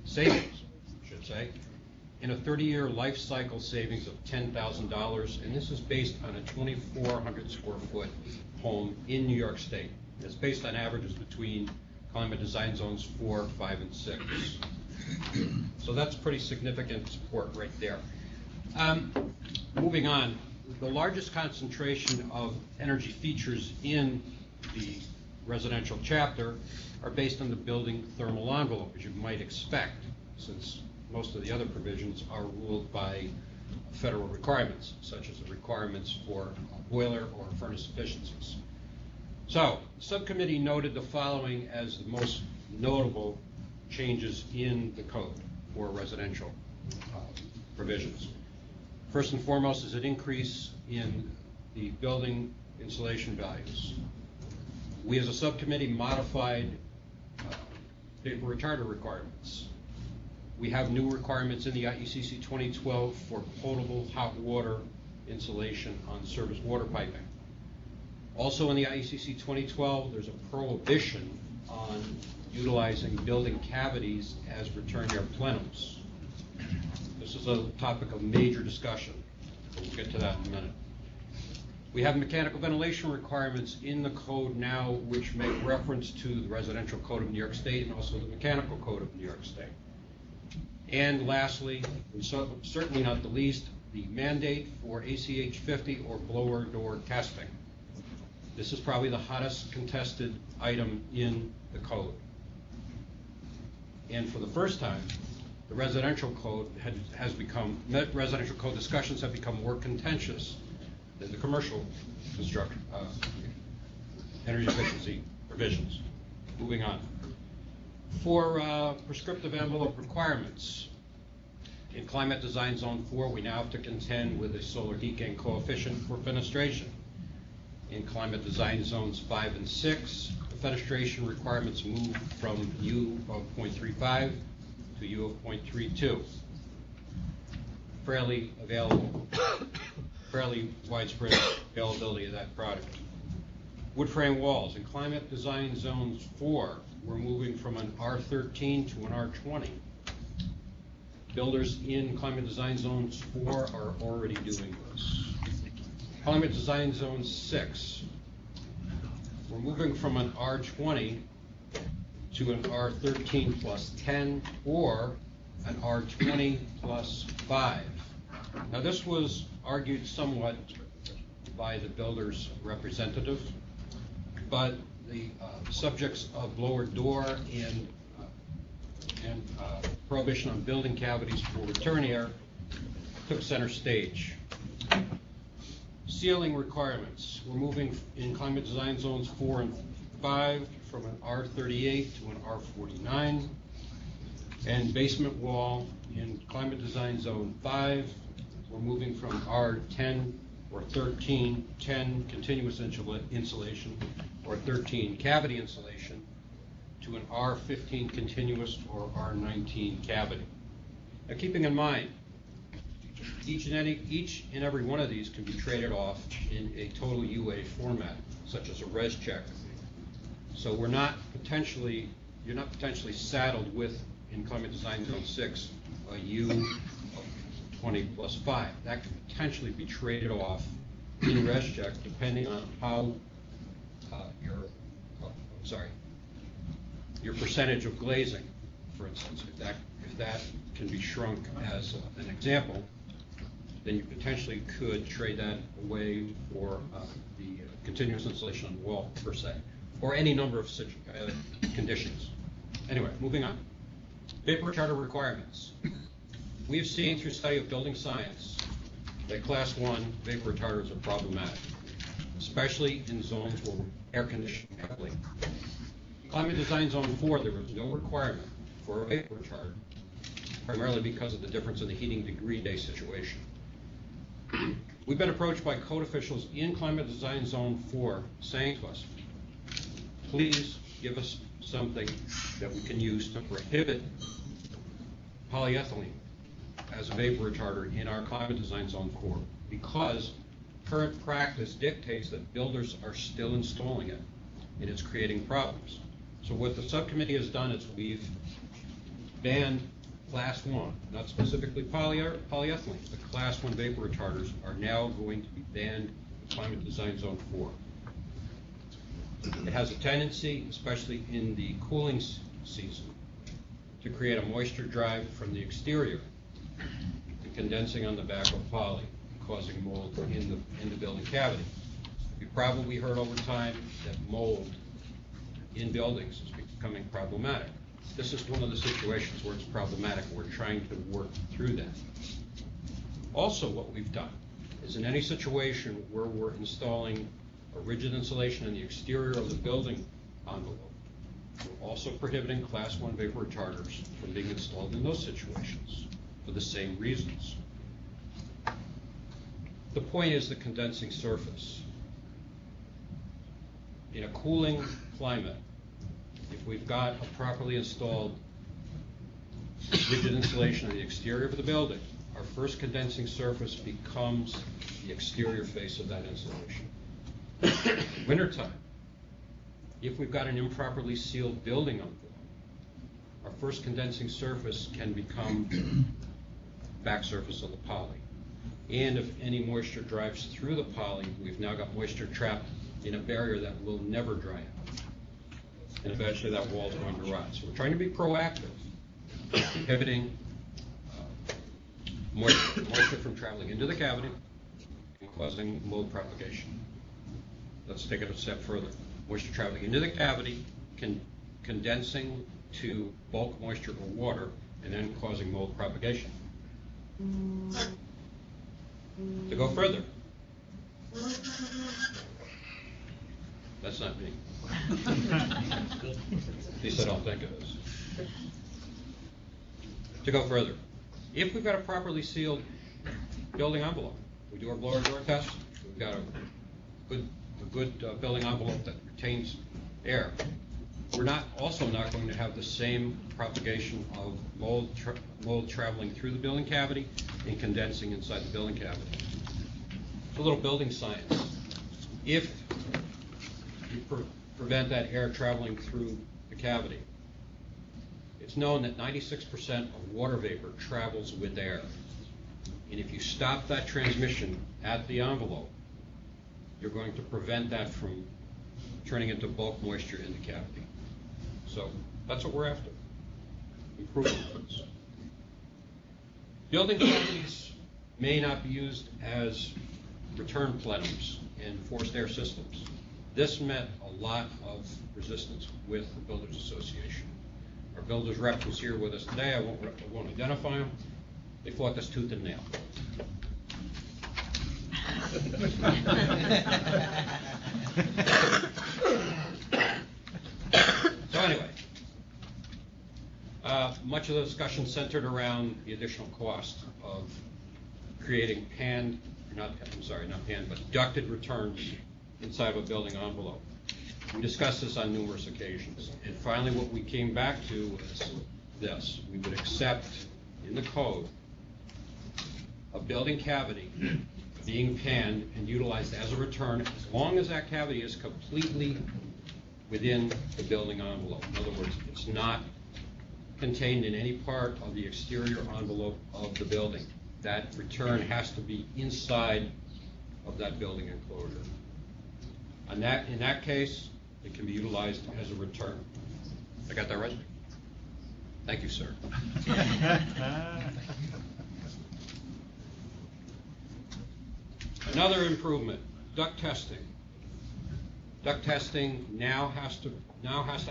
savings, I should say, and a 30-year life cycle savings of $10,000, and this is based on a 2,400 square foot home in New York State. It's based on averages between climate design zones 4, 5, and 6. So that's pretty significant support right there. Moving on, the largest concentration of energy features in the residential chapter are based on the building thermal envelope, as you might expect, since most of the other provisions are ruled by federal requirements, such as the requirements for boiler or furnace efficiencies. So, the subcommittee noted the following as the most notable changes in the code for residential provisions. First and foremost is an increase in the building insulation values. We as a subcommittee modified vapor retarder requirements. We have new requirements in the IECC 2012 for potable hot water insulation on surface water piping. Also in the IECC 2012, there's a prohibition on utilizing building cavities as return air plenums. This is a topic of major discussion. We'll get to that in a minute. We have mechanical ventilation requirements in the code now which make reference to the Residential Code of New York State and also the Mechanical Code of New York State. And lastly, and certainly not the least, the mandate for ACH 50 or blower door testing. This is probably the hottest contested item in the code. And for the first time, the residential code residential code discussions have become more contentious than the commercial construction, energy efficiency provisions. Moving on. For prescriptive envelope requirements, in Climate Design Zone 4, we now have to contend with a solar heat gain coefficient for fenestration. In Climate Design Zones 5 and 6, the fenestration requirements move from U of 0.35 to U of 0.32. Fairly widespread availability of that product. Wood frame walls. In Climate Design Zones 4, we're moving from an R13 to an R20. Builders in Climate Design Zones 4 are already doing this. Climate Design Zone 6, we're moving from an R20 to an R13 plus 10 or an R20 plus 5. Now this was argued somewhat by the builder's representative, but the subjects of blower door and prohibition on building cavities for return air took center stage. Ceiling requirements. We're moving in Climate Design Zones 4 and 5 from an R38 to an R49. And basement wall in Climate Design Zone 5, we're moving from R10 or 13 10 continuous insulation, or 13 cavity insulation, to an R15 continuous or R19 cavity. Now, keeping in mind, each and every one of these can be traded off in a total UA format, such as a res check. So you're not potentially saddled with, in Climate Design Zone 6, a U of 20 plus 5. That could potentially be traded off in res check depending on how your percentage of glazing, for instance. If that can be shrunk as an example, then you potentially could trade that away for the continuous insulation on the wall, per se, or any number of such conditions. Anyway, moving on. Vapor charter requirements. We've seen through study of building science that Class 1 vapor retarders are problematic, especially in zones where air conditioning heavily. In Climate Design Zone 4, there was no requirement for a vapor retarder, primarily because of the difference in the heating degree day situation. We've been approached by code officials in Climate Design Zone 4 saying to us, please give us something that we can use to prohibit polyethylene as a vapor retarder in our Climate Design Zone 4, because current practice dictates that builders are still installing it, and it's creating problems. So what the subcommittee has done is we've banned Class 1, not specifically polyethylene, but Class 1 vapor retarders are now going to be banned in Climate Design Zone 4. It has a tendency, especially in the cooling season, to create a moisture drive from the exterior and condensing on the back of poly, causing mold in the building cavity. You probably heard over time that mold in buildings is becoming problematic. This is one of the situations where it's problematic. We're trying to work through that. Also, what we've done is in any situation where we're installing a rigid insulation in the exterior of the building envelope, we're also prohibiting Class 1 vapor retarders from being installed in those situations for the same reasons. The point is the condensing surface. In a cooling climate, if we've got a properly installed rigid insulation in the exterior of the building, our first condensing surface becomes the exterior face of that insulation. Wintertime, if we've got an improperly sealed building envelope, our first condensing surface can become back surface of the poly. And if any moisture drives through the poly, we've now got moisture trapped in a barrier that will never dry out. And eventually that wall is going to rot. So we're trying to be proactive, inhibiting moisture from traveling into the cavity and causing mold propagation. Let's take it a step further. Moisture traveling into the cavity, condensing to bulk moisture or water, and then causing mold propagation. To go further, that's not me. At least I don't think it is. To go further, if we've got a properly sealed building envelope, we do our blower door test, we've got a good building envelope that retains air, we're also not going to have the same propagation of mold traveling through the building cavity and condensing inside the building cavity. It's a little building science. If you prevent that air traveling through the cavity, it's known that 96% of water vapor travels with air. And if you stop that transmission at the envelope, you're going to prevent that from turning into bulk moisture in the cavity. So that's what we're after, improvements. Building cavities may not be used as return plenums in forced air systems. This met a lot of resistance with the Builders Association. Our builders rep was here with us today. I won't identify him. They fought this tooth and nail. So anyway, much of the discussion centered around the additional cost of creating panned not pan, but ducted returns inside of a building envelope. We discussed this on numerous occasions, and finally what we came back to was this. We would accept in the code a building cavity being panned and utilized as a return as long as that cavity is completely within the building envelope. In other words, it's not contained in any part of the exterior envelope of the building. That return has to be inside of that building enclosure. In that case, it can be utilized as a return. I got that right? Thank you, sir. Another improvement, duct testing. Duct testing now has to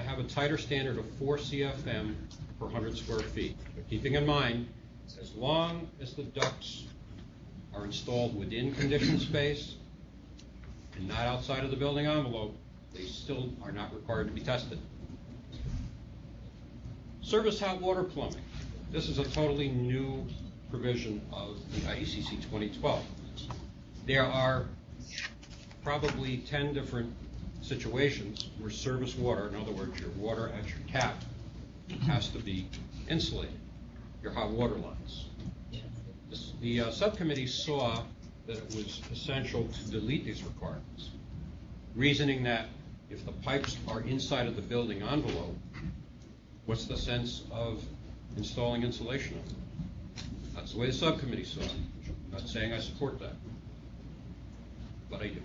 have a tighter standard of 4 CFM per 100 square feet. But keeping in mind, as long as the ducts are installed within conditioned space and not outside of the building envelope, they still are not required to be tested. Service hot water plumbing. This is a totally new provision of the IECC 2012. There are probably 10 different situations where service water, in other words, your water at your tap, has to be insulated, your hot water lines. The subcommittee saw that it was essential to delete these requirements, reasoning that if the pipes are inside of the building envelope, what's the sense of installing insulation on them? That's the way the subcommittee saw it. I'm not saying I support that, but I do.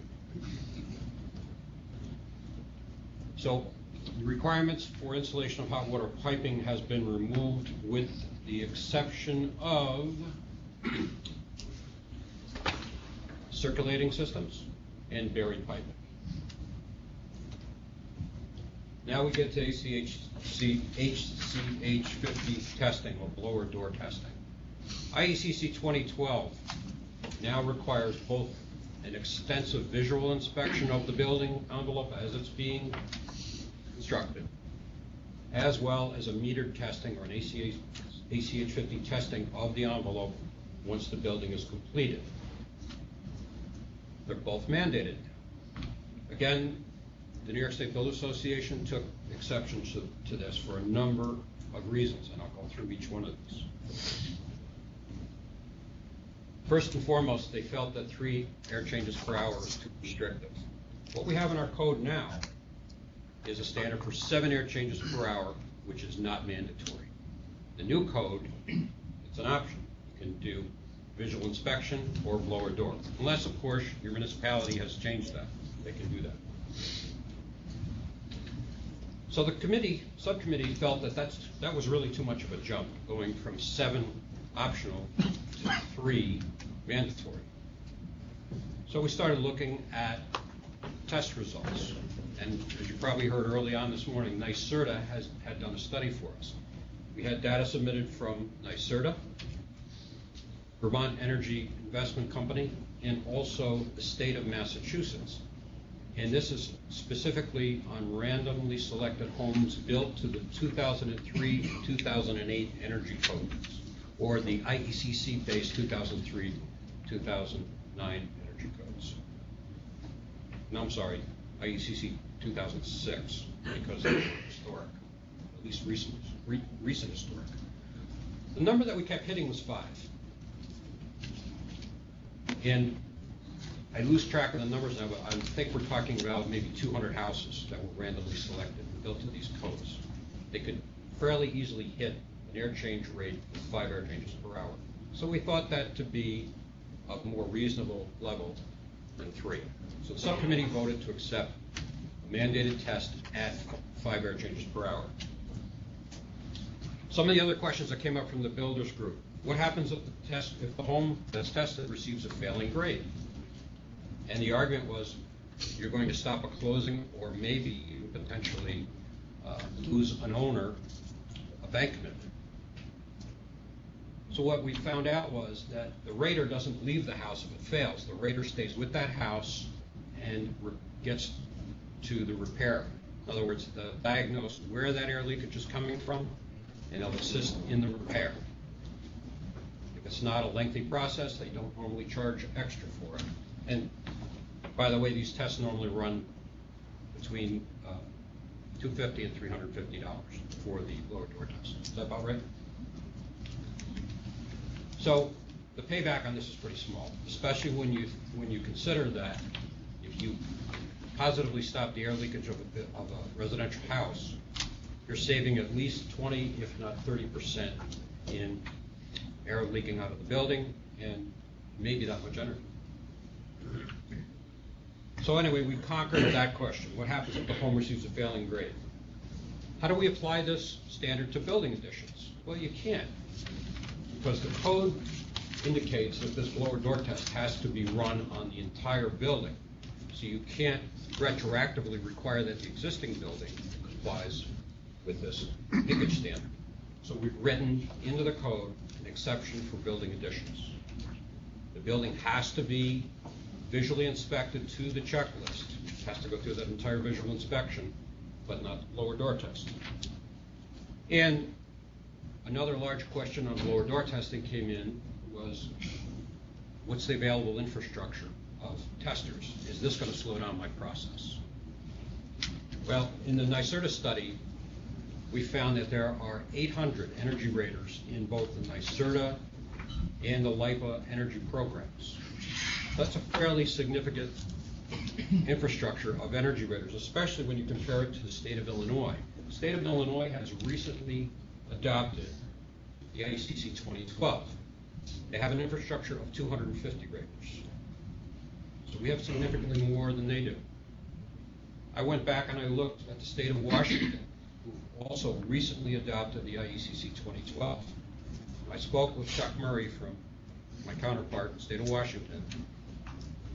So the requirements for installation of hot water piping has been removed with the exception of circulating systems and buried piping. Now we get to HCH 50 testing, or blower door testing. IECC 2012 now requires both an extensive visual inspection of the building envelope as it's being constructed, as well as a metered testing, or an ACH 50 testing of the envelope once the building is completed. They're both mandated. Again, the New York State Builders Association took exception to this for a number of reasons, and I'll go through each one of these. First and foremost, they felt that 3 air changes per hour is too restrictive. What we have in our code now is a standard for 7 air changes per hour, which is not mandatory. The new code, it's an option. You can do visual inspection or blower door, unless, of course, your municipality has changed that. They can do that. So the subcommittee felt that that was really too much of a jump, going from 7 optional to 3 mandatory. So we started looking at test results. And as you probably heard early on this morning, NYSERDA had done a study for us. We had data submitted from NYSERDA, Vermont Energy Investment Company, and also the state of Massachusetts. And this is specifically on randomly selected homes built to the 2003-2008 energy codes, or the IECC-based 2003-2009 energy codes. No, I'm sorry, IECC 2006, because it's historic, at least recent historic. The number that we kept hitting was 5. And I lose track of the numbers now, but I think we're talking about maybe 200 houses that were randomly selected and built to these codes. They could fairly easily hit an air change rate of 5 air changes per hour. So we thought that to be a more reasonable level than 3. So the subcommittee voted to accept a mandated test at 5 air changes per hour. Some of the other questions that came up from the builders group: what happens if the home that's tested receives a failing grade? And the argument was, you're going to stop a closing, or maybe you potentially lose an owner, a bank commitment. So what we found out was that the rater doesn't leave the house if it fails. The rater stays with that house and gets to the repair. In other words, they'll diagnose where that air leakage is coming from, and they'll assist in the repair. If it's It's not a lengthy process. They don't normally charge extra for it. And by the way, these tests normally run between $250 and $350 for the lower door test. Is that about right? So the payback on this is pretty small, especially when you consider that if you positively stop the air leakage of a residential house, you're saving at least 20, if not 30% in air leaking out of the building, and maybe that much energy. So anyway, we've conquered that question. What happens if the home receives a failing grade? How do we apply this standard to building additions? Well, you can't, because the code indicates that this blower door test has to be run on the entire building. So you can't retroactively require that the existing building complies with this leakage standard. So we've written into the code an exception for building additions. The building has to be visually inspected to the checklist. It has to go through that entire visual inspection, but not lower door test. And another large question on lower door testing came in was, what's the available infrastructure of testers? Is this going to slow down my process? Well, in the NYSERDA study, we found that there are 800 energy raters in both the NYSERDA and the LIPA energy programs. That's a fairly significant infrastructure of energy raters, especially when you compare it to the state of Illinois. The state of Illinois has recently adopted the IECC 2012. They have an infrastructure of 250 raters. So we have significantly more than they do. I went back and I looked at the state of Washington, who also recently adopted the IECC 2012. I spoke with Chuck Murray from my counterpart in the state of Washington.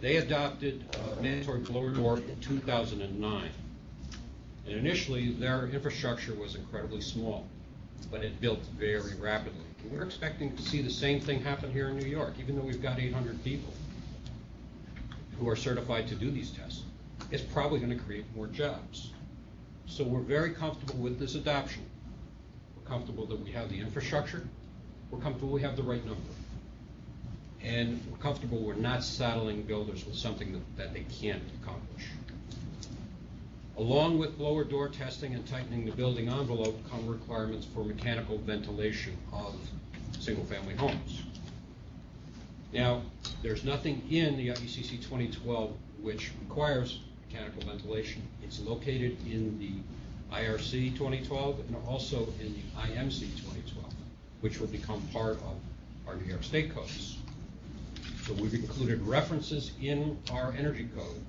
They adopted mandatory blower door in 2009. And initially, their infrastructure was incredibly small, but it built very rapidly. And we're expecting to see the same thing happen here in New York, even though we've got 800 people who are certified to do these tests. It's probably going to create more jobs. So we're very comfortable with this adoption. We're comfortable that we have the infrastructure. We're comfortable we have the right number. And we're comfortable we're not saddling builders with something that they can't accomplish. Along with blower door testing and tightening the building envelope come requirements for mechanical ventilation of single-family homes. Now, there's nothing in the IECC 2012 which requires mechanical ventilation. It's located in the IRC 2012 and also in the IMC 2012, which will become part of our New York State codes. So we've included references in our energy code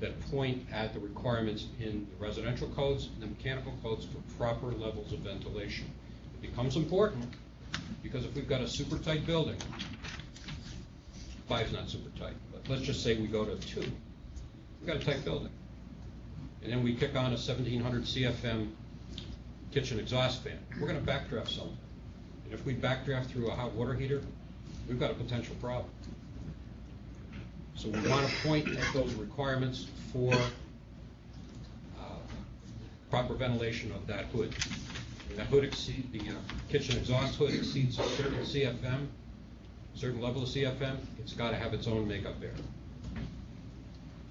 that point at the requirements in the residential codes and the mechanical codes for proper levels of ventilation. It becomes important because if we've got a super tight building, 5's not super tight, but let's just say we go to 2, we've got a tight building. And then we kick on a 1700 CFM kitchen exhaust fan. We're going to backdraft something. And if we backdraft through a hot water heater, we've got a potential problem. So we want to point at those requirements for proper ventilation of that hood. When that hood the kitchen exhaust hood exceeds a certain CFM, certain level of CFM, it's got to have its own makeup air.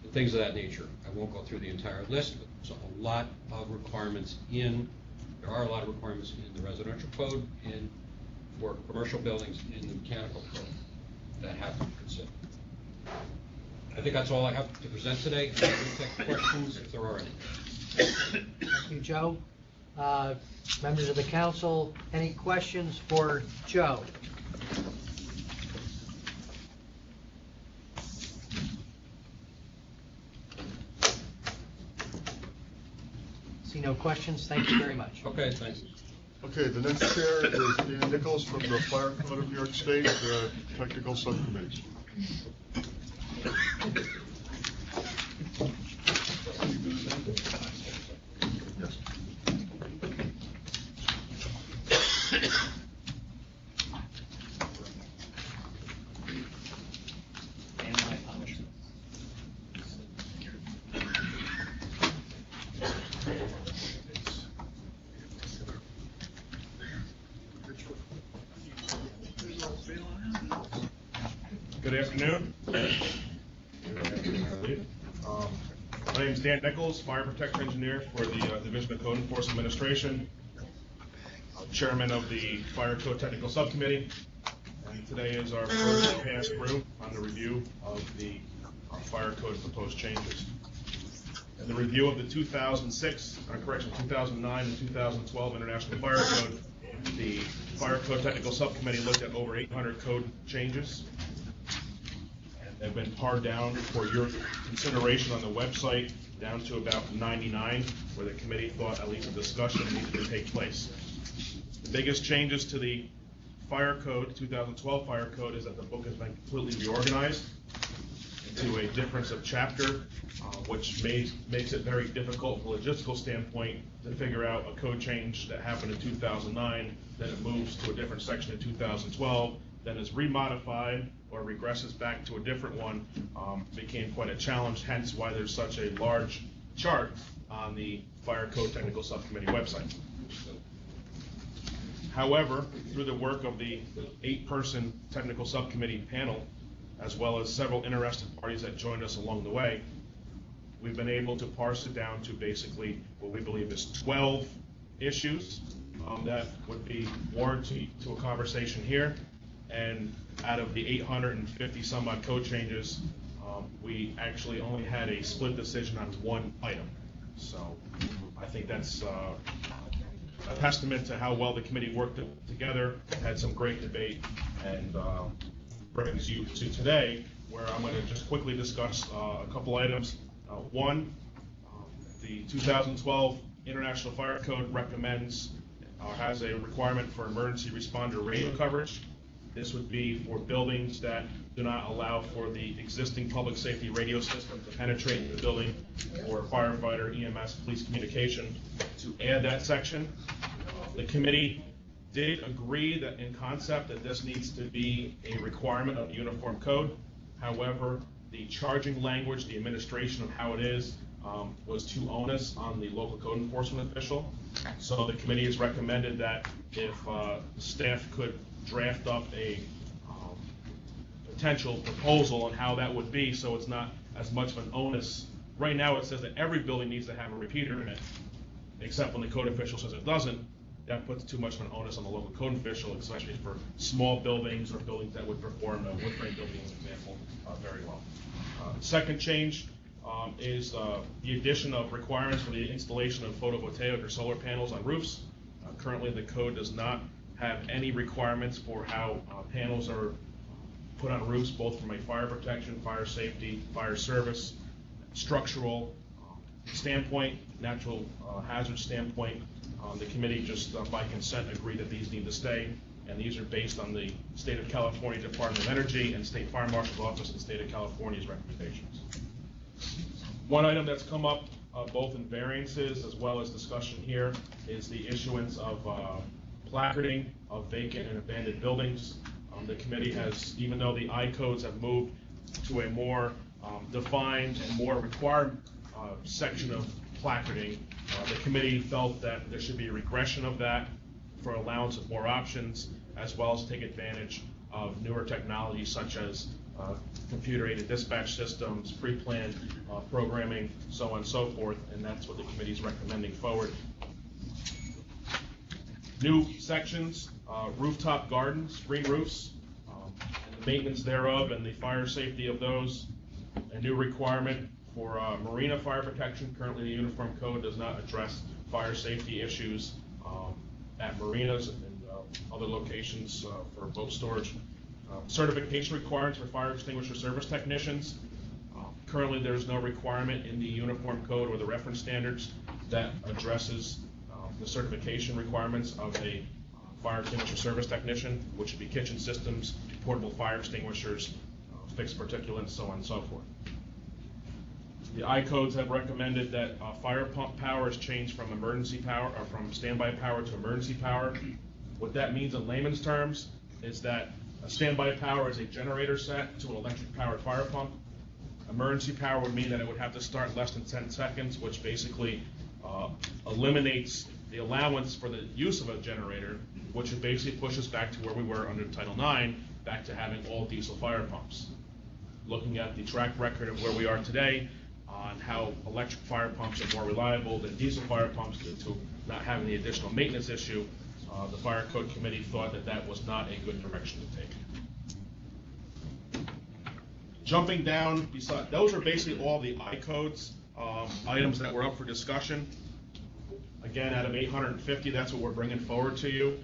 And things of that nature. I won't go through the entire list, but there's a lot of requirements there are a lot of requirements in the residential code and for commercial buildings in the mechanical code that have to be considered. I think that's all I have to present today. We'll take questions if there are any. Thank you, Joe. Members of the council, any questions for Joe? See no questions. Thank you very much. Okay, thanks. Okay, the next chair is Dan Nichols from the Fire Code of New York State, Technical Subcommittee. Good afternoon. My name is Dan Nichols, Fire Protection Engineer for the Division of Code Enforcement Administration, Chairman of the Fire Code Technical Subcommittee, and today is our first pass through on the review of the Fire Code proposed changes. In the review of the 2009 and 2012 International Fire Code, the Fire Code Technical Subcommittee looked at over 800 code changes. They've been pared down for your consideration on the website down to about 99, where the committee thought at least a discussion needed to take place. The biggest changes to the Fire Code, 2012 Fire Code, is that the book has been completely reorganized into a difference of chapter, which makes it very difficult from a logistical standpoint to figure out a code change that happened in 2009, then it moves to a different section in 2012, then is remodified or regresses back to a different one. Became quite a challenge, hence why there's such a large chart on the Fire Code Technical Subcommittee website. However, through the work of the 8-person technical subcommittee panel, as well as several interested parties that joined us along the way, we've been able to parse it down to basically what we believe is 12 issues that would be warranted to a conversation here. And out of the 850 some odd code changes, we actually only had a split decision on one item. So I think that's a testament to how well the committee worked together, had some great debate, and brings you to today, where I'm going to just quickly discuss a couple items. One, the 2012 International Fire Code recommends has a requirement for emergency responder radio coverage. This would be for buildings that do not allow for the existing public safety radio system to penetrate the building for firefighter, EMS, police communication. To add that section, the committee did agree that in concept that this needs to be a requirement of the uniform code. However, the charging language, the administration of how it is, was too onerous on the local code enforcement official. So the committee has recommended that if staff could draft up a potential proposal on how that would be, so it's not as much of an onus. Right now it says that every building needs to have a repeater in it, except when the code official says it doesn't. That puts too much of an onus on the local code official, especially for small buildings or buildings that would perform a wood frame building, as an example, very well. Second change is the addition of requirements for the installation of photovoltaic or solar panels on roofs. Currently the code does not have any requirements for how panels are put on roofs, both from a fire protection, fire safety, fire service, structural standpoint, natural hazard standpoint. The committee just by consent agreed that these need to stay, and these are based on the State of California Department of Energy and State Fire Marshal's Office and State of California's recommendations. One item that's come up both in variances as well as discussion here is the issuance of placarding of vacant and abandoned buildings. The committee has, even though the I codes have moved to a more defined and more required section of placarding, the committee felt that there should be a regression of that for allowance of more options, as well as take advantage of newer technologies such as computer-aided dispatch systems, pre-planned programming, so on and so forth, and that's what the committee is recommending forward. New sections, rooftop gardens, green roofs, and the maintenance thereof and the fire safety of those. A new requirement for marina fire protection. Currently the Uniform Code does not address fire safety issues at marinas and other locations for boat storage. Certification requirements for fire extinguisher service technicians. Currently there's no requirement in the Uniform Code or the reference standards that addresses the certification requirements of a fire extinguisher service technician, which would be kitchen systems, portable fire extinguishers, fixed particulates, so on and so forth. The I codes have recommended that fire pump power is changed from emergency power or from standby power to emergency power. What that means in layman's terms is that a standby power is a generator set to an electric powered fire pump. Emergency power would mean that it would have to start less than 10 seconds, which basically eliminates the allowance for the use of a generator which would basically push us back to where we were under Title IX, back to having all diesel fire pumps. Looking at the track record of where we are today on how electric fire pumps are more reliable than diesel fire pumps due to not having the additional maintenance issue, the Fire Code Committee thought that that was not a good direction to take. Jumping down, those are basically all the I-codes, items that were up for discussion. Again, out of 850, that's what we're bringing forward to you.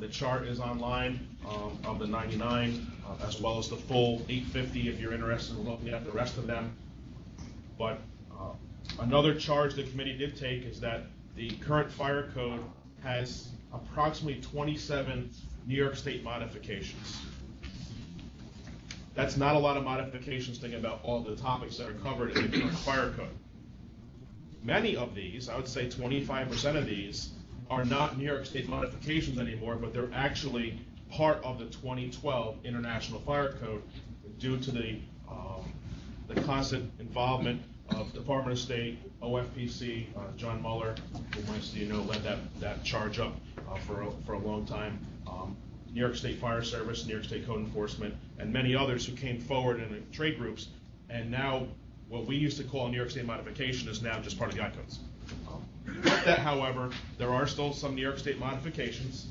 The chart is online of the 99, as well as the full 850 if you're interested in looking at the rest of them. But another charge the committee did take is that the current fire code has approximately 27 New York State modifications. That's not a lot of modifications thinking about all the topics that are covered in the current fire code. Many of these, I would say 25% of these, are not New York State modifications anymore, but they're actually part of the 2012 International Fire Code due to the constant involvement of Department of State, OFPC, John Mueller, who most of you know led that charge up for a long time, New York State Fire Service, New York State Code Enforcement, and many others who came forward in the trade groups, and now what we used to call New York State modification is now just part of the I-codes. With that, however, there are still some New York State modifications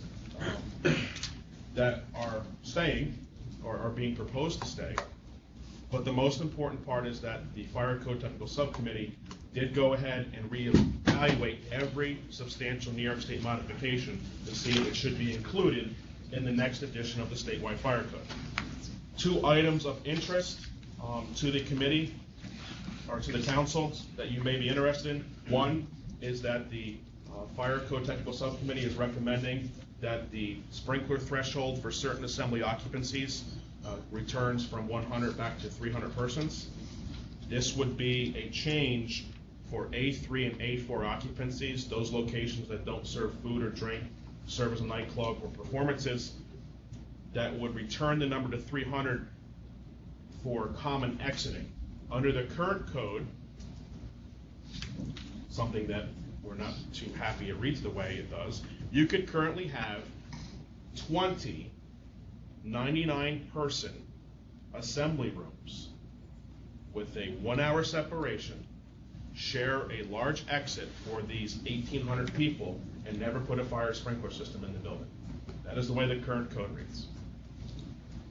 that are staying or are being proposed to stay. But the most important part is that the Fire Code Technical Subcommittee did go ahead and reevaluate every substantial New York State modification to see if it should be included in the next edition of the statewide fire code. Two items of interest to the committee or to the council that you may be interested in. One is that the Fire Code Technical Subcommittee is recommending that the sprinkler threshold for certain assembly occupancies returns from 100 back to 300 persons. This would be a change for A3 and A4 occupancies, those locations that don't serve food or drink, serve as a nightclub or performances, that would return the number to 300 for common exiting. Under the current code, something that we're not too happy it reads the way it does, you could currently have 20 99-person assembly rooms with a 1-hour separation, share a large exit for these 1,800 people, and never put a fire sprinkler system in the building. That is the way the current code reads.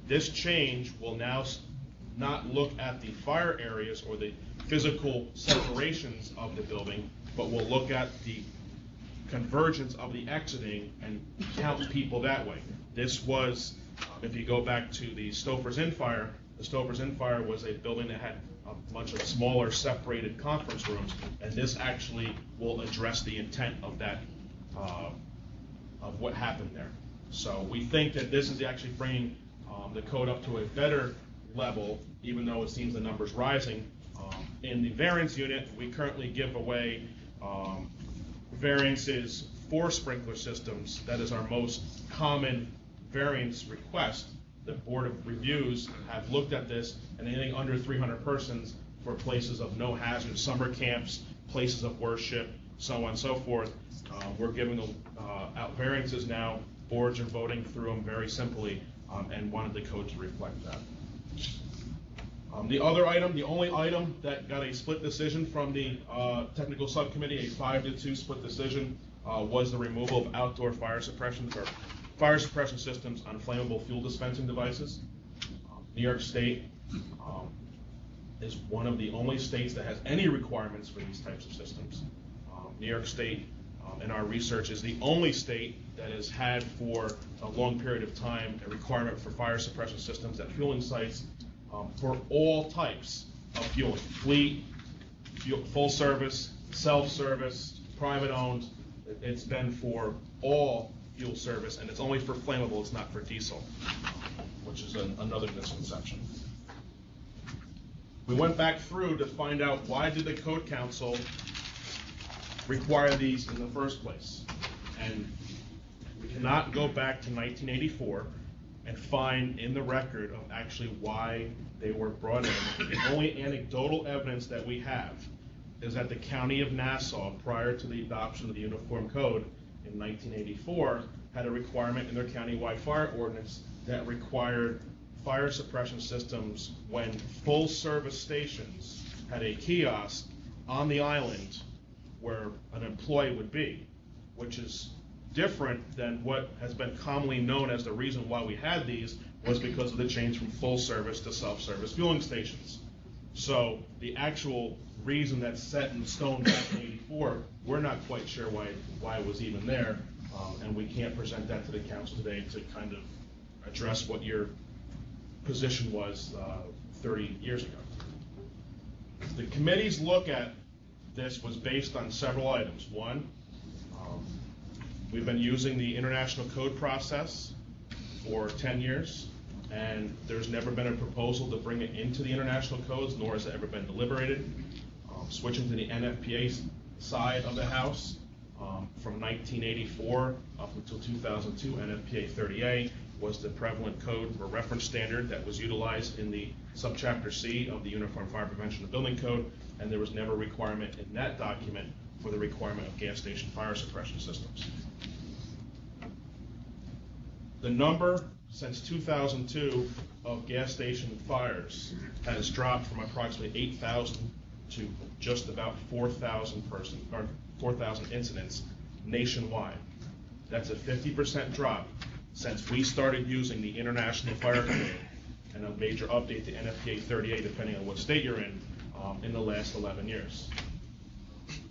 This change will now not look at the fire areas or the physical separations of the building, but will look at the convergence of the exiting and count people that way. This was, if you go back to the Stouffer's Inn fire, the Stouffer's Inn fire was a building that had a bunch of smaller separated conference rooms, and this actually will address the intent of that, of what happened there. So we think that this is actually bringing the code up to a better level, even though it seems the number's rising. In the variance unit, we currently give away variances for sprinkler systems. That is our most common variance request. The Board of Reviews have looked at this, and anything under 300 persons for places of no hazard, summer camps, places of worship, so on and so forth, we're giving them out variances now. Boards are voting through them very simply, and wanted the code to reflect that. The other item, the only item that got a split decision from the technical subcommittee, a 5-2 split decision, was the removal of outdoor fire suppression systems on flammable fuel dispensing devices. New York State is one of the only states that has any requirements for these types of systems. New York State, in our research, is the only state that has had for a long period of time a requirement for fire suppression systems at fueling sites for all types of fueling: fleet, full service, self-service, private owned. It's been for all fuel service, and it's only for flammable, it's not for diesel, which is another misconception. We went back through to find out why did the Code Council require these in the first place. And we cannot go back to 1984 and find in the record of actually why they were brought in. The only anecdotal evidence that we have is that the County of Nassau, prior to the adoption of the Uniform Code in 1984, had a requirement in their countywide fire ordinance that required fire suppression systems when full service stations had a kiosk on the island where an employee would be, which is different than what has been commonly known as the reason why we had these was because of the change from full service to self-service fueling stations. So the actual reason that's set in stone back in '84, we're not quite sure why it was even there, and we can't present that to the council today to kind of address what your position was 30 years ago. The committee's look at this was based on several items. One, we've been using the international code process for 10 years, and there's never been a proposal to bring it into the international codes, nor has it ever been deliberated. Switching to the NFPA side of the house, from 1984 up until 2002, NFPA 30A was the prevalent code or reference standard that was utilized in the subchapter C of the Uniform Fire Prevention and Building Code, and there was never a requirement in that document for the requirement of gas station fire suppression systems. The number since 2002 of gas station fires has dropped from approximately 8,000 to just about 4,000 incidents nationwide. That's a 50% drop since we started using the International Fire Code and a major update to NFPA 38, depending on what state you're in the last 11 years.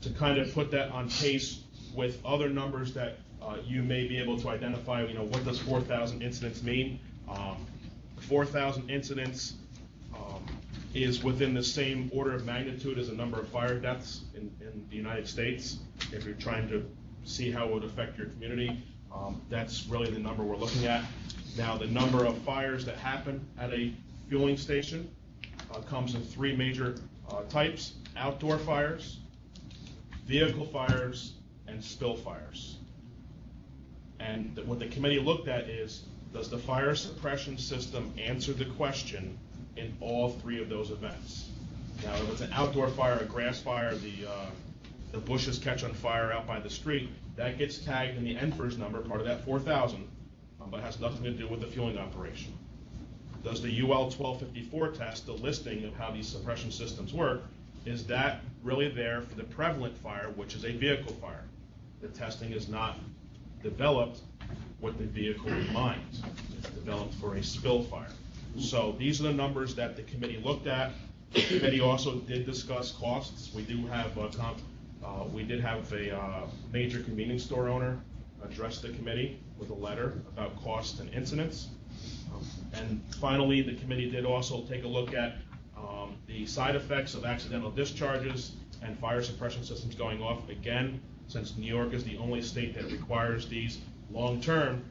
To kind of put that on pace with other numbers that you may be able to identify, what does 4,000 incidents mean? 4,000 incidents is within the same order of magnitude as the number of fire deaths in the United States. If you're trying to see how it would affect your community, that's really the number we're looking at. Now, the number of fires that happen at a fueling station comes in three major types: outdoor fires, vehicle fires, and spill fires. And what the committee looked at is, does the fire suppression system answer the question in all three of those events? Now, if it's an outdoor fire, a grass fire, the bushes catch on fire out by the street, that gets tagged in the NFIRS number, part of that 4,000, but has nothing to do with the fueling operation. Does the UL 1254 test, the listing of how these suppression systems work, is that really there for the prevalent fire, which is a vehicle fire? The testing is not developed with the vehicle in mind. It's developed for a spill fire. So these are the numbers that the committee looked at. The committee also did discuss costs. We do have we did have a major convenience store owner address the committee with a letter about costs and incidents. And finally, the committee did also take a look at the side effects of accidental discharges and fire suppression systems going off. Again, since New York is the only state that requires these long-term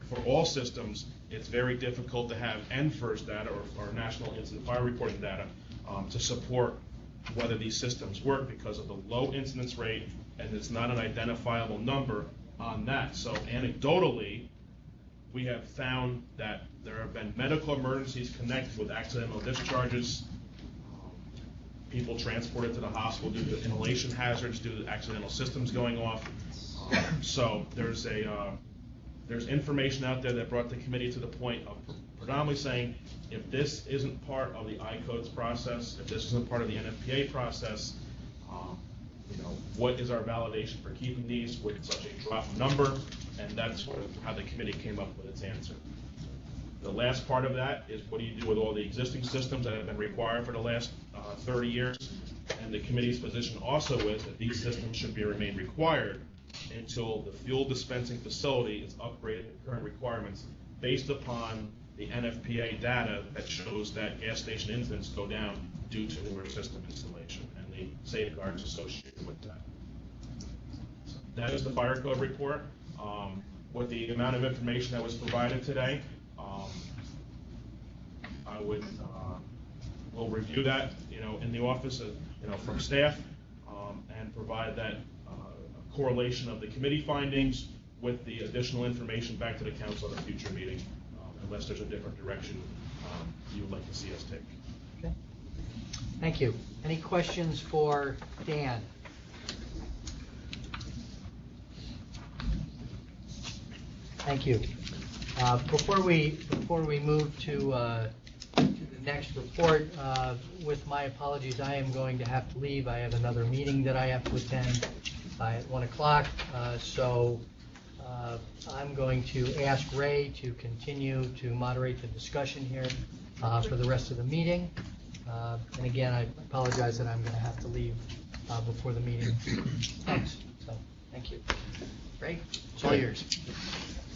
for all systems, it's very difficult to have NFIRS data or National Incident Fire Reporting data to support whether these systems work because of the low incidence rate, and it's not an identifiable number on that. So anecdotally, we have found that there have been medical emergencies connected with accidental discharges, people transported to the hospital due to inhalation hazards, due to accidental systems going off. So there's information out there that brought the committee to the point of predominantly saying, if this isn't part of the ICODES process, if this isn't part of the NFPA process, what is our validation for keeping these with such a drop number? And that's how the committee came up with its answer. The last part of that is, what do you do with all the existing systems that have been required for the last 30 years? And the committee's position also is that these systems should remain required until the fuel dispensing facility is upgraded to current requirements based upon the NFPA data that shows that gas station incidents go down due to newer system installation and the safeguards associated with that. So that is the fire code report. With the amount of information that was provided today, I would we'll review that in the office from staff and provide that correlation of the committee findings with the additional information back to the council at a future meeting, unless there's a different direction you would like to see us take. Okay. Thank you. Any questions for Dan? Thank you. Before we move to the next report, with my apologies, I am going to have to leave. I have another meeting that I have to attend at 1 o'clock. So I'm going to ask Ray to continue to moderate the discussion here for the rest of the meeting. And again, I apologize that I'm going to have to leave before the meeting. Thanks. So, thank you. Ray, it's all yours.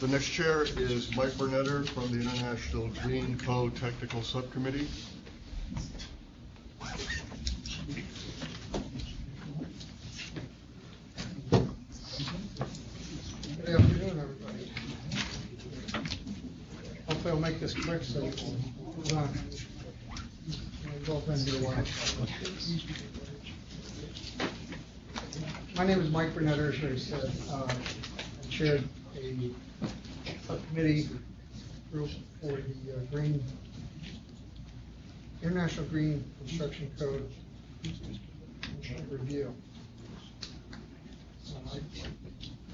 The next chair is Mike Bernetter from the International Green Code Technical Subcommittee. Good afternoon, everybody. Hopefully I'll make this quick so we'll move on. We'll go into a while. My name is Mike Bernetter, as Ray said. I chaired a subcommittee group for the International Green Construction Code review.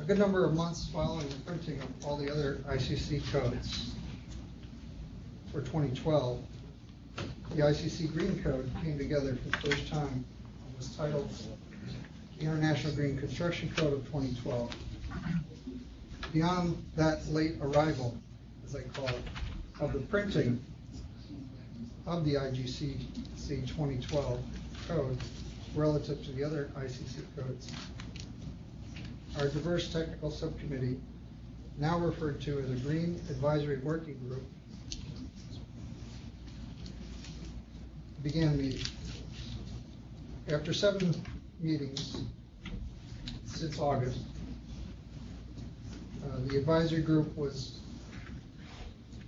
A good number of months following the printing of all the other ICC codes for 2012, the ICC Green Code came together for the first time and was titled the International Green Construction Code of 2012. Beyond that late arrival, as I call it, of the printing of the IGCC 2012 code relative to the other ICC codes, our diverse technical subcommittee, now referred to as a Green Advisory Working Group, began meeting. After 7 meetings since August, the advisory group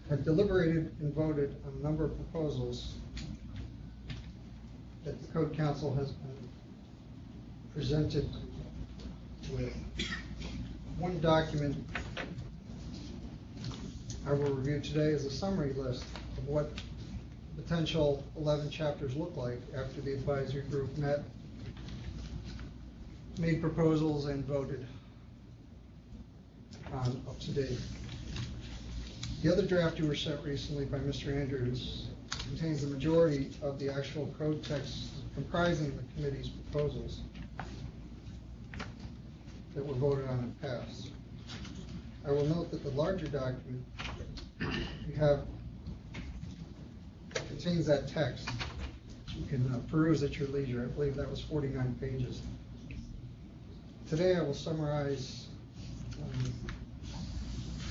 had deliberated and voted on a number of proposals that the Code Council has been presented with. One document I will review today is a summary list of what potential 11 chapters look like after the advisory group met, made proposals, and voted on up to date. The other draft you were sent recently by Mr. Andrews contains the majority of the actual code text comprising the committee's proposals that were voted on and passed. I will note that the larger document you have contains that text. You can peruse at your leisure. I believe that was 49 pages. Today I will summarize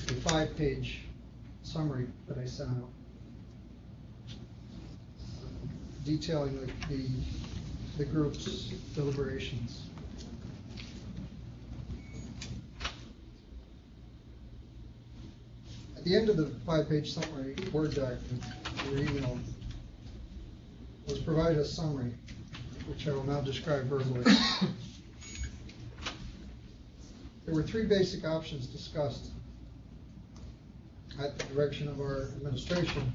a 5-page summary that I sent out, detailing the group's deliberations. At the end of the 5-page summary Word document, your email, was provided a summary, which I will now describe verbally. There were 3 basic options discussed at the direction of our administration,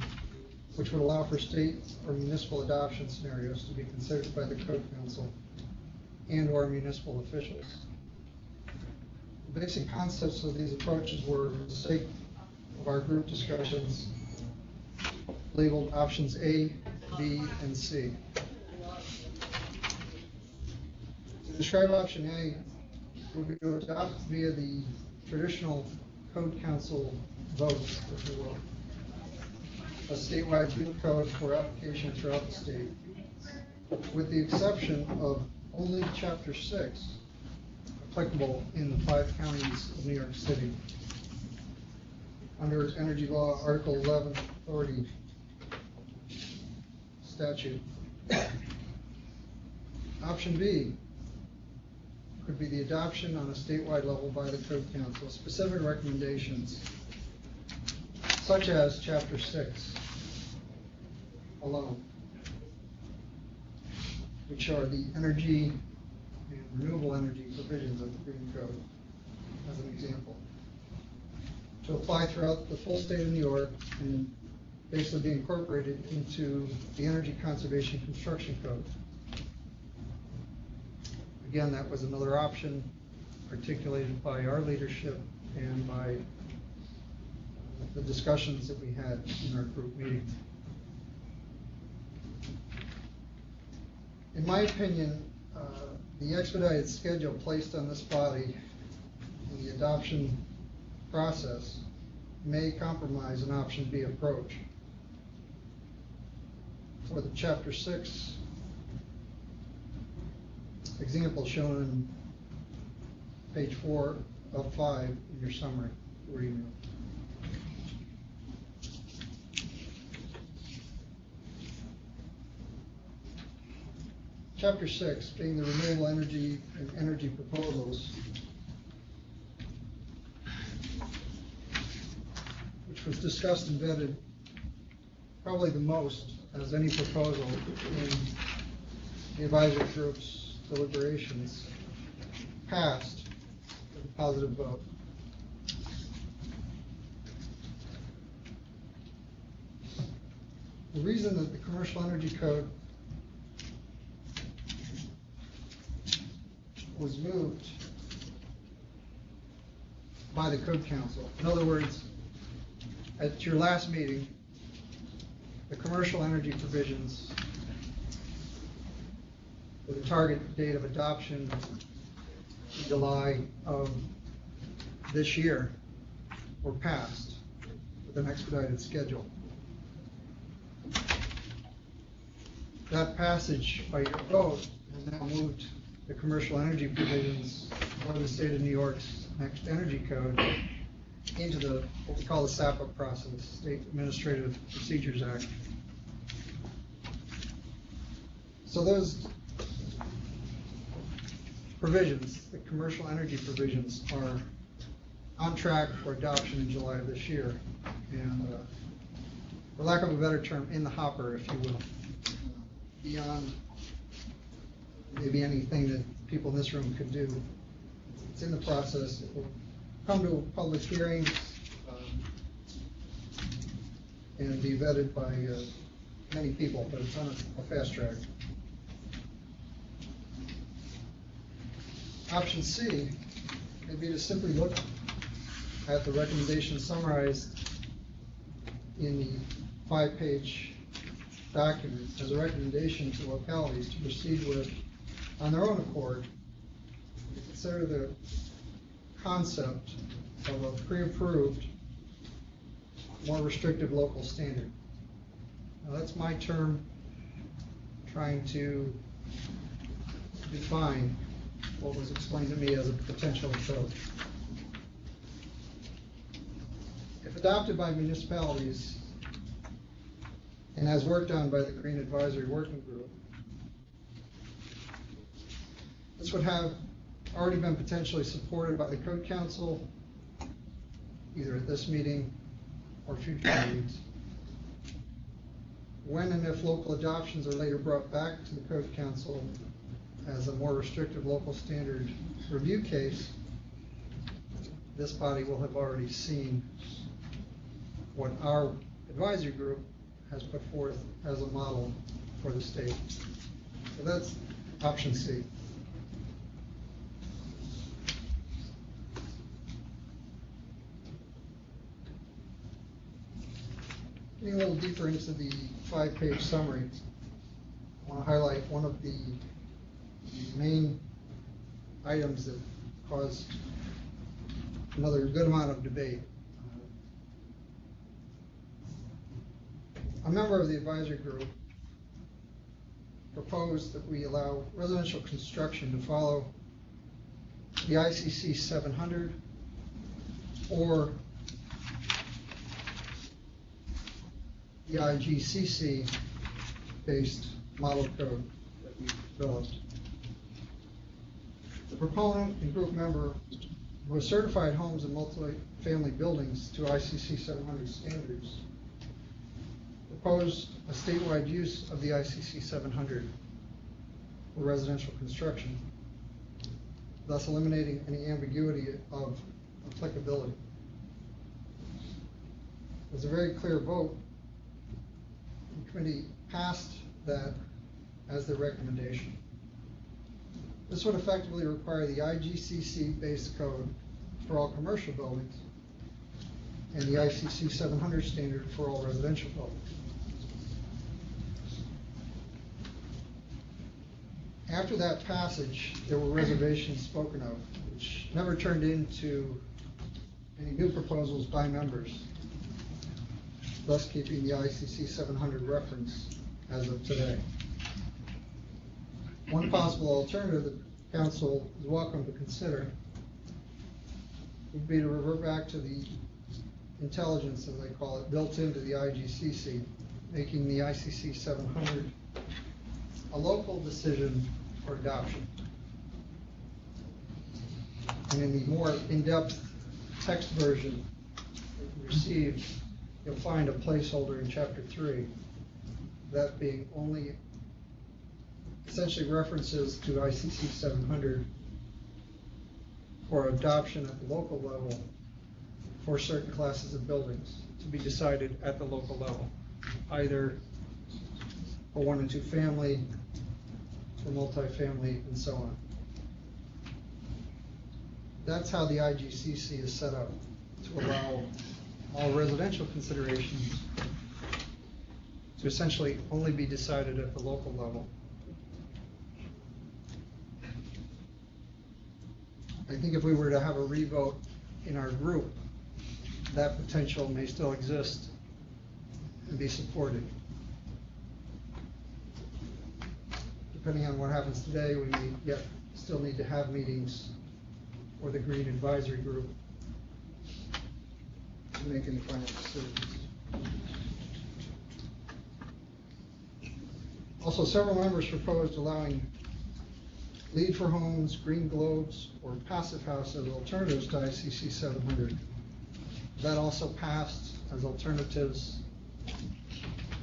which would allow for state or municipal adoption scenarios to be considered by the Code Council and or municipal officials. The basic concepts of these approaches were, for the sake of our group discussions, labeled options A, B, and C. To describe option A, would be to adopt via the traditional Code Council vote, if you will, a statewide green code for application throughout the state, with the exception of only Chapter 6 applicable in the 5 counties of New York City. Under Energy Law, Article 11, Authority Statute. Option B could be the adoption on a statewide level by the Code Council, specific recommendations, such as Chapter 6 alone, which are the energy and renewable energy provisions of the Green Code, as an example, to apply throughout the full state of New York and basically be incorporated into the Energy Conservation Construction Code. Again, that was another option articulated by our leadership and by the discussions that we had in our group meeting. In my opinion, the expedited schedule placed on this body in the adoption process may compromise an option B approach. For the Chapter 6 example shown on page 4 of 5 in your summary or email. Chapter 6, being the renewable energy and energy proposals, which was discussed and vetted probably the most as any proposal in the advisory group's deliberations, passed with a positive vote. The reason that the Commercial Energy Code was moved by the Code Council. In other words, at your last meeting, the commercial energy provisions with a target date of adoption in July of this year were passed with an expedited schedule. That passage by your vote has now moved the commercial energy provisions of the state of New York's next energy code into the what we call the SAPA process, State Administrative Procedures Act. So those provisions, the commercial energy provisions, are on track for adoption in July of this year, and for lack of a better term, in the hopper, if you will, beyond maybe anything that people in this room could do. It's in the process. It will come to public hearings and be vetted by many people, but it's on a fast track. Option C would be to simply look at the recommendations summarized in the 5-page document as a recommendation to localities to proceed with, on their own accord, to consider the concept of a pre-approved, more restrictive local standard. Now that's my term trying to define what was explained to me as a potential approach. If adopted by municipalities and as worked on by the Green Advisory Working Group, this would have already been potentially supported by the Code Council, either at this meeting or future meetings. When and if local adoptions are later brought back to the Code Council as a more restrictive local standard review case, this body will have already seen what our advisory group has put forth as a model for the state. So that's option C. Getting a little deeper into the 5-page summary, I want to highlight one of the main items that caused another good amount of debate. A member of the advisory group proposed that we allow residential construction to follow the ICC 700 or the IGCC based model code that we developed. The proponent and group member who has certified homes and multi-family buildings to ICC 700 standards proposed a statewide use of the ICC 700 for residential construction, thus eliminating any ambiguity of applicability. It was a very clear vote. The committee passed that as their recommendation. This would effectively require the IGCC-based code for all commercial buildings and the ICC 700 standard for all residential buildings. After that passage, there were reservations spoken of, which never turned into any new proposals by members, thus keeping the ICC 700 reference as of today. One possible alternative that council is welcome to consider would be to revert back to the intelligence, as they call it, built into the IGCC, making the ICC 700 a local decision for adoption. And in the more in-depth text version that you received, you'll find a placeholder in Chapter 3, that being only essentially references to ICC 700 for adoption at the local level for certain classes of buildings to be decided at the local level, either for 1 and 2 family, for multifamily, and so on. That's how the IGCC is set up, to allow all residential considerations to essentially only be decided at the local level. I think if we were to have a revote in our group, that potential may still exist and be supported. Depending on what happens today, we may still need to have meetings for the Green Advisory Group to make any final decisions. Also, several members proposed allowing LEED for homes, green globes, or passive house as alternatives to ICC 700. That also passed as alternatives.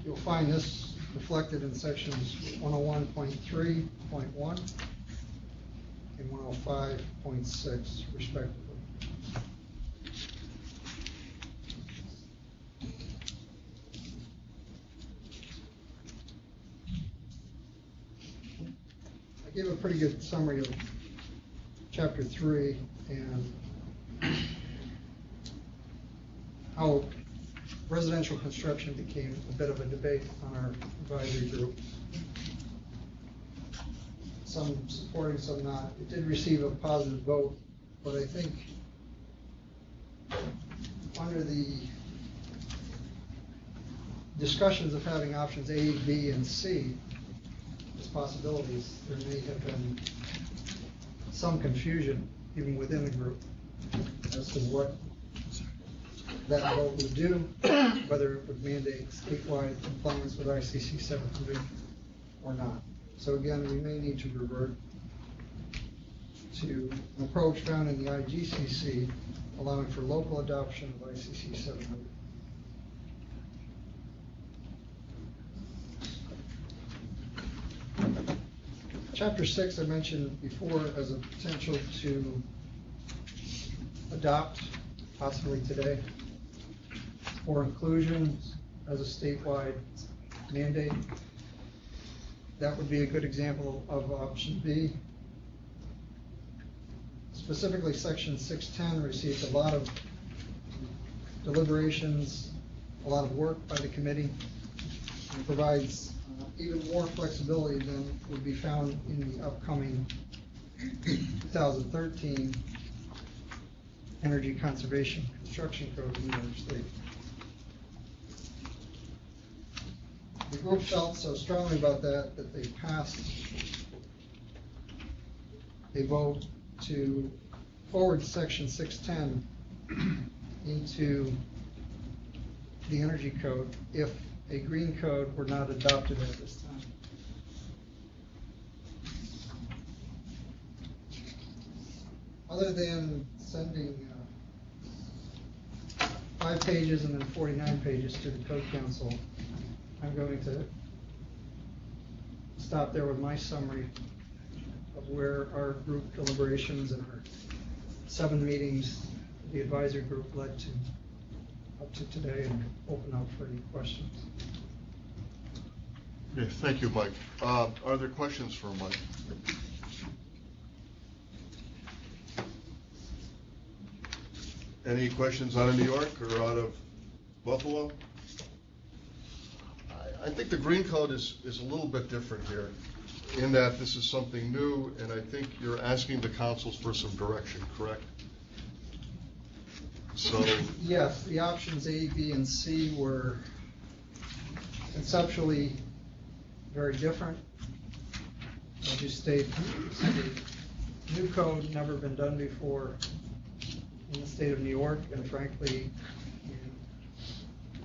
You'll find this reflected in sections 101.3.1 and 105.6 respectively. I gave a pretty good summary of Chapter 3 and how residential construction became a bit of a debate on our advisory group. Some supporting, some not. It did receive a positive vote, but I think under the discussions of having options A, B, and C as possibilities, there may have been some confusion even within the group as to what that vote would do, whether it would mandate statewide compliance with ICC 700 or not. So again, we may need to revert to an approach found in the IGCC, allowing for local adoption of ICC 700. Chapter 6 I mentioned before as a potential to adopt, possibly today, for inclusion as a statewide mandate. That would be a good example of option B. Specifically, section 610 received a lot of deliberations, a lot of work by the committee, and provides even more flexibility than would be found in the upcoming 2013 Energy Conservation Construction Code in New York State. The group felt so strongly about that they passed a vote to forward section 610 into the Energy Code if a green code were not adopted at this time. Other than sending 5 pages and then 49 pages to the Code Council, I'm going to stop there with my summary of where our group deliberations and our 7 meetings the advisory group led to up to today, and open up for any questions. Okay, thank you, Mike. Are there questions for Mike? Any questions out of New York or out of Buffalo? I think the green code is a little bit different here in that this is something new, and I think you're asking the councils for some direction, correct? So. Yes, the options A, B, and C were conceptually very different. As you state, new code never been done before in the state of New York, and frankly, in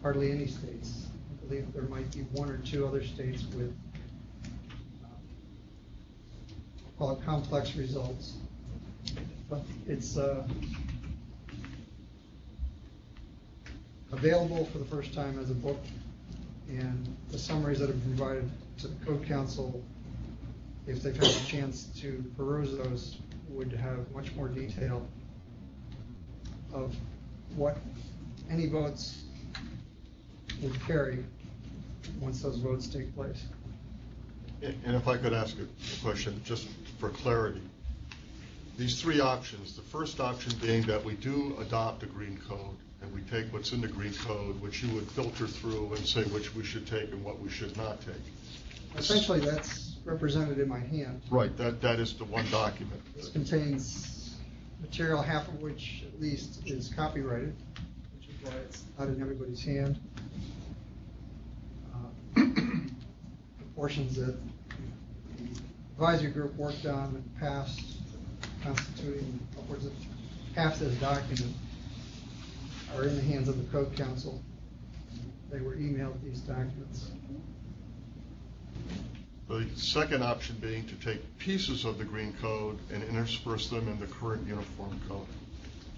hardly any states. I believe there might be one or two other states with, call it complex results. But it's available for the first time as a book, and the summaries that have been provided to the Code Council, if they've had a chance to peruse those, would have much more detail of what any votes would carry once those votes take place. And if I could ask a question, just for clarity. These three options, the first option being that we do adopt a green code, and we take what's in the green code, which you would filter through and say which we should take and what we should not take. Essentially, that's represented in my hand. Right, that is the one document. This contains material, half of which at least is copyrighted, which is why it's not in everybody's hand. Portions that the advisory group worked on and passed, constituting upwards of half this document, are in the hands of the Code Council. They were emailed these documents. The second option being to take pieces of the green code and intersperse them in the current uniform code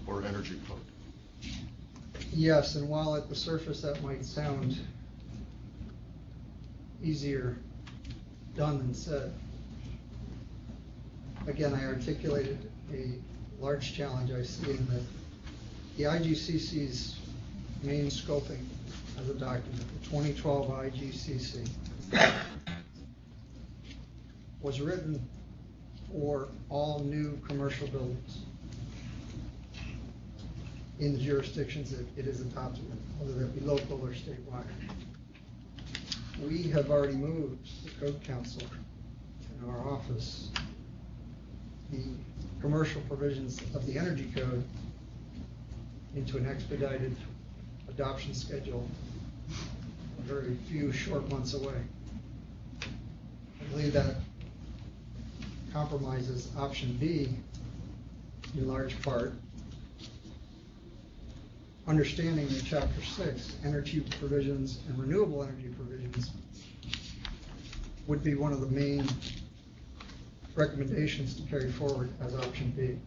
or energy code. Yes, and while at the surface that might sound easier done than said, again, I articulated a large challenge I see in that the IGCC's main scoping as a document, the 2012 IGCC, was written for all new commercial buildings in the jurisdictions that it is adopted in, whether that be local or statewide. We have already moved the Code Council in our office the commercial provisions of the Energy Code into an expedited adoption schedule a very few short months away. I believe that compromises option B in large part. Understanding in Chapter 6, energy provisions and renewable energy provisions would be one of the main recommendations to carry forward as option B.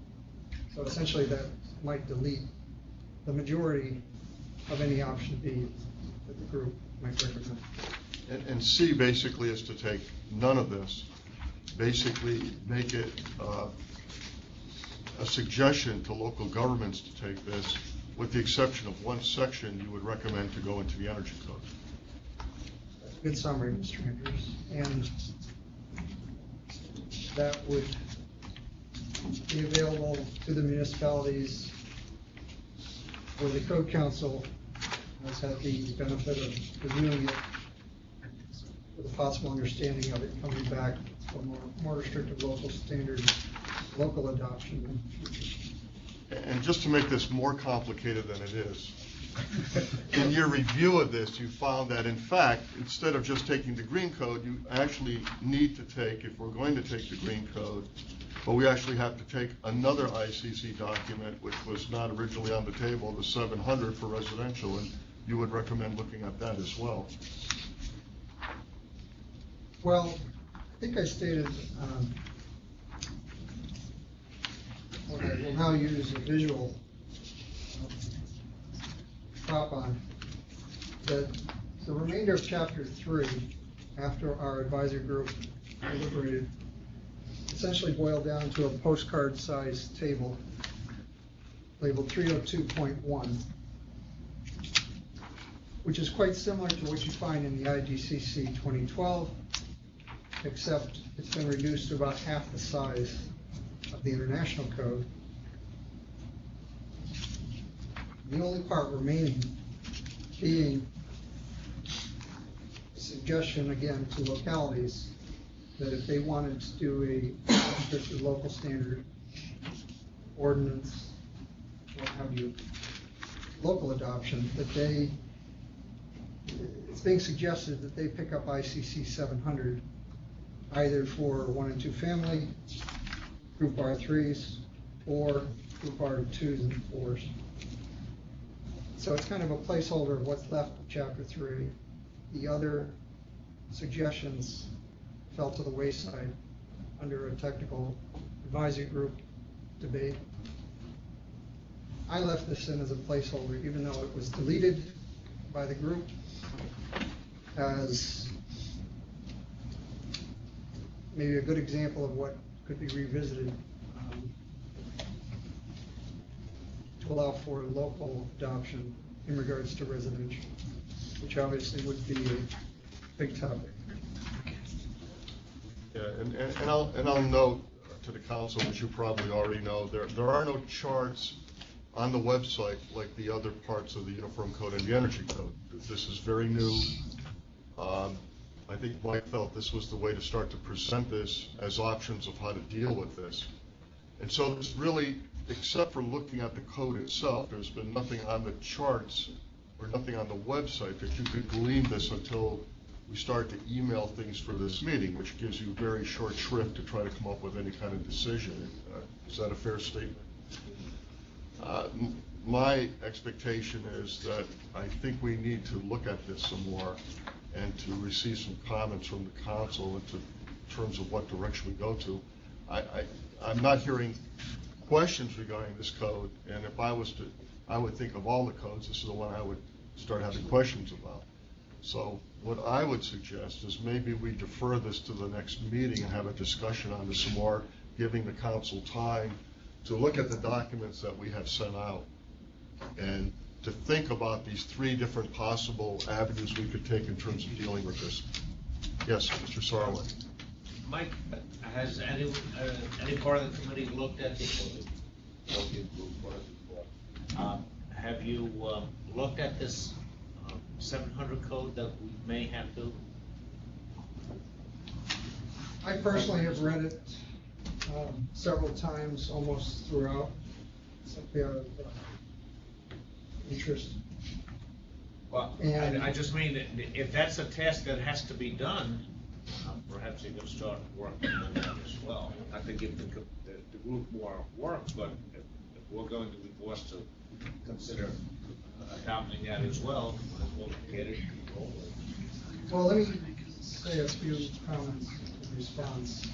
So essentially that might delete the majority of any option B that the group might recommend. And C basically is to take none of this, basically make it a suggestion to local governments to take this, with the exception of one section you would recommend to go into the energy code. That's a good summary, Mr. Andrews. And that would be available to the municipalities where the Code Council has had the benefit of reviewing it with a possible understanding of it coming back for more restrictive local standards, local adoption in the future. And just to make this more complicated than it is, in your review of this, you found that in fact, instead of just taking the green code, you actually need to take, if we're going to take the green code, but we actually have to take another ICC document, which was not originally on the table, the 700 for residential, and you would recommend looking at that as well. Well, I think I stated, what I will now use a visual prop on, that the remainder of Chapter 3, after our advisory group deliberated, essentially boiled down to a postcard-sized table labeled 302.1, which is quite similar to what you find in the IGCC 2012, except it's been reduced to about half the size of the International Code. The only part remaining being a suggestion again to localities that if they wanted to do a strictly local standard ordinance, what have you, local adoption, that it's being suggested that they pick up ICC 700 either for 1 and 2 family, group R3s, or group R2s and 4s. So it's kind of a placeholder of what's left of Chapter 3. The other suggestions fell to the wayside under a technical advisory group debate. I left this in as a placeholder, even though it was deleted by the group as maybe a good example of what could be revisited to allow for local adoption in regards to residential, which obviously would be a big topic. Yeah, and I'll note to the council, which you probably already know, there are no charts on the website like the other parts of the Uniform Code and the Energy Code. This is very new. I think Mike felt this was the way to start to present this as options of how to deal with this. And so there's really, except for looking at the code itself, there's been nothing on the charts or nothing on the website that you could glean this until we start to email things for this meeting, which gives you very short shrift to try to come up with any kind of decision. Is that a fair statement? My expectation is that I think we need to look at this some more and to receive some comments from the council in terms of what direction we go to. I'm not hearing questions regarding this code, and if I was to, I would think of all the codes, this is the one I would start having questions about. So what I would suggest is maybe we defer this to the next meeting and have a discussion on this some more, giving the council time to look at the documents that we have sent out and to think about these 3 different possible avenues we could take in terms of dealing with this. Yes, Mr. Sarlin. Mike, has any part of the committee looked at this? Have you looked at this 700 code that we may have to? I personally have read it several times, almost throughout, simply out of interest. Well, and I just mean that if that's a task that has to be done, perhaps you can start working on that as well. Not to give the group more work, but if we're going to be forced to consider adopting that as well, we'll get it rolling. Well, let me say a few comments in response.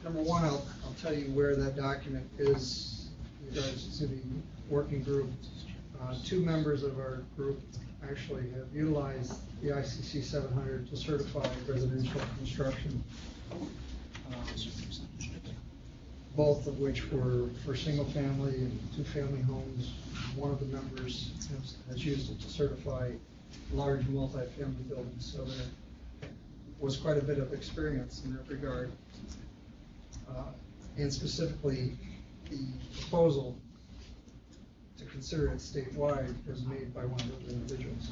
Number one, I'll tell you where that document is in regards to the working group. 2 members of our group actually have utilized the ICC 700 to certify residential construction, both of which were for single family and 2 family homes. One of the members has used it to certify large multi-family buildings, so there was quite a bit of experience in that regard. And specifically, the proposal to consider it statewide was made by one of those individuals.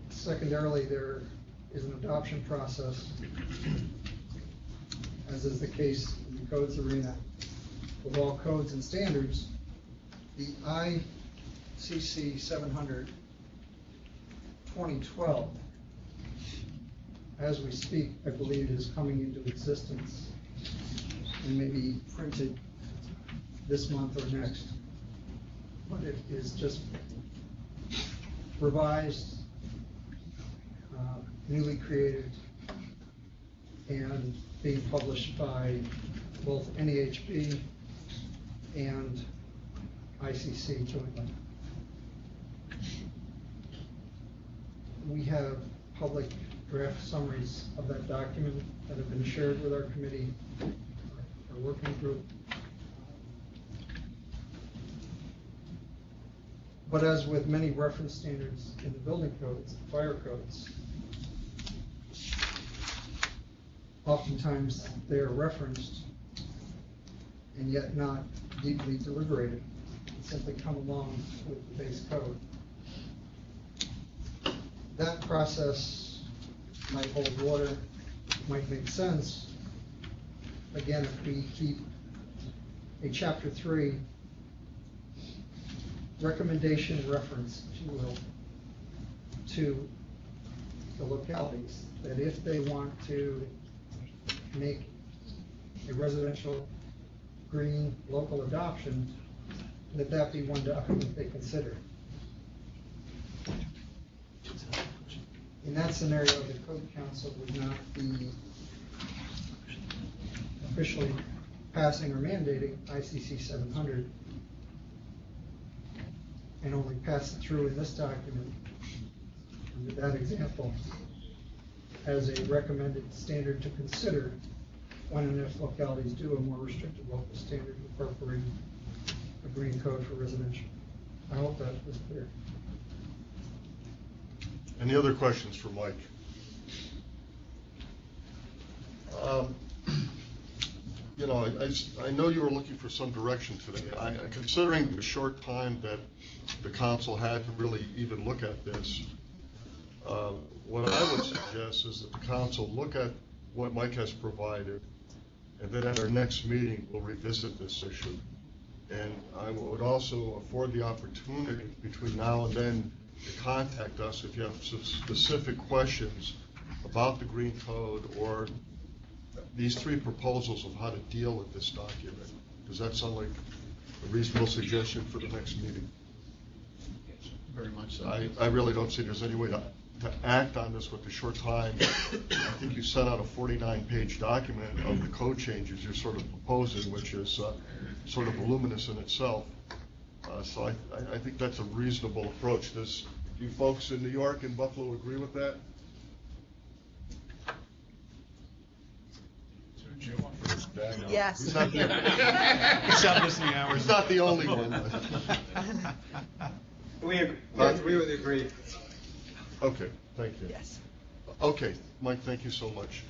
Secondarily, there is an adoption process, as is the case in the codes arena. With all codes and standards, the ICC 700 2012, as we speak, I believe is coming into existence and may be printed this month or next. But it is just revised, newly created, and being published by both NEHB and ICC jointly. We have public draft summaries of that document that have been shared with our committee, our working group. But as with many reference standards in the building codes, fire codes, oftentimes they are referenced and yet not deeply deliberated, simply come along with the base code. That process might hold water, might make sense. Again, if we keep a chapter 3 recommendation reference, if you will, to the localities, that if they want to make a residential green local adoption, that be one document they consider. In that scenario, the Code Council would not be officially passing or mandating ICC 700 and only pass it through in this document, under that example, as a recommended standard to consider when and if localities do a more restricted local standard incorporating a green code for residential. I hope that was clear. Any other questions for Mike? You know, I know you were looking for some direction today. Considering the short time that the council had to really even look at this, what I would suggest is that the council look at what Mike has provided, and then at our next meeting, we'll revisit this issue. And I would also afford the opportunity between now and then to contact us if you have some specific questions about the green code or these 3 proposals of how to deal with this document. Does that sound like a reasonable suggestion for the next meeting? Very much so. I really don't see there's any way to act on this with the short time. I think you sent out a 49-page document of the code changes you're sort of proposing, which is sort of voluminous in itself. So I think that's a reasonable approach. Do you folks in New York and Buffalo agree with that? Yes. He's not the, He's not listening hours. He's not the only one. We would agree. Okay, thank you. Yes. Okay, Mike, thank you so much.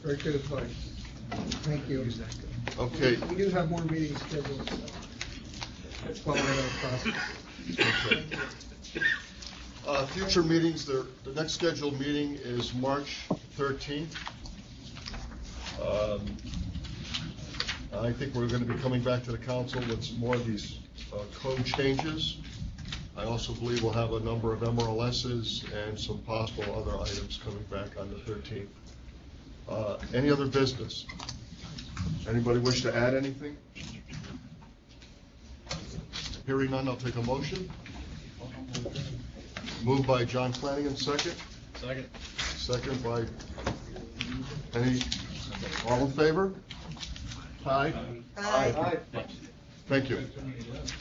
Very good advice. Thank you. Okay. We do have more meetings scheduled, so let's follow that process. Okay. Future meetings, the next scheduled meeting is March 13th. I think we're going to be coming back to the council with more of these code changes. I also believe we'll have a number of MRLSs and some possible other items coming back on the 13th. Any other business? Anybody wish to add anything? Hearing none, I'll take a motion. Moved by John Flanagan, second. Second. Second by all in favor? Aye. Aye. Thank you.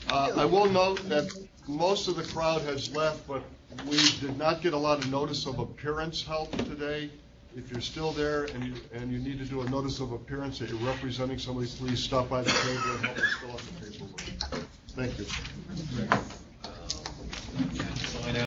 I will note that most of the crowd has left, but we did not get a lot of notice of appearance help today. If you're still there and you need to do a notice of appearance that you're representing somebody, please stop by the table and help us fill out the paperwork. Thank you.